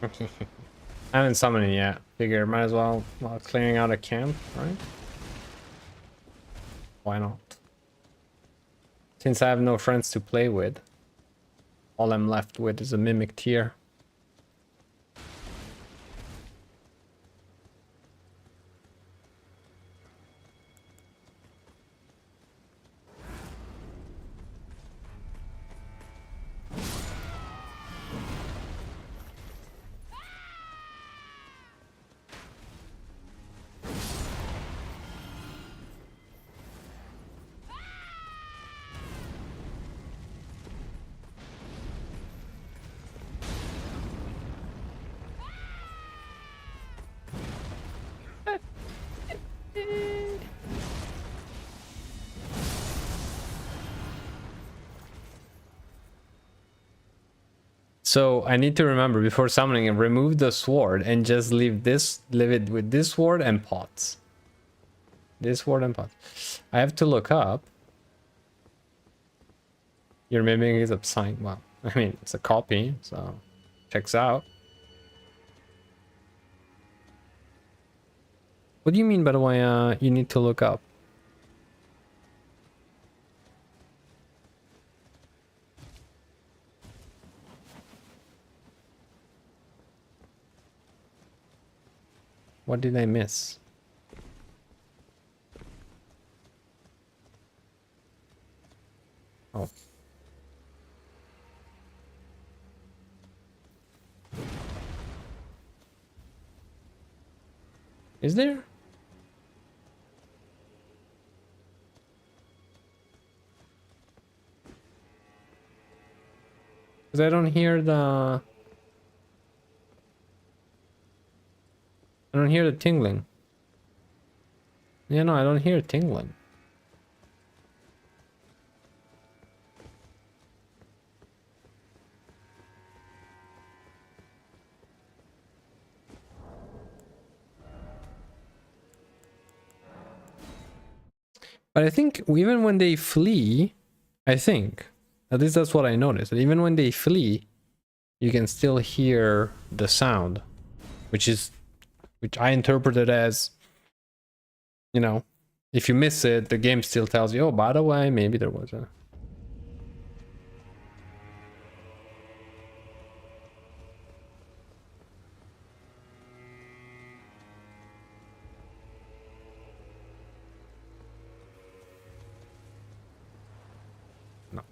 I haven't summoned it yet. Figure might as well while clearing out a camp, right? Why not? Since I have no friends to play with, all I'm left with is a mimic tier. So I need to remember before summoning and remove the sword and just leave it with this sword and pots. This sword and pots. I have to look up. Your mimicking is upside. Well, I mean, it's a copy, so checks out. What do you mean by the way you need to look up? What did I miss? Oh. Is there? Because I don't hear the... I don't hear the tingling. Yeah, no, I don't hear tingling. But I think even when they flee, I think, at least that's what I noticed, that even when they flee, you can still hear the sound, which I interpreted as, you know, if you miss it, the game still tells you, oh, by the way, maybe there was a... No.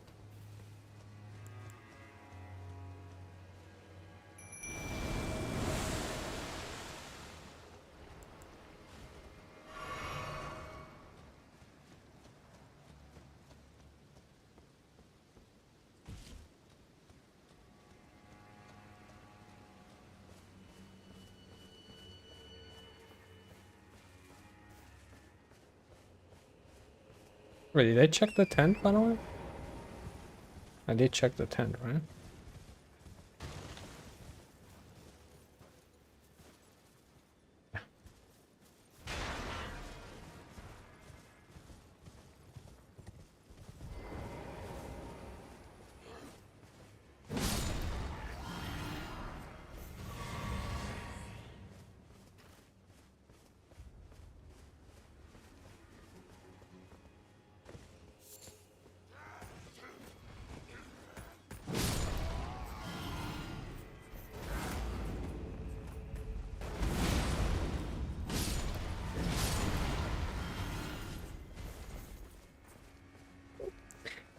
Wait, did I check the tent, by the way? I did check the tent, right?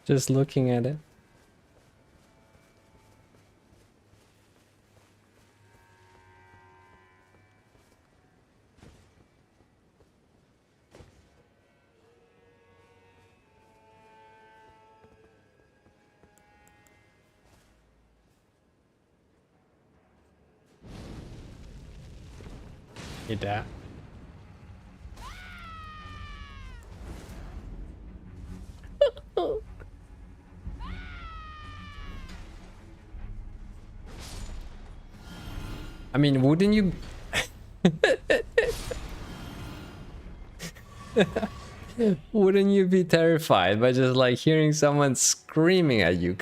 Just looking at it. Need that. I mean, wouldn't you... Wouldn't you be terrified by just like hearing someone screaming at you,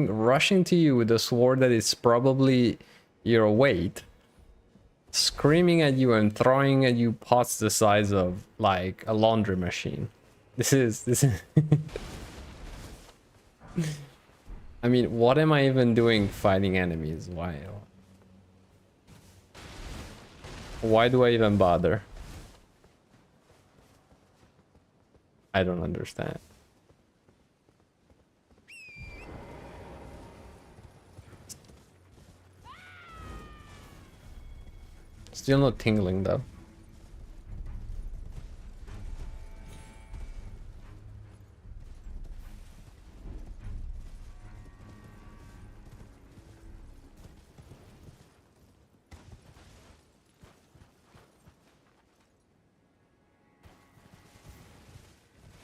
rushing to you with a sword that is probably your weight, screaming at you and throwing at you pots the size of like a laundry machine? This is I mean, what am I even doing fighting enemies? Why do I even bother? I don't understand. Still not tingling though.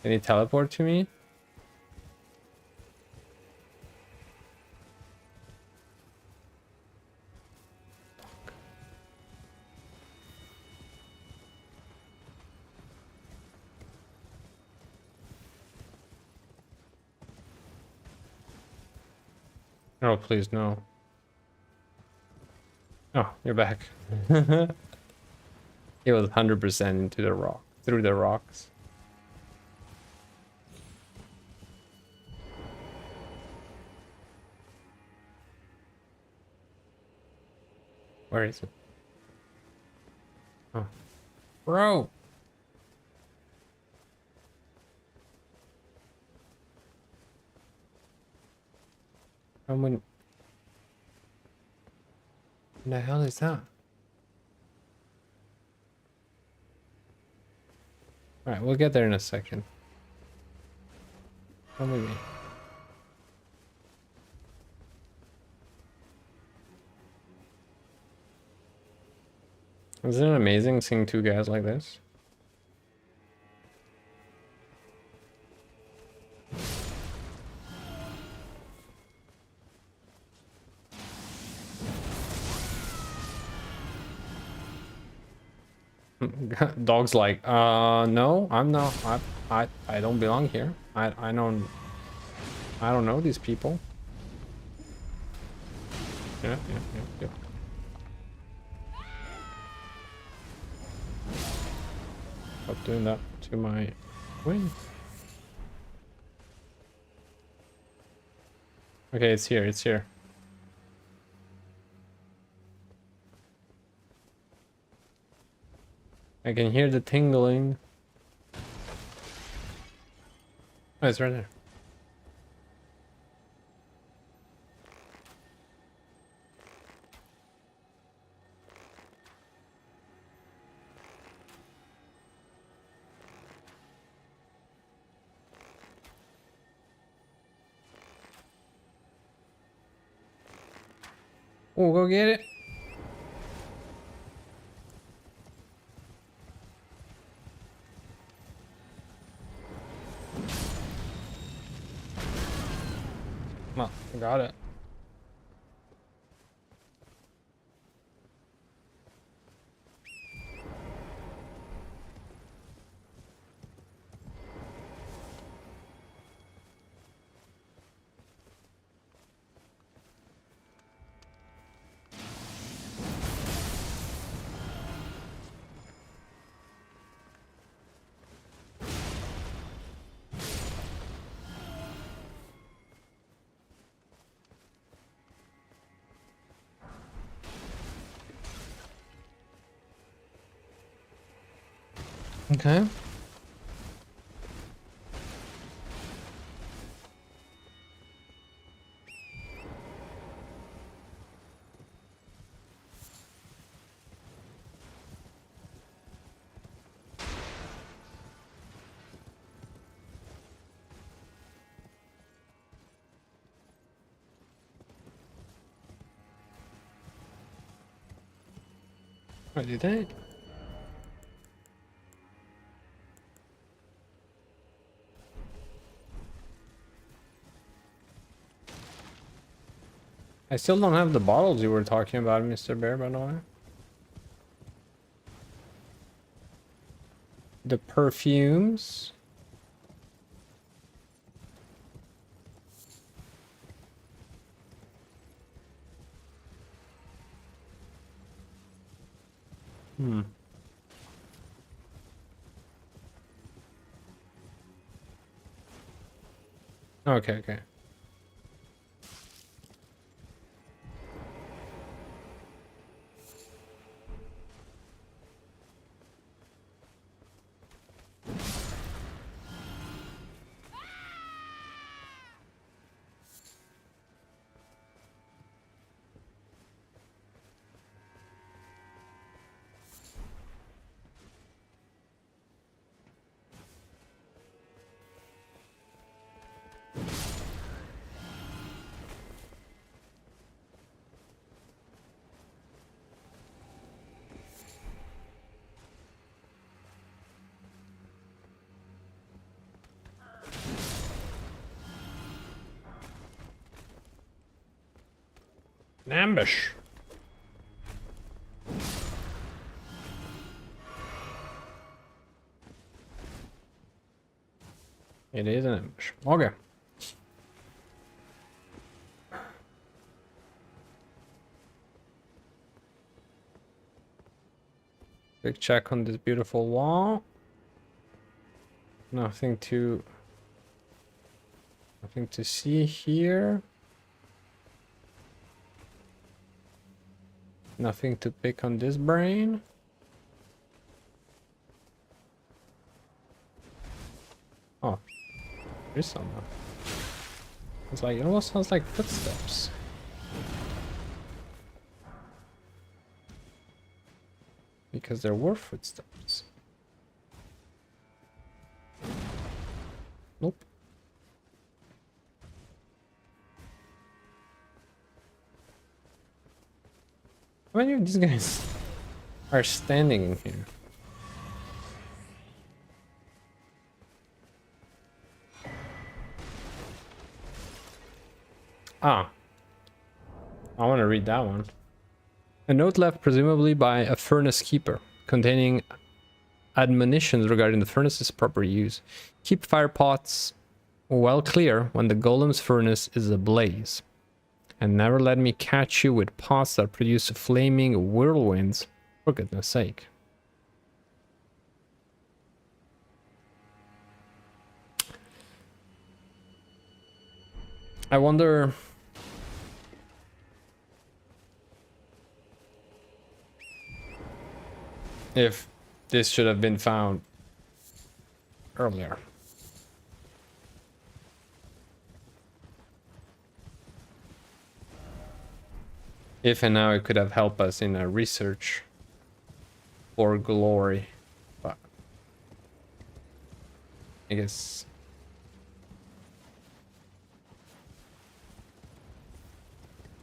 Can you teleport to me? Oh, please, no. Oh, you're back. It was 100% into the rock, through the rocks. Where is it? Oh. Bro! When the hell is that? Alright, we'll get there in a second. Come with me. Isn't it amazing seeing two guys like this? Dog's like, no, I'm not. I don't belong here. I don't know these people. Yeah. Stop doing that to my wing. Okay, it's here. It's here. I can hear the tingling. Oh, it's right there. Oh, go get it. Well, got it. Okay. What do you think? I still don't have the bottles you were talking about, Mr. Bear, by the way. The perfumes. Hmm. Okay. An ambush. It is an ambush. Okay. Quick check on this beautiful wall. Nothing to see here. Nothing to pick on this brain. Oh, there's some. It's like, it almost sounds like footsteps. Because there were footsteps. Nope. How many of these guys are standing in here? Ah. I want to read that one. A note left presumably by a furnace keeper, containing admonitions regarding the furnace's proper use. Keep fire pots well clear when the golem's furnace is ablaze. And never let me catch you with pots that produce flaming whirlwinds, for goodness sake. I wonder... if this should have been found earlier. If and now it could have helped us in our research for glory. But I guess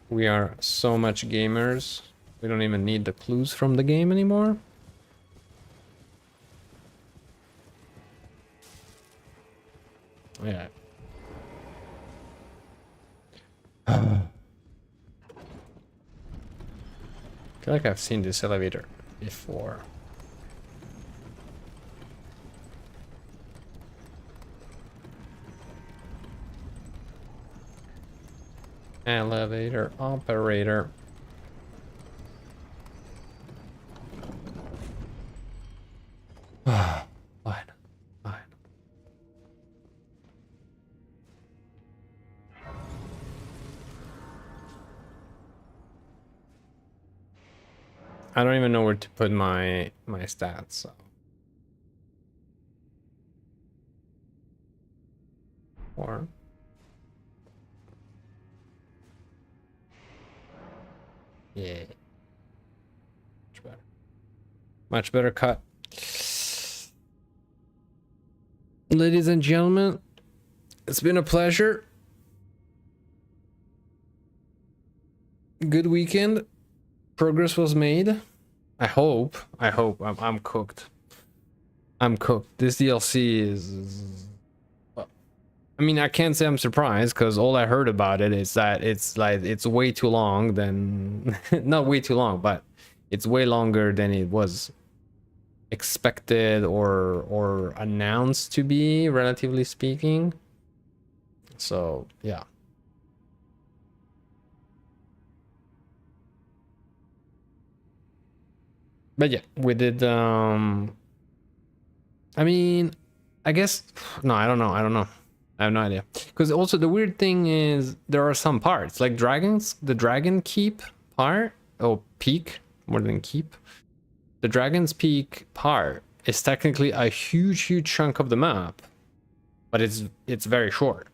we are so much gamers, we don't even need the clues from the game anymore. Yeah. I feel like I've seen this elevator before. Elevator operator. Fine. Fine. I don't even know where to put my stats, so. Or yeah. Much better. Much better cut. Ladies and gentlemen, it's been a pleasure. Good weekend. Progress was made. I hope. I'm cooked. I'm cooked. This DLC is I mean, I can't say I'm surprised because all I heard about it is that it's like it's way too long than not way too long, but it's way longer than it was expected or announced to be, relatively speaking. So yeah. But yeah, we did I mean, I guess no, I don't know. I have no idea. Because also the weird thing is there are some parts like the dragon keep part, or peak more than keep. The dragon's peak part is technically a huge chunk of the map, but it's very short.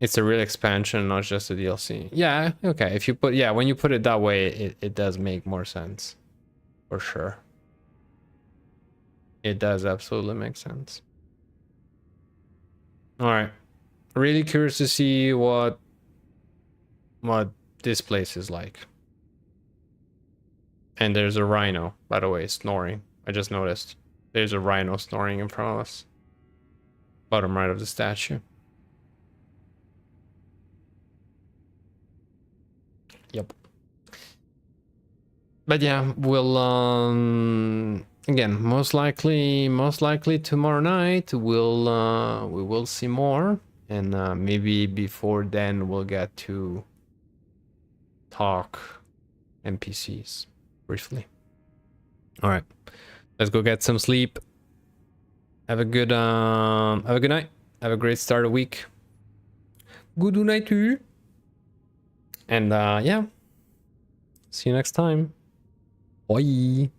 It's a real expansion, not just a DLC. Yeah, okay. If you put, yeah, when you put it that way, it does make more sense. For sure. It does absolutely make sense. Alright. Really curious to see what this place is like. And there's a rhino, by the way, snoring. I just noticed. There's a rhino snoring in front of us. Bottom right of the statue. Yep. But yeah, we'll again, most likely tomorrow night we'll we will see more, and maybe before then we'll get to talk NPCs briefly. All right, let's go get some sleep. Have a good night. Have a great start of week. Good night to you. And yeah, see you next time. Bye.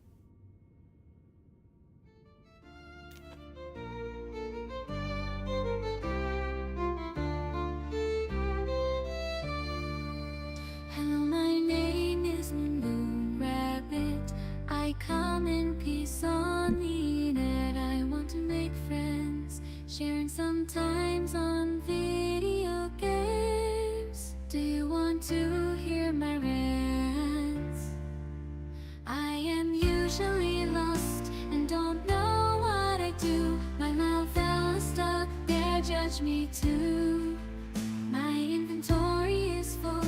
Hello, my name is Moon Rabbit. I come in peace unneeded. I want to make friends, sharing sometimes on video games. Do you want want to hear my rants. I am usually lost and don't know what I do. My mouth fell stuck there, judge me too. My inventory is full,